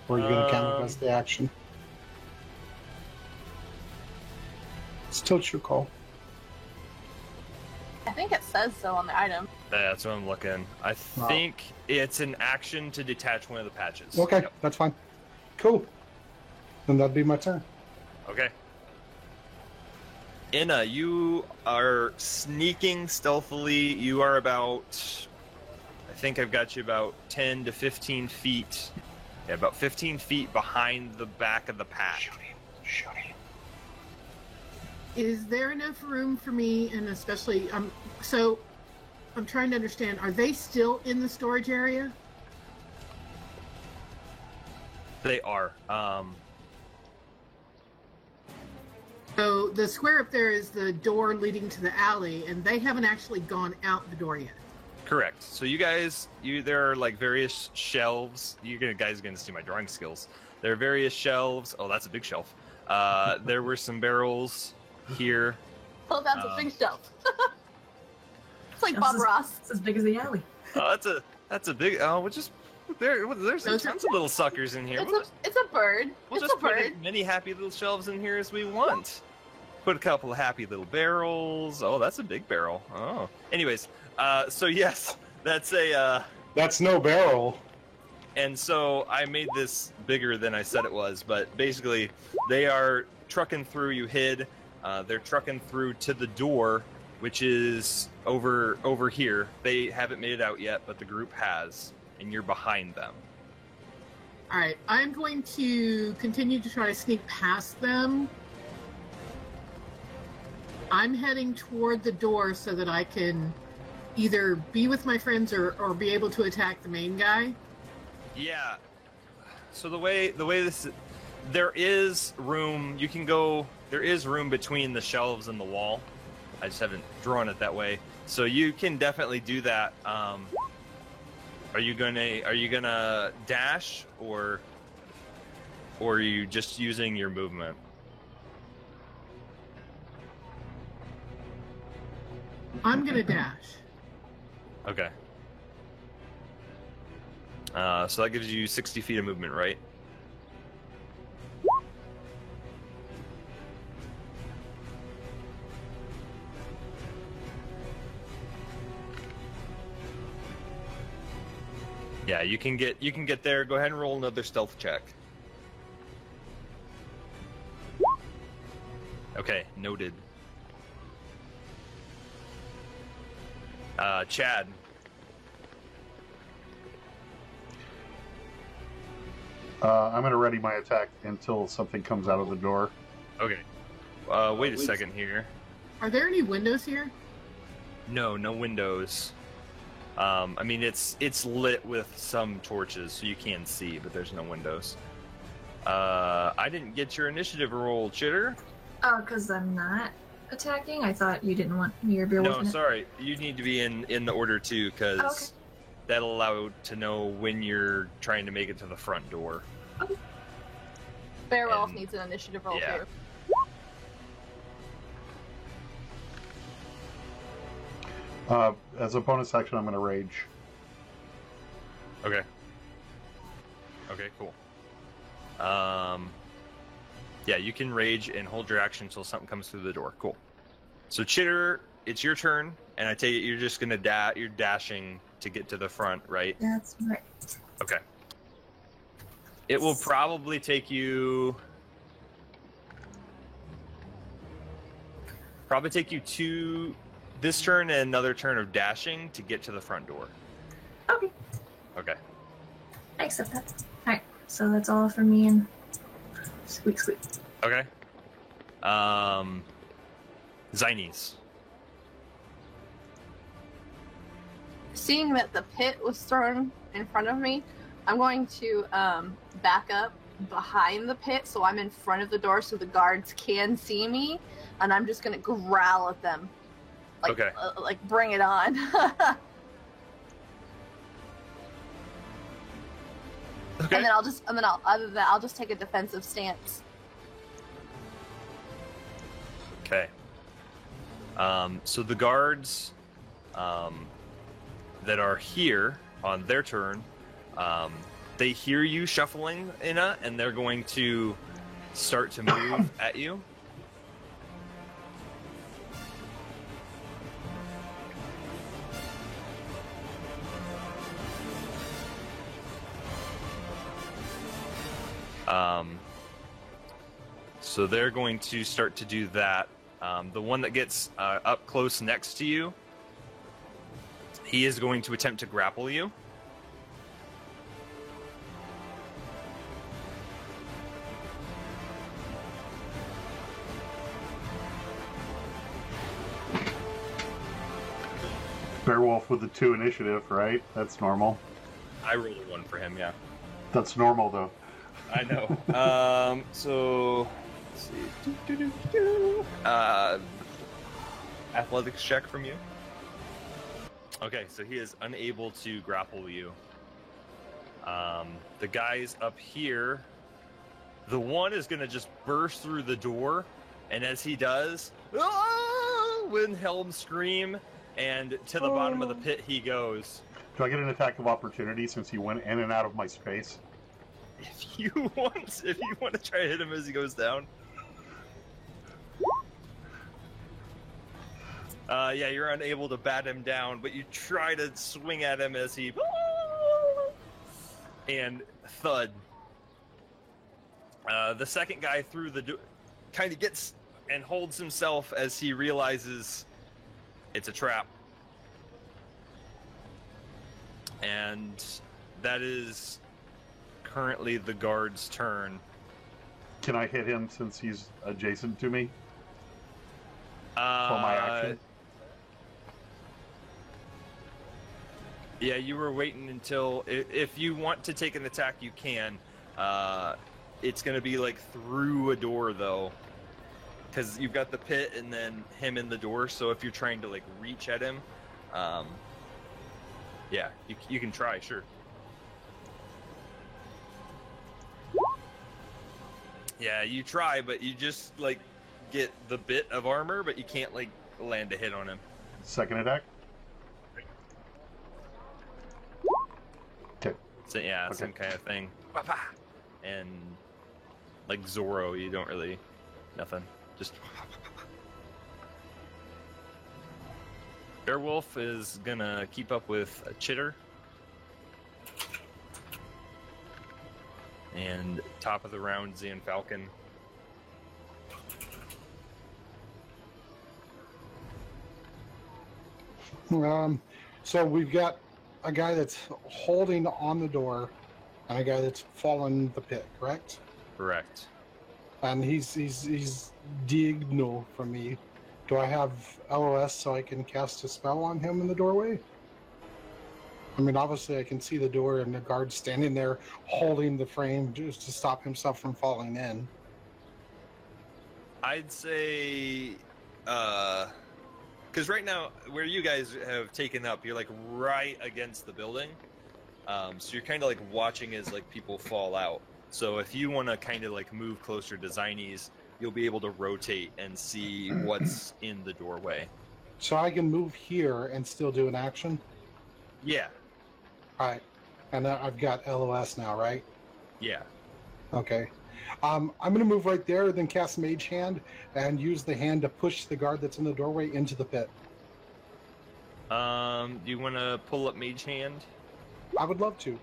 or are you going to count it as the action? Still your call. I think it says so on the item. That's what I'm looking. I Wow. think it's an action to detach one of the patches. Okay, Yep. that's fine. Cool. Then that'd be my turn. Okay. Inna, you are sneaking stealthily. You are about... I think I've got you about 10 to 15 feet. Yeah, about 15 feet behind the back of the pack. Shooting. Is there enough room for me, and especially, so I'm trying to understand, are they still in the storage area? They are. So the square up there is the door leading to the alley, and they haven't actually gone out the door yet. Correct. So you guys, there are like various shelves. You guys are going to see my drawing skills. There are various shelves. Oh, that's a big shelf. There were some barrels here. Oh, that's a big shelf. It's like Shelf Bob is- Ross. It's as big as the alley. Oh, that's a big. Oh, we'll just there's Those are- tons of little suckers in here. It's a bird. We'll It's just a put bird. as many happy little shelves in here as we want. Put a couple of happy little barrels. Oh, that's a big barrel. Oh. Anyways, so yes, that's a. That's no barrel. And so I made this bigger than I said it was, but basically they are trucking through. You hid. They're trucking through to the door, which is over here. They haven't made it out yet, but the group has, and you're behind them. All right, I'm going to continue to try to sneak past them. I'm heading toward the door so that I can either be with my friends or be able to attack the main guy. Yeah. So the way this, there is room. You can go. There is room between the shelves and the wall. I just haven't drawn it that way. So you can definitely do that. Are you gonna dash or are you just using your movement? I'm gonna dash. Okay. So that gives you 60 feet of movement, right? Yeah, you can get there. Go ahead and roll another stealth check. Okay, noted. Chad. I'm going to ready my attack until something comes out of the door. Okay. Wait a second here. Are there any windows here? No windows. I mean, it's lit with some torches, so you can see, but there's no windows. I didn't get your initiative roll, Chitter. Oh, because I'm not attacking? I thought you didn't want me or Beowulf No, in it. sorry. You need to be in the order too, because Oh, okay. that'll allow to know when you're trying to make it to the front door. Beowulf And- needs an initiative roll yeah. too. As a bonus action, I'm going to rage. Okay. Okay, cool. Yeah, you can rage and hold your action until something comes through the door. Cool. So Chitter, it's your turn, and I take it you're just gonna you're dashing to get to the front, right? That's right. Okay. It will probably take you this turn and another turn of dashing to get to the front door. Okay. Okay. I accept that. Alright, so that's all for me and squeak squeak. Okay. Zynes. Seeing that the pit was thrown in front of me, I'm going to back up behind the pit so I'm in front of the door so the guards can see me, and I'm just going to growl at them. Like, Okay. Like, bring it on. Okay. And then I'll just take a defensive stance. Okay. So the guards that are here on their turn, they hear you shuffling, Inna, and they're going to start to move at you. So they're going to start to do that. The one that gets up close next to you, he is going to attempt to grapple you. Beowulf with the 2 initiative, right? That's normal. I rolled a 1 for him, yeah. That's normal, though. I know. So let's see. Athletics check from you. Okay, so he is unable to grapple you. The guys up here, the one is gonna just burst through the door, and as he does, Wilhelm scream, and to the bottom of the pit he goes. Do I get an attack of opportunity since he went in and out of my space? If you want to try to hit him as he goes down. Yeah, you're unable to bat him down, but you try to swing at him as he and thud. The second guy through the door kind of gets and holds himself as he realizes it's a trap. And that is currently the guard's turn. Can I hit him since he's adjacent to me for For my action? Yeah, you were waiting until if you want to take an attack, you can. It's going to be like through a door though, because you've got the pit and then him in the door. So if you're trying to like reach at him, yeah, you can try, sure. Yeah, you try, but you just like get the bit of armor, but you can't like land a hit on him. Second attack? Okay. So yeah, Okay. same kind of thing. And like Zorro, you don't really nothing. Just Beowulf is gonna keep up with Chitter. And top of the round, Zeon Falcon. So we've got a guy that's holding on the door and a guy that's fallen the pit, correct? Correct. And he's diagonal from me. Do I have LOS so I can cast a spell on him in the doorway? I mean, obviously I can see the door and the guard standing there holding the frame just to stop himself from falling in. I'd say Because right now, where you guys have taken up, you're like right against the building. So you're kind of like watching as like people fall out. So if you want to kind of like move closer to Zinies, you'll be able to rotate and see what's in the doorway. So I can move here and still do an action? Yeah, All right. And I've got LOS now, right? yeah. Okay. I'm going to move right there, then cast Mage Hand, and use the hand to push the guard that's in the doorway into the pit. Do you want to pull up Mage Hand? I would love to.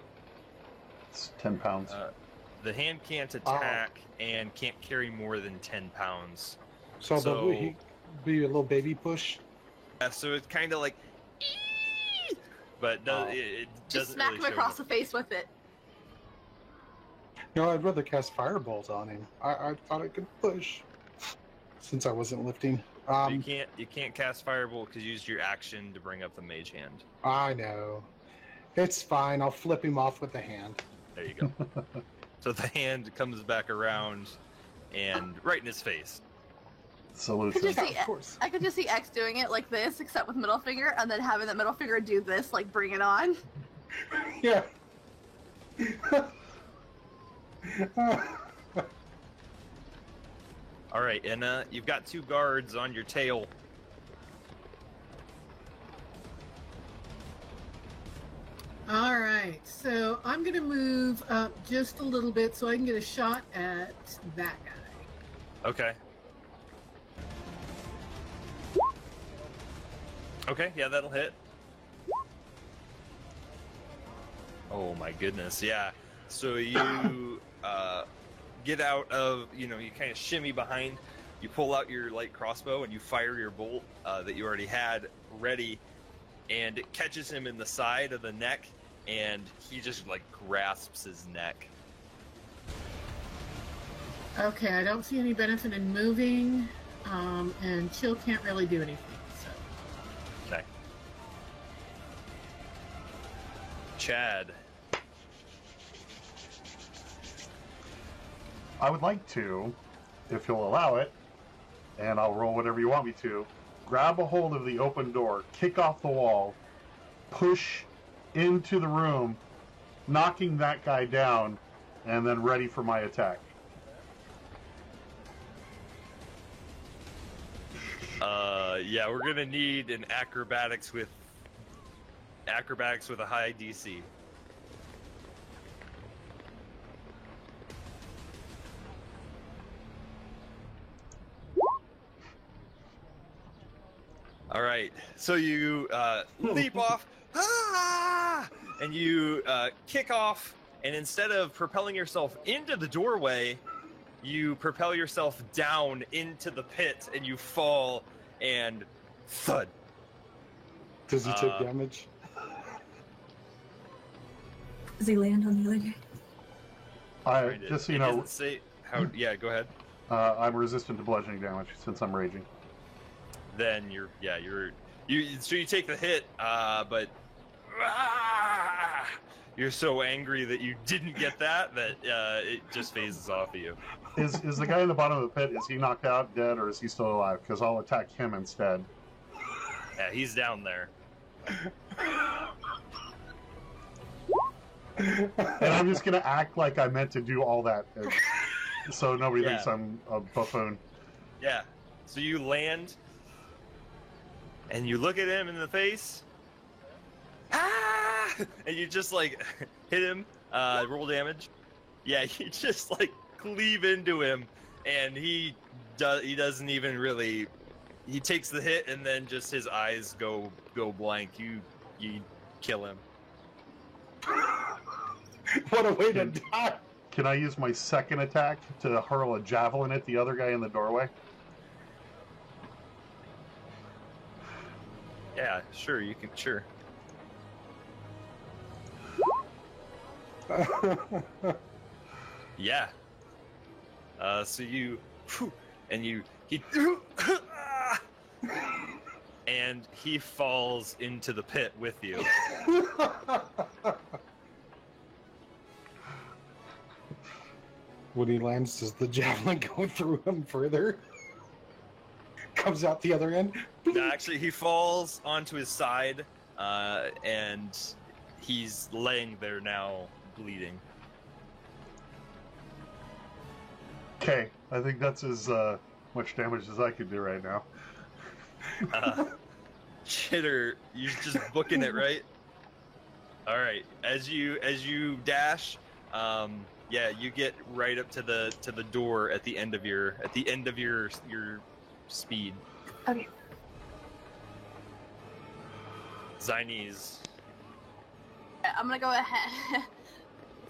It's 10 pounds. The hand can't attack and can't carry more than 10 pounds. So, So- there'll be a little baby push. Yeah, so it's kind of like, but it Just doesn't smack really him show across the- the face with it. No, I'd rather cast Firebolt on him. I thought I could push since I wasn't lifting. You can't cast Firebolt because you used your action to bring up the Mage Hand. I know. It's fine. I'll flip him off with the hand. There you go. So the hand comes back around and right in his face. Solution. Just Yeah, see of course. I could just see X doing it like this, except with middle finger, and then having that middle finger do this, like bring it on. Yeah. All right, and you've got 2 guards on your tail. All right, so I'm going to move up just a little bit so I can get a shot at that guy. Okay. Okay, yeah, that'll hit. Oh my goodness, yeah. So you get out of, you kind of shimmy behind, you pull out your light crossbow and you fire your bolt that you already had ready, and it catches him in the side of the neck, and he just like grasps his neck. Okay, I don't see any benefit in moving, and Chill can't really do anything. So. Okay. Chad. I would like to, if you'll allow it, and I'll roll whatever you want me to, grab a hold of the open door, kick off the wall, push into the room, knocking that guy down, and then ready for my attack. Yeah, we're gonna need an acrobatics with a high DC. All right, so you leap off, and you kick off, and instead of propelling yourself into the doorway, you propel yourself down into the pit, and you fall, and thud. Does he take damage? Does he land on the other guy? Just so you It know, doesn't say how. Yeah, go ahead. I'm resistant to bludgeoning damage since I'm raging. Then so you take the hit, but you're so angry that you didn't get that it just phases off of you. Is the guy in the bottom of the pit, is he knocked out, dead, or is he still alive? Because I'll attack him instead. Yeah, he's down there. And I'm just going to act like I meant to do all that, so nobody Yeah. thinks I'm a buffoon. Yeah. So you land, and you look at him in the face, and you just like hit him. Roll damage. Yeah, you just like cleave into him, and he doesn't even really. He takes the hit, and then just his eyes go blank. You kill him. What a way to die! Can I use my second attack to hurl a javelin at the other guy in the doorway? Yeah, sure. You can sure. Yeah. So you, and and he falls into the pit with you. When he lands, does the javelin go through him further? comes out the other end. No, actually, he falls onto his side, and he's laying there now, bleeding. Okay, I think that's as much damage as I could do right now. Chitter, you're just booking it, right? All right. As you dash, yeah, you get right up to the door at the end of your speed. Okay. Zynese. I'm gonna go ahead.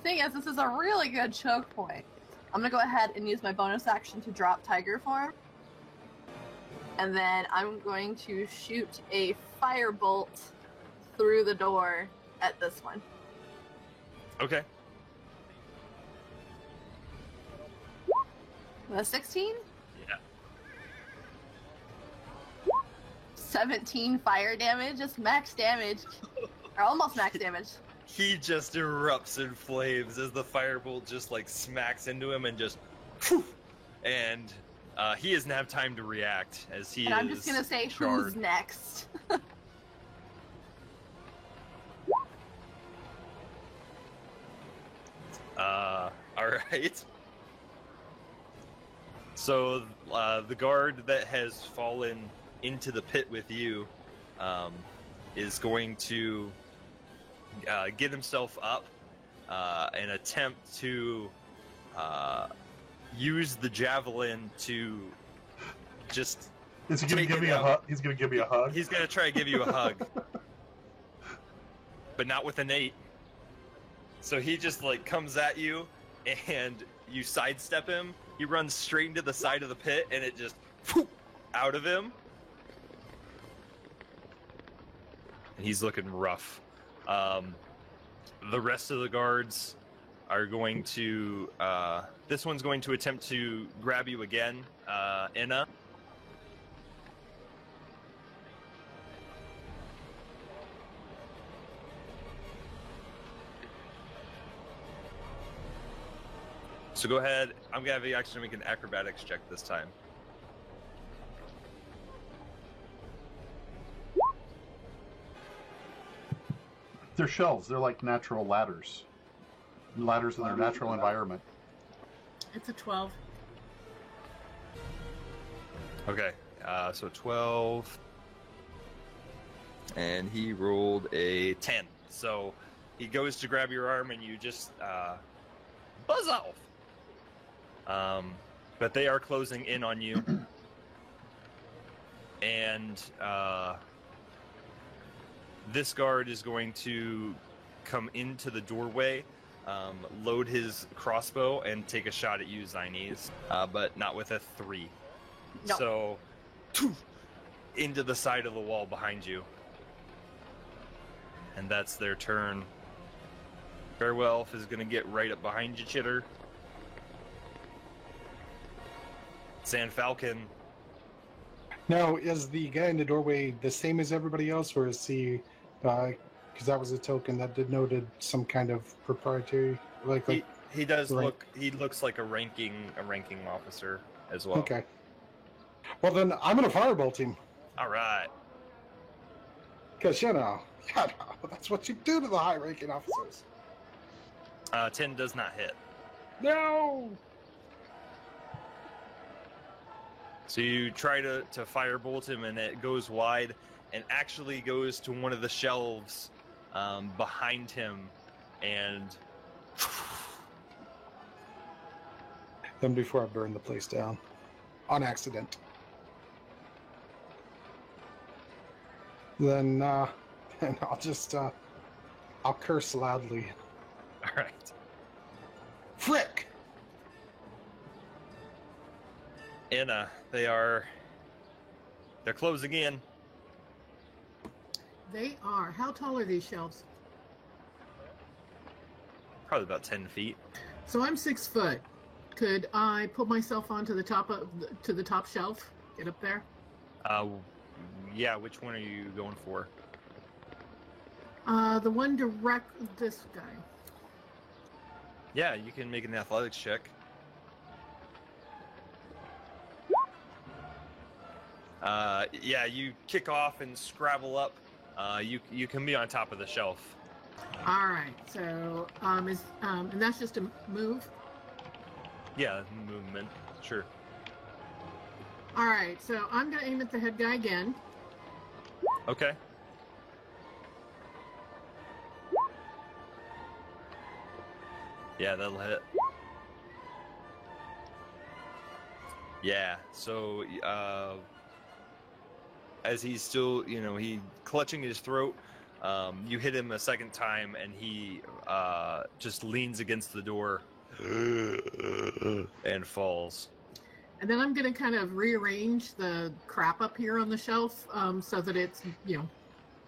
Thing is, this is a really good choke point. I'm gonna go ahead and use my bonus action to drop Tiger Form. And then I'm going to shoot a firebolt through the door at this one. Okay. With a 16? Yeah. 17 fire damage, just max damage. Or almost max damage. He just erupts in flames as the firebolt just like smacks into him and just whew, and he doesn't have time to react as he And is I'm just gonna say, charred. who's next? All right. So the guard that has fallen into the pit with you is going to get himself up and attempt to use the javelin to just. Is he gonna Take give it me a out. hug? He's gonna give me a hug. He's gonna try to give you a hug, but not with an 8. So he just like comes at you, and you sidestep him. He runs straight into the side of the pit, and it just whoop, out of him. And he's looking rough. The rest of the guards are going to. This one's going to attempt to grab you again, Inna. So go ahead. I'm gonna have you actually make an acrobatics check this time. They're shelves. They're like natural ladders. Ladders in their natural environment. It's a 12. Okay, so 12. And he rolled a 10. So he goes to grab your arm and you just buzz off. But they are closing in on you. And this guard is going to come into the doorway, load his crossbow, and take a shot at you, Zynese, but not with a 3. No. So, into the side of the wall behind you. And that's their turn. Farewell is going to get right up behind you, Chitter. Sand Falcon. Now, is the guy in the doorway the same as everybody else, or is he? Because that was a token that denoted some kind of proprietary, like. He does Rank. look. He looks like a ranking officer as well. Okay. Well, then I'm gonna firebolt him, All right. because that's what you do to the high-ranking officers. 10 does not hit. No. So you try to firebolt him, and it goes wide, and actually goes to one of the shelves behind him, and Then before I burn the place down, on accident. Then and I'll just I'll curse loudly. all right. Frick! Inna, they're closing in. They are. How tall are these shelves? Probably about 10 feet. So I'm 6 foot. Could I put myself onto the top to the top shelf? Get up there? Yeah, which one are you going for? The one direct. This guy. Yeah, you can make an athletics check. Yeah, you kick off and scrabble up. You can be on top of the shelf. All right. So and that's just a move. Yeah, movement. Sure. All right. So I'm gonna aim at the head guy again. Okay. Yeah, that'll hit. Yeah, so as he's still, he clutching his throat, you hit him a second time and he just leans against the door and falls. And then I'm gonna kind of rearrange the crap up here on the shelf so that it's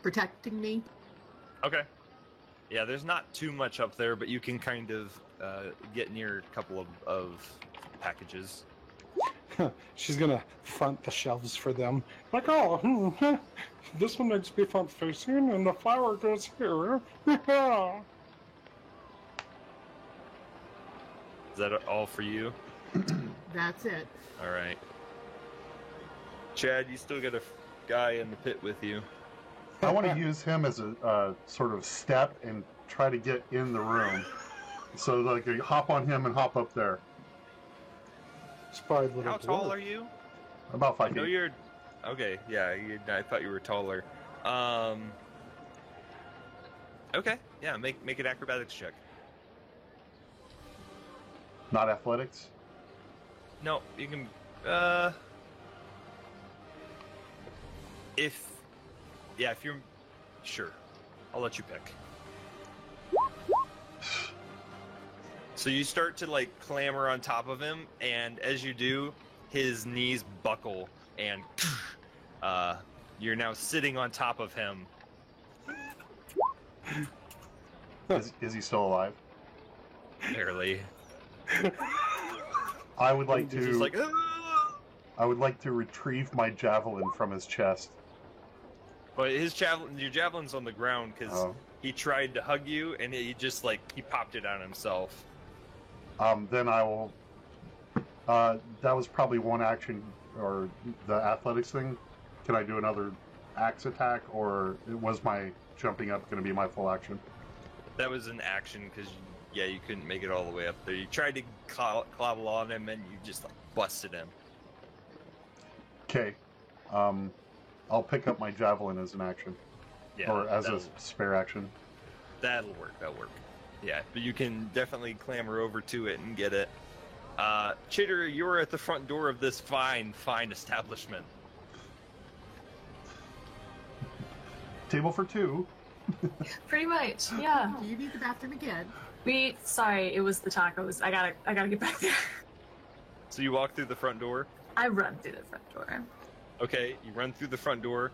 protecting me. Okay. Yeah, there's not too much up there, but you can kind of get near a couple of packages. She's gonna front the shelves for them. Like, this one needs to be front facing, and the flour goes here. Is that all for you? That's it. All right. Chad, you still got a guy in the pit with you. I want to use him as a sort of step and try to get in the room. So, like, you hop on him and hop up there. Spy little How tall are you? About 5 I know feet. you're. Okay, yeah, I thought you were taller. Okay, yeah, make an acrobatics check. Not athletics. No, you can. If you're sure, I'll let you pick. So you start to like clamber on top of him, and as you do, his knees buckle, and you're now sitting on top of him. Is he still alive? Barely. I would like He's to. just like. I would like to retrieve my javelin from his chest. But your javelin's on the ground because Oh. he tried to hug you, and he just he popped it on himself. Then I will. That was probably one action, or the athletics thing. Can I do another axe attack, or was my jumping up going to be my full action? That was an action because you couldn't make it all the way up there. You tried to clobble on him, and you just busted him. Okay. I'll pick up my javelin as an action, Yeah, or as a that'll- spare action. That'll work. Yeah, but you can definitely clamber over to it and get it. Chitter, you're at the front door of this fine establishment. Table for two. Pretty much, yeah. Do you need the bathroom again? Sorry, it was the tacos. I gotta get back there. So you walk through the front door. I run through the front door. Okay, you run through the front door.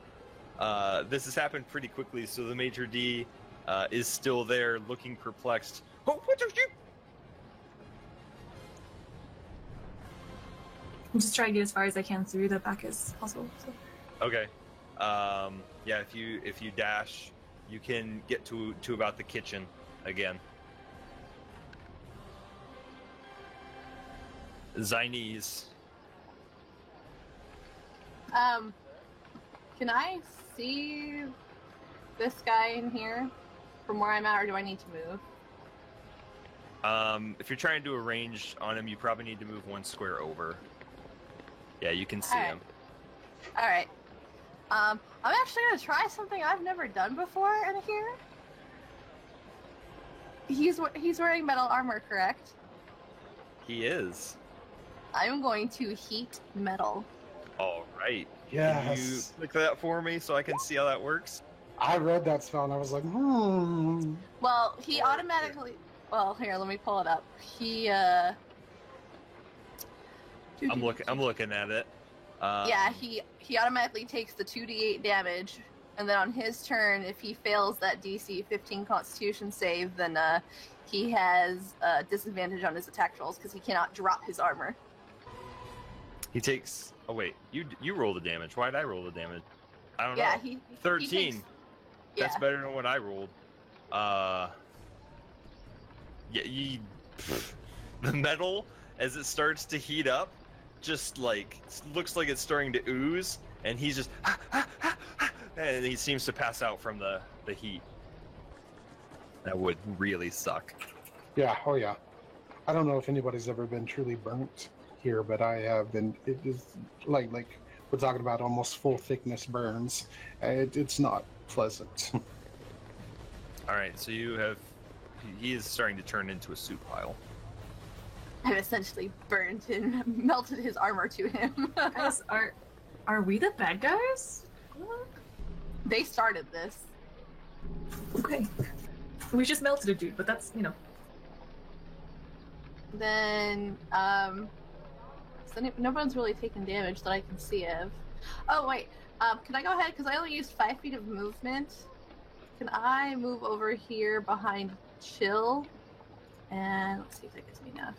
This has happened pretty quickly, so the Major D is still there, looking perplexed. Oh, what are you? I'm just trying to get as far as I can through the back as possible. So. Okay. Yeah, if you dash, you can get to about the kitchen again. Zinese. Can I see this guy in here from where I'm at, or do I need to move? If you're trying to do a range on him, you probably need to move one square over. Yeah, you can see Alright. him. All right. I'm actually gonna try something I've never done before in here. He's wearing metal armor, correct? He is. I'm going to heat metal. All right. Yes. Can you click that for me so I can see how that works? I read that spell and I was like, Well, he automatically. Well, here, let me pull it up. I'm looking at it. Yeah, he automatically takes the 2d8 damage, and then on his turn, if he fails that DC 15 Constitution save, then he has disadvantage on his attack rolls because he cannot drop his armor. He takes. Oh wait, you roll the damage. Why did I roll the damage? I don't Yeah, know. he 13. He takes, yeah. That's better than what I rolled. Yeah, the metal as it starts to heat up, just looks like it's starting to ooze, and he's just and he seems to pass out from the heat. That would really suck. Yeah, oh yeah. I don't know if anybody's ever been truly burnt here, but I have been. It is like we're talking about almost full thickness burns. It's not pleasant. All right, so he is starting to turn into a soup pile. I've essentially burnt and melted his armor to him. Guys, are we the bad guys? They started this. Okay. We just melted a dude, but that's, Then, so no one's really taken damage that I can see of. Oh, wait. Can I go ahead? Because I only used 5 feet of movement. Can I move over here behind Chill? And let's see if that gives me enough.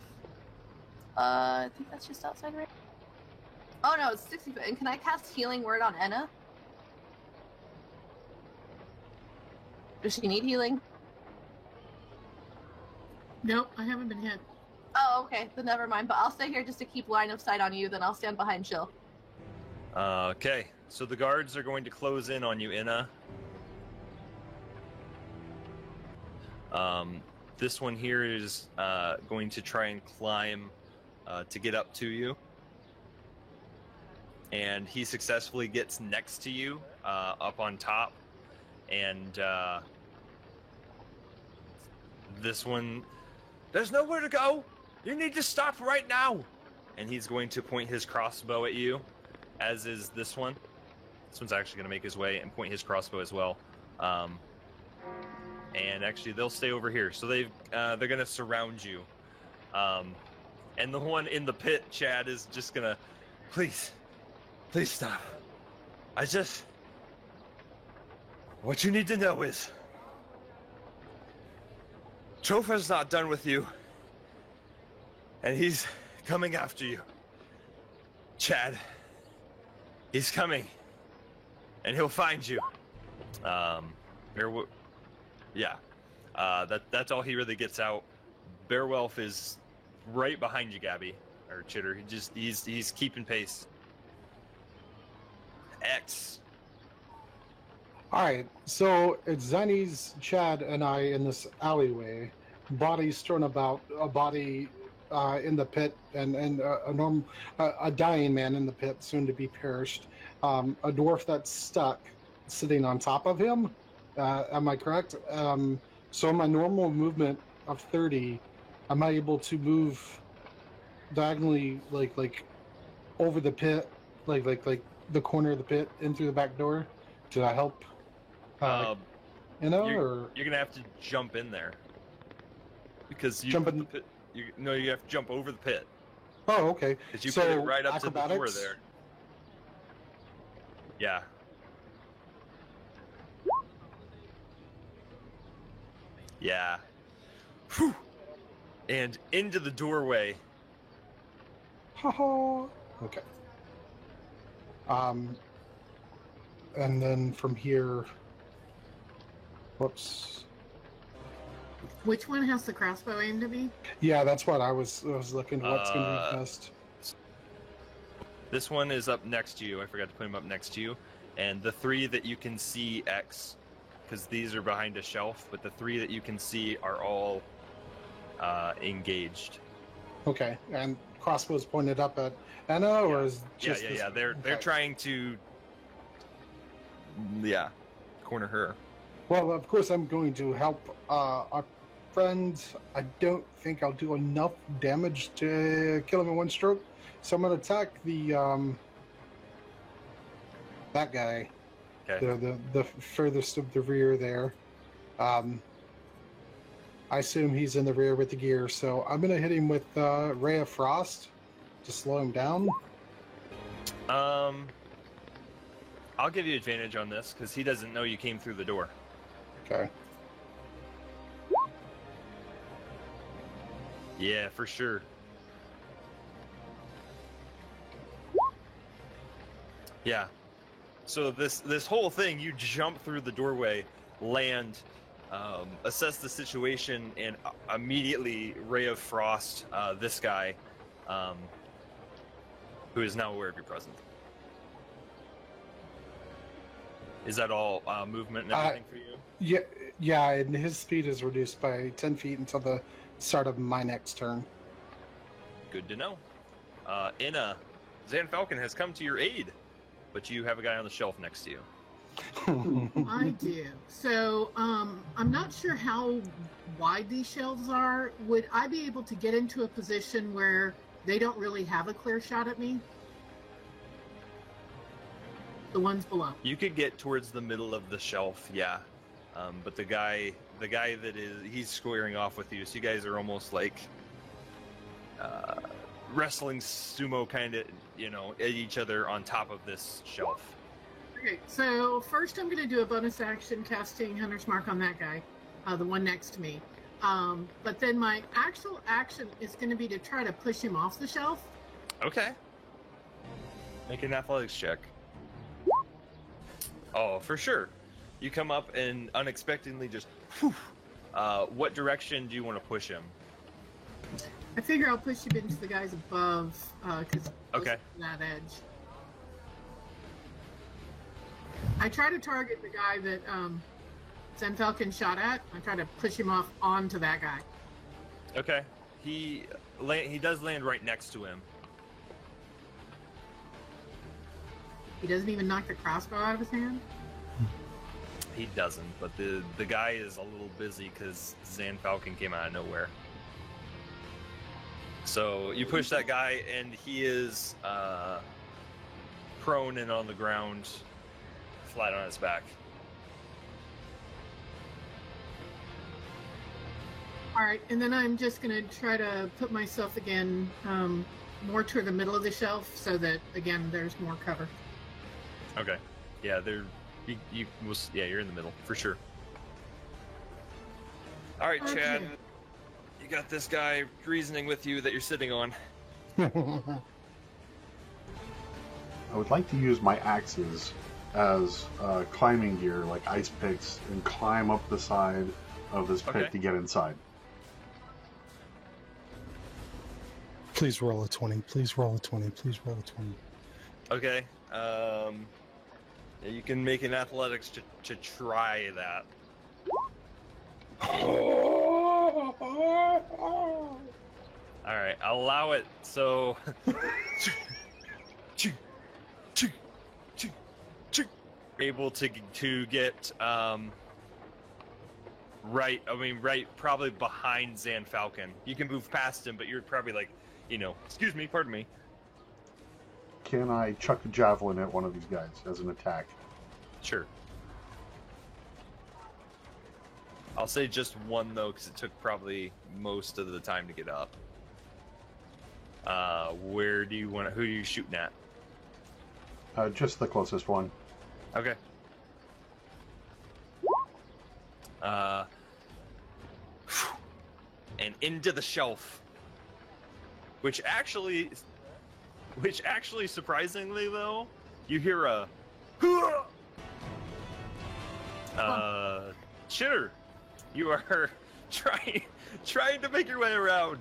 I think that's just outside range. Oh no, it's 60 foot. And can I cast Healing Word on Enna? Does she need healing? Nope, I haven't been hit. Oh, okay. Then never mind. But I'll stay here just to keep line of sight on you. Then I'll stand behind Chill. Okay, so the guards are going to close in on you, Inna. This one here is going to try and climb to get up to you. And he successfully gets next to you, up on top. And this one, there's nowhere to go! You need to stop right now! And he's going to point his crossbow at you, as is this one. This one's actually going to make his way and point his crossbow as well. And actually, they'll stay over here. So they're going to surround you. And the one in the pit, Chad, is just going to, please stop. What you need to know is, Topher's not done with you. And he's coming after you. Chad, he's coming. And he'll find you. That's all he really gets out. Beowulf is right behind you, Gabby. Or Chitter. He's keeping pace. X. Alright, so it's Zenny's, Chad, and I in this alleyway. Bodies strewn about, a body in the pit, and a dying man in the pit, soon to be perished. A dwarf that's stuck, sitting on top of him. Am I correct? So my normal movement of 30, am I able to move diagonally, like over the pit, like the corner of the pit in through the back door? Did I help? Or You're gonna have to jump in there because you Jump put in- the pit. You have to jump over the pit oh, okay. because you So, put it right up to the door acrobatics? there. Yeah. Yeah. Whew. And into the doorway. Haha. Okay. And then from here. Whoops. Which one has the crossbow aimed at me? Yeah, that's what I was looking. What's going to be best? This one is up next to you. I forgot to put him up next to you. And the 3 that you can see X, because these are behind a shelf, but the 3 that you can see are all engaged. Okay, and crossbows pointed up at Anna, or is just this- Yeah. They're okay. trying to, corner her. Well, of course, I'm going to help our friend. I don't think I'll do enough damage to kill him in one stroke, so I'm going to attack the that guy. Okay. The furthest of the rear there. I assume he's in the rear with the gear, so I'm going to hit him with Ray of Frost to slow him down. I'll give you advantage on this because he doesn't know you came through the door. Okay. Yeah, for sure. Yeah. So this whole thing, you jump through the doorway, land, assess the situation, and immediately Ray of Frost, this guy, who is now aware of your presence. Is that all movement and everything for you? Yeah, and his speed is reduced by 10 feet until the start of my next turn. Good to know. Inna, Zan Falcon has come to your aid, but you have a guy on the shelf next to you. I do. So, I'm not sure how wide these shelves are. Would I be able to get into a position where they don't really have a clear shot at me? The ones below. You could get towards the middle of the shelf, yeah. But the guy he's squaring off with you, so you guys are almost like wrestling sumo kind of, at each other on top of this shelf. Okay, so first I'm going to do a bonus action casting Hunter's Mark on that guy, the one next to me. But then my actual action is going to be to try to push him off the shelf. Okay. Make an athletics check. Oh, for sure. You come up and unexpectedly just, whew, what direction do you want to push him? I figure I'll push him into the guys above, because Okay. that edge. I try to target the guy that Zen Falcon shot at. I try to push him off onto that guy. Okay. He does land right next to him. He doesn't even knock the crossbow out of his hand. He doesn't, but the guy is a little busy because Zan Falcon came out of nowhere. So you push that guy, and he is prone and on the ground, flat on his back. All right, and then I'm just going to try to put myself again more toward the middle of the shelf so that, again, there's more cover. Okay. Yeah, you're in the middle for sure. All right, Chad. Okay. You got this guy reasoning with you that you're sitting on. I would like to use my axes as climbing gear, like ice picks, and climb up the side of this pit Okay. to get inside. Please roll a 20. Please roll a 20. Please roll a 20. Okay. You can make an athletics to try that. All right, I'll allow it. So, able to get right. I mean, right, probably behind Zan Falcon. You can move past him, but you're probably like, excuse me, pardon me. Can I chuck a javelin at one of these guys as an attack? Sure. I'll say just one though, because it took probably most of the time to get up. Where do you want? Who are you shooting at? Just the closest one. Okay. And into the shelf. Which actually, surprisingly though, you hear a. Chitter, you are trying to make your way around.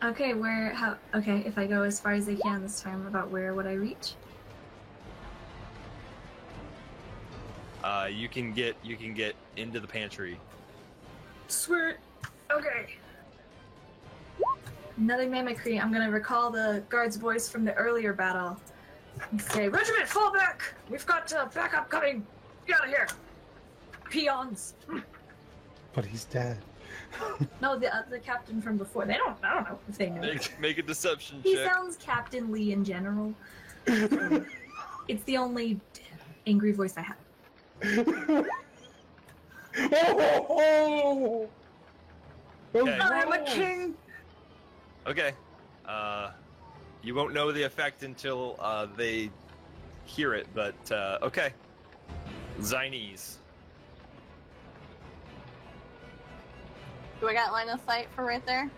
Okay, if I go as far as I can this time, about where would I reach? You can get into the pantry. Sweet. Okay. Another mimicry. I'm gonna recall the guard's voice from the earlier battle and say, "Regiment, fall back! We've got backup coming! Get out of here! Peons!" But he's dead. No, the captain from before. I don't know if they know. Make a deception He check. sounds captainly in general. It's the only angry voice I have. Okay. I'm a king! Okay. You won't know the effect until they hear it, but okay. Zinese. Do I got line of sight for right there?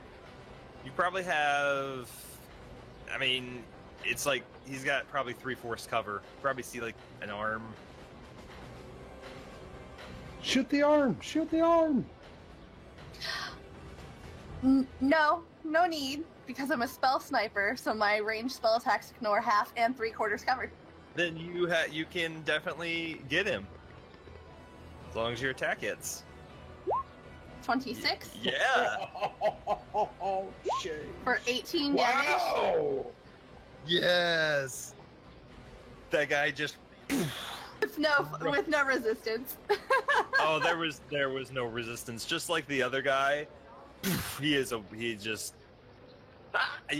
You probably have. I mean, it's like he's got probably 3/4 cover. Probably see like an arm. Shoot the arm! Shoot the arm! No need, because I'm a spell sniper, so my ranged spell attacks ignore half and 3/4 covered. then you can definitely get him. As long as your attack hits. 26 Yeah. Oh, shit. for 18 damage. Wow. Yes. That guy just. With no resistance. Oh, there was no resistance. Just like the other guy, he just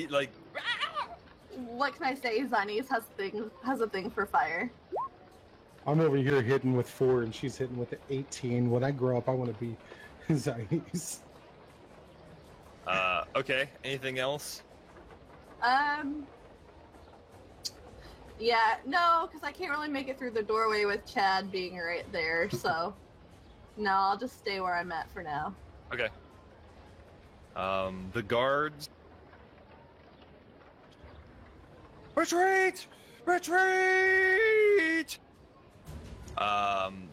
like. What can I say? Zanies has a thing for fire. I'm over here hitting with 4, and she's hitting with 18. When I grow up, I want to be Zanies. Okay. Anything else? Yeah, no, because I can't really make it through the doorway with Chad being right there, so no, I'll just stay where I'm at for now. Okay. The guards. Retreat! Retreat!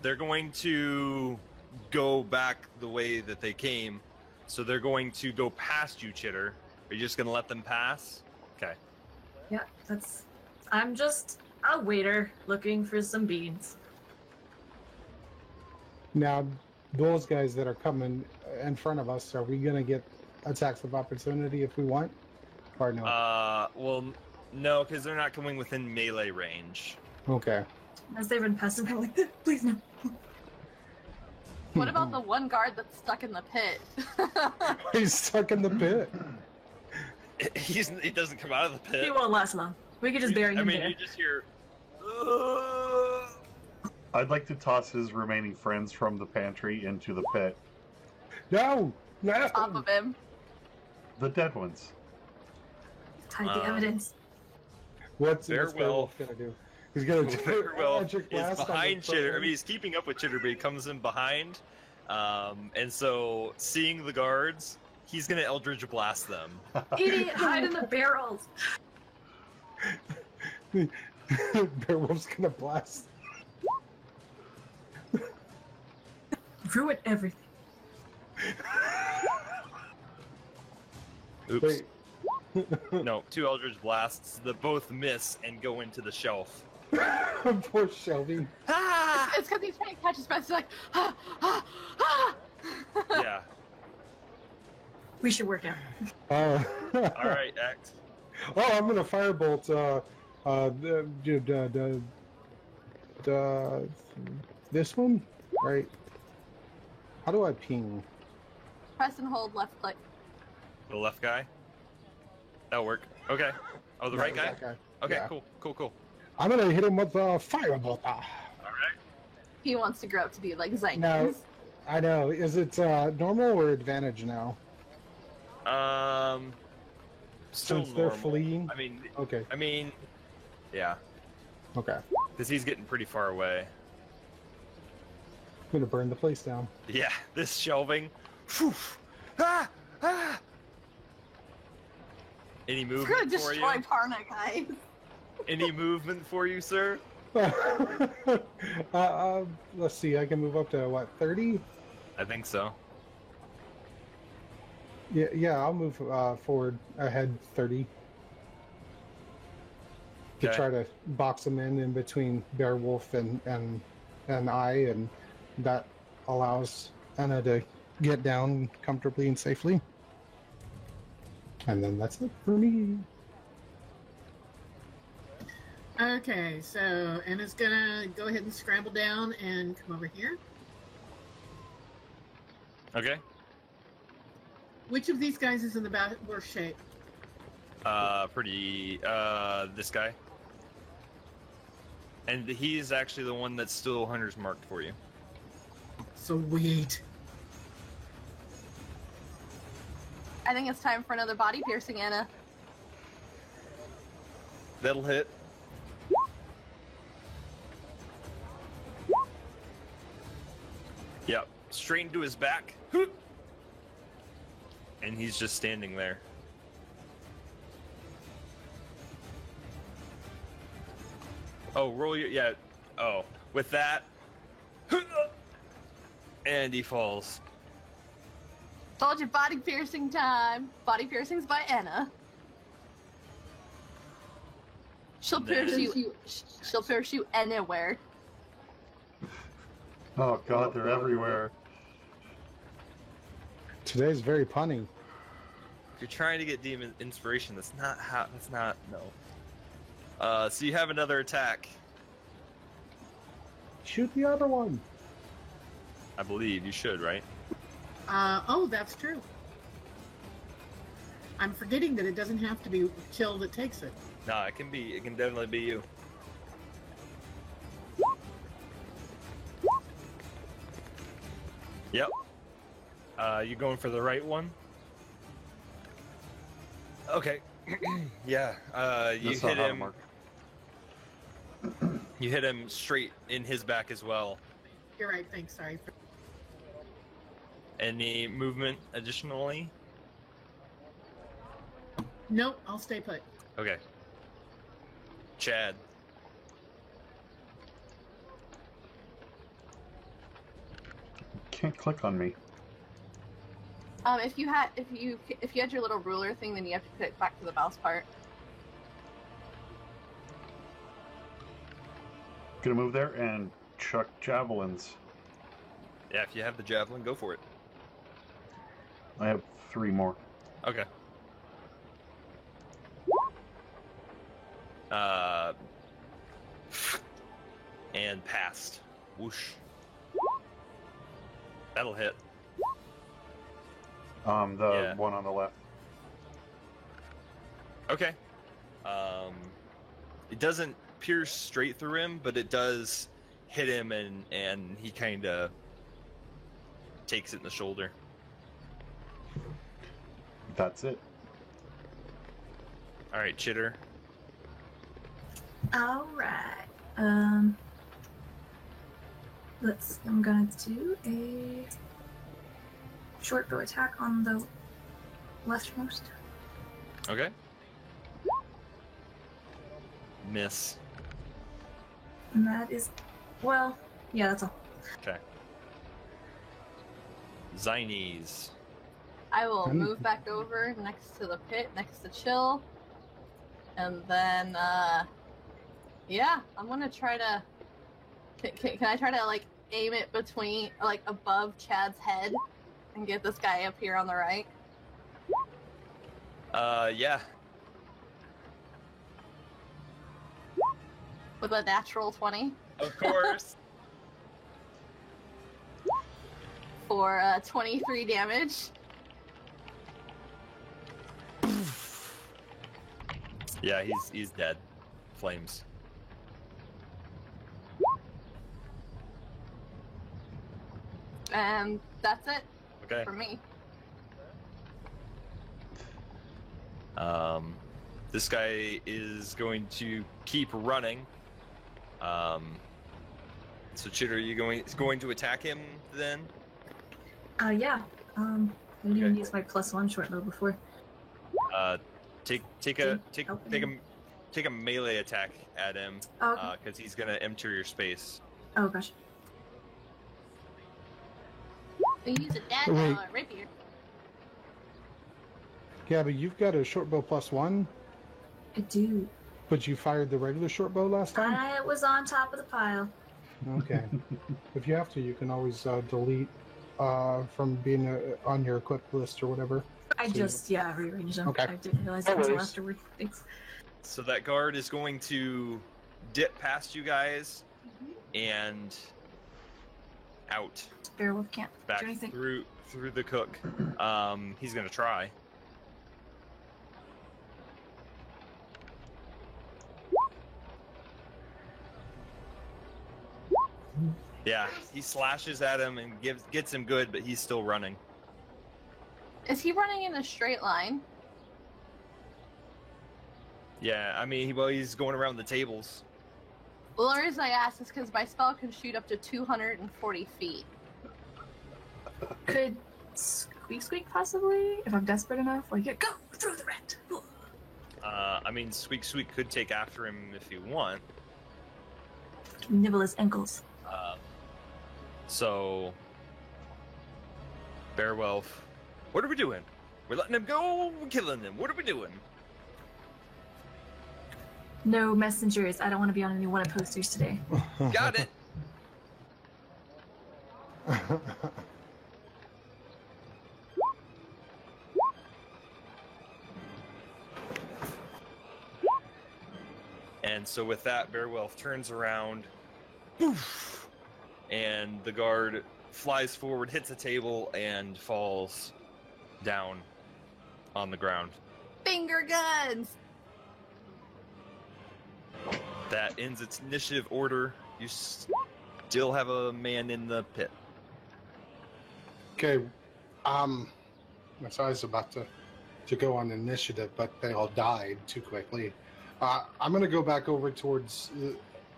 They're going to go back the way that they came, so they're going to go past you, Chitter. Are you just gonna let them pass? Okay. Yeah, I'm just a waiter looking for some beans. Now, those guys that are coming in front of us, are we going to get attacks of opportunity if we want? Or no? Well, no, because they're not coming within melee range. Okay. As they run past him, I'm like, please no. What about the one guard that's stuck in the pit? He's stuck in the pit. He doesn't come out of the pit. He won't last long. We could just bury him there. you just hear. I'd like to toss his remaining friends from the pantry into the pit. No! No! Top of him. The dead ones. Hide the evidence. What's Very well. Beowulf gonna do? He's gonna do Very well. Eldritch Is Blast on behind the Chitter. I front mean, he's keeping up with Chitter, but he comes in behind. And so, seeing the guards, he's gonna Eldritch Blast them. Idiot, hide in the barrels. one. Beowulf's gonna blast. Ruin everything. Oops. Wait. No, 2 Eldritch Blasts that both miss and go into the shelf. Poor Shelby. Ah! It's because he's trying to catch his breath. He's like, ah, ah, ah. Yeah. We should work out. All Alright, X. Oh, I'm gonna firebolt. This one, right? How do I ping? Press and hold left click. The left guy? That'll work. Okay. Oh, the right guy? That guy. Okay, Yeah. cool. I'm gonna hit him with a firebolt. Alright. He wants to grow up to be like Zanies. No. I know. Is it normal or advantage now? Still Since they're normal. fleeing? Okay. Okay. Yeah. Okay. Because he's getting pretty far away. I'm gonna burn the place down. Yeah, this shelving. Phew. Ah! Ah! Any We're movement gonna for destroy you? Parna, guys. Any movement for you, sir? Let's see. I can move up to what, 30? I think so. Yeah. I'll move forward ahead 30 to Okay. try to box him in between Beowulf and I, and that allows Anna to get down comfortably and safely. And then that's it for me. Okay, so Anna's gonna go ahead and scramble down and come over here. Okay. Which of these guys is in the worst shape? This guy. And he's actually the one that's still Hunter's marked for you. Sweet. I think it's time for another body piercing, Anna. That'll hit. Yep. Straight into his back. And he's just standing there. Oh, roll your... Yeah. Oh. With that... And he falls. Told you, body piercing time. Body piercings by Anna. She'll parachute anywhere. Oh god, they're everywhere. Today's very punny. If you're trying to get demon inspiration, that's not how. That's not no. So you have another attack. Shoot the other one. I believe you should, right? Oh, that's true. I'm forgetting that it doesn't have to be Chill that takes it. No, it can be. It can definitely be you. Yep. You going for the right one? Okay. Yeah. You That's not hit how to him. mark. You hit him straight in his back as well. You're right. Thanks. Sorry. Any movement additionally? Nope. I'll stay put. Okay. Chad. Can't click on me. If you had your little ruler thing, then you have to put it back to the mouse part. Gonna move there and chuck javelins. Yeah, if you have the javelin, go for it. I have 3 more. Okay. And passed. Whoosh. That'll hit. The Yeah. one on the left. Okay. It doesn't pierce straight through him, but it does hit him, and he kind of takes it in the shoulder. That's it. All right, Chitter. All right. I'm gonna do a short bow attack on the leftmost. Okay. Miss. And that is, well, yeah, that's all. Okay. Zines. I will move back over next to the pit, next to Chill, and then yeah, I'm gonna try to. Can I try to like aim it between, like above Chad's head, and get this guy up here on the right? Yeah. With a natural 20 Of course. for 23 damage. Yeah, he's dead. Flames. And that's it Okay. for me. This guy is going to keep running. So Chitter, is going to attack him then? Yeah. I didn't even use my +1 short bow before. Take a melee attack at him, Oh, because he's gonna enter your space. oh gosh. We use a dad Wait. rapier. Gabby, you've got a short bow +1, I do. but you fired the regular short bow last time? I was on top of the pile. Okay. If you have to, you can always delete from being on your equipped list or whatever. I So- just, rearranged them. Okay. I didn't realize No that until worries. afterward. Thanks. So that guard is going to dip past you guys and out Beowulf can't back do anything. through the cook. He's gonna try. Yeah, he slashes at him and gets him good, but he's still running. Is he running in a straight line? Yeah, I mean, he's going around the tables. Well, the reason I asked is because my spell can shoot up to 240 feet. Could Squeak Squeak possibly, if I'm desperate enough, like, yeah, go through the rat. I mean, Squeak Squeak could take after him if you want. Nibble his ankles. So, Beowulf, what are we doing? We're letting him go. We're killing him. What are we doing? No messengers. I don't want to be on any wanted posters today. Got it. And so with that, Beowulf turns around, poof, and the guard flies forward, hits a table, and falls down on the ground. Finger guns. That ends its initiative order. You still have a man in the pit. Okay. So I was about to go on initiative, but they all died too quickly. I'm going to go back over towards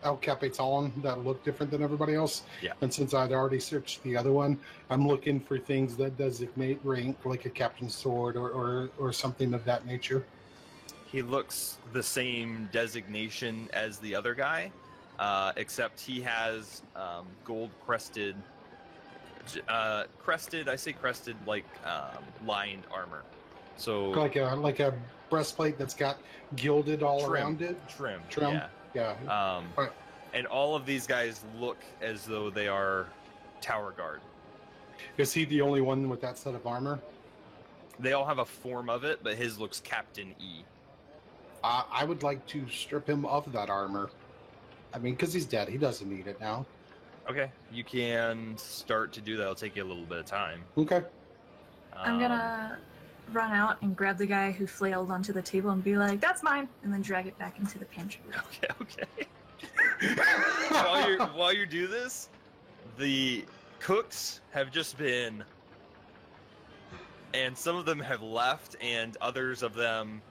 El Capitan that looked different than everybody else. Yeah. And since I'd already searched the other one, I'm looking for things that designate rank, like a captain's sword or something of that nature. He looks the same designation as the other guy, except he has gold crested, I say crested, like lined armor. So Like a breastplate that's got gilded all around it. Trim. Trim? Yeah. Yeah. Right. And all of these guys look as though they are tower guard. Is he the only one with that set of armor? They all have a form of it, but his looks Captain E. I would like to strip him of that armor. I mean, because he's dead. He doesn't need it now. Okay, you can start to do that. It'll take you a little bit of time. Okay. I'm gonna run out and grab the guy who flailed onto the table and be like, "That's mine," and then drag it back into the pantry. Okay. while you do this, the cooks have just been, and some of them have left, and others of them.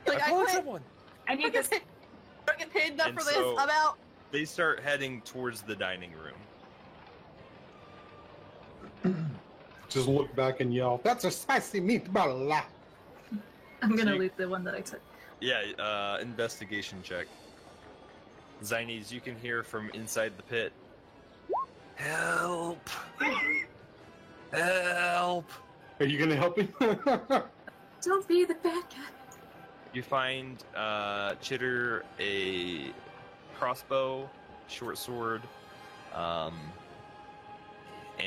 Like, I I called quit. someone. I need this. Don't get paid enough And for this. so- I'm out. They start heading towards the dining room. Just look back and yell, "That's a spicy meatball!" I'm gonna So you- loot the one that I took. Yeah, investigation check. Zines, you can hear from inside the pit. Help! Help! Are you gonna help him? Don't be the bad guy. You find Chitter a crossbow, short sword, and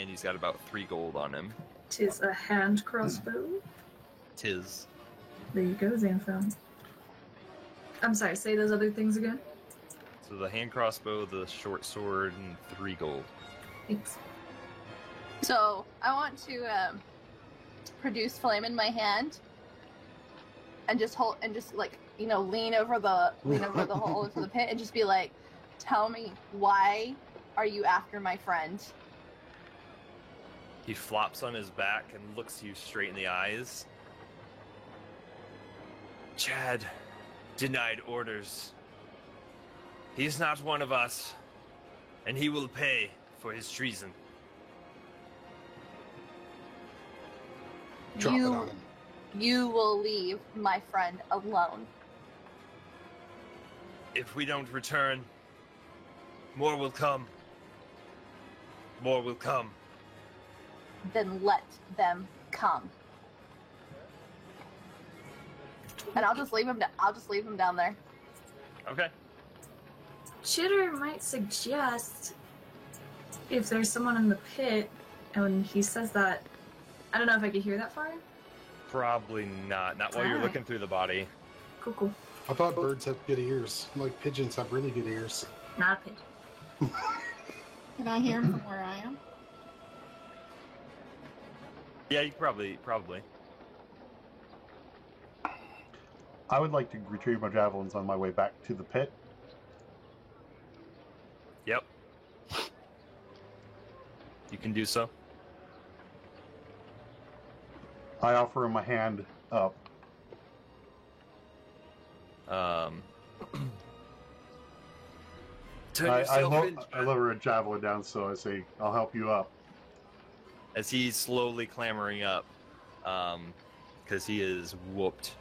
he's got about 3 gold on him. 'Tis a hand crossbow. Tis. There you go, Xanthone. I'm sorry, say those other things again. So the hand crossbow, the short sword, and 3 gold. Thanks. So I want to produce flame in my hand, and just hold and just like lean over the hole into the pit and just be like, "Tell me, why are you after my friend?" He flops on his back and looks you straight in the eyes. Chad denied orders. He's not one of us, and he will pay for his treason. Drop it You- on him. You will leave my friend alone. If we don't return, more will come. More will come. Then let them come. And I'll just leave him. I'll just leave him down there. Okay. Chitter might suggest if there's someone in the pit, and when he says that, I don't know if I could hear that far. Probably not. Not while you're Alright. looking through the body. Cool. I thought birds have good ears. Like pigeons have really good ears. Not a pit. Can I hear him from where I am? Yeah, you probably. I would like to retrieve my javelins on my way back to the pit. Yep. You can do so. I offer him my hand up. Turn I yourself in, lower a javelin down, so I say, "I'll help you up." as he's slowly clambering up, because he is whooped.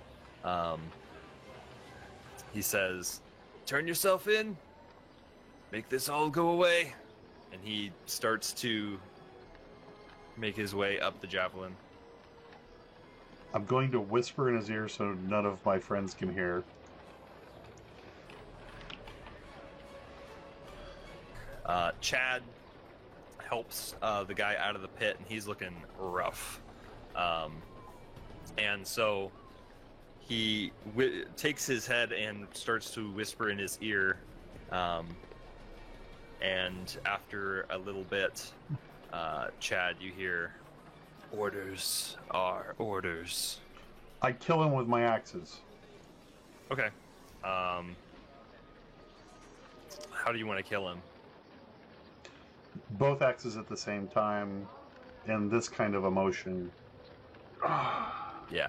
He says, "Turn yourself in. Make this all go away," and he starts to make his way up the javelin. I'm going to whisper in his ear so none of my friends can hear. Chad helps the guy out of the pit, and he's looking rough. And so he takes his head and starts to whisper in his ear. And after a little bit, Chad, you hear, "Orders are orders." I kill him with my axes. Okay. How do you want to kill him? Both axes at the same time, in this kind of emotion. Yeah.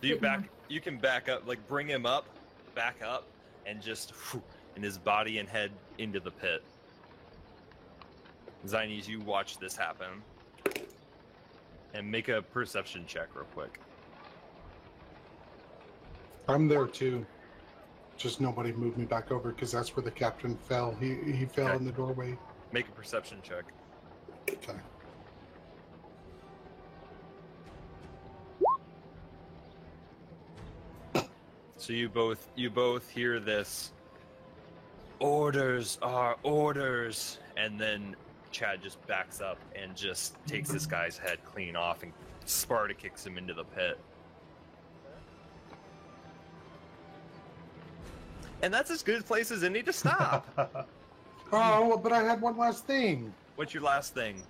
You can back up, like bring him up, back up, and just in his body and head into the pit. Zines, you watch this happen. And make a perception check real quick. I'm there too. Just nobody moved me back over because that's where the captain fell. He fell Okay. in the doorway. Make a perception check. Okay. So you both hear this. Orders are orders, and then Chad just backs up and just takes this guy's head clean off, and Sparta kicks him into the pit. And that's as good a place as any to stop. Oh, but I had one last thing. What's your last thing?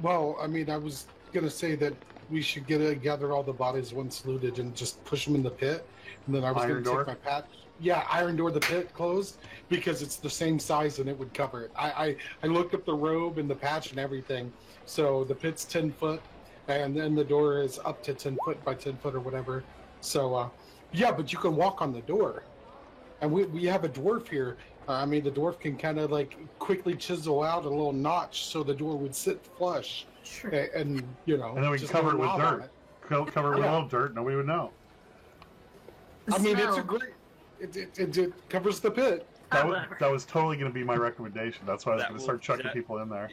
Well, I mean, I was gonna say that we should gather all the bodies once looted and just push them in the pit, and then I was Iron gonna door? take my patch. Yeah, iron door the pit closed because it's the same size and it would cover it. I looked up the robe and the patch and everything, so the pit's 10 foot, and then the door is up to 10 foot by 10 foot or whatever. So, yeah, but you can walk on the door, and we have a dwarf here. I mean, the dwarf can kind of like quickly chisel out a little notch so the door would sit flush, Sure. and you know, And then we just cover no it with knob on dirt. it. Cover it with a Yeah. little dirt, nobody would know. The I mean, it's a smell. great. It covers the pit. Whatever. That was totally going to be my recommendation. That's why I was That going to will start chucking de- people in there.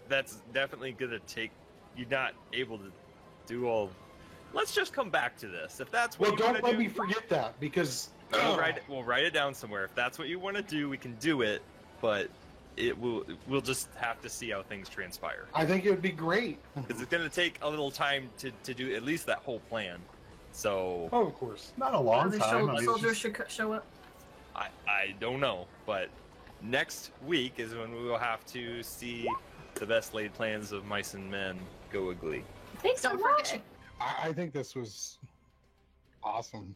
That's definitely gonna take. You're not able to do all. Let's just come back to this. If that's what Well, you don't want let to me do, forget that because we'll write it down somewhere. If that's what you want to do, we can do it. But we'll just have to see how things transpire. I think it would be great. Because it's gonna take a little time to do at least that whole plan. So Oh, of course. Not a long The time. I mean, it's soldiers just- should show up. I don't know, but next week is when we will have to see the best laid plans of mice and men go ugly. Thanks Don't for forget. watching. I think this was awesome.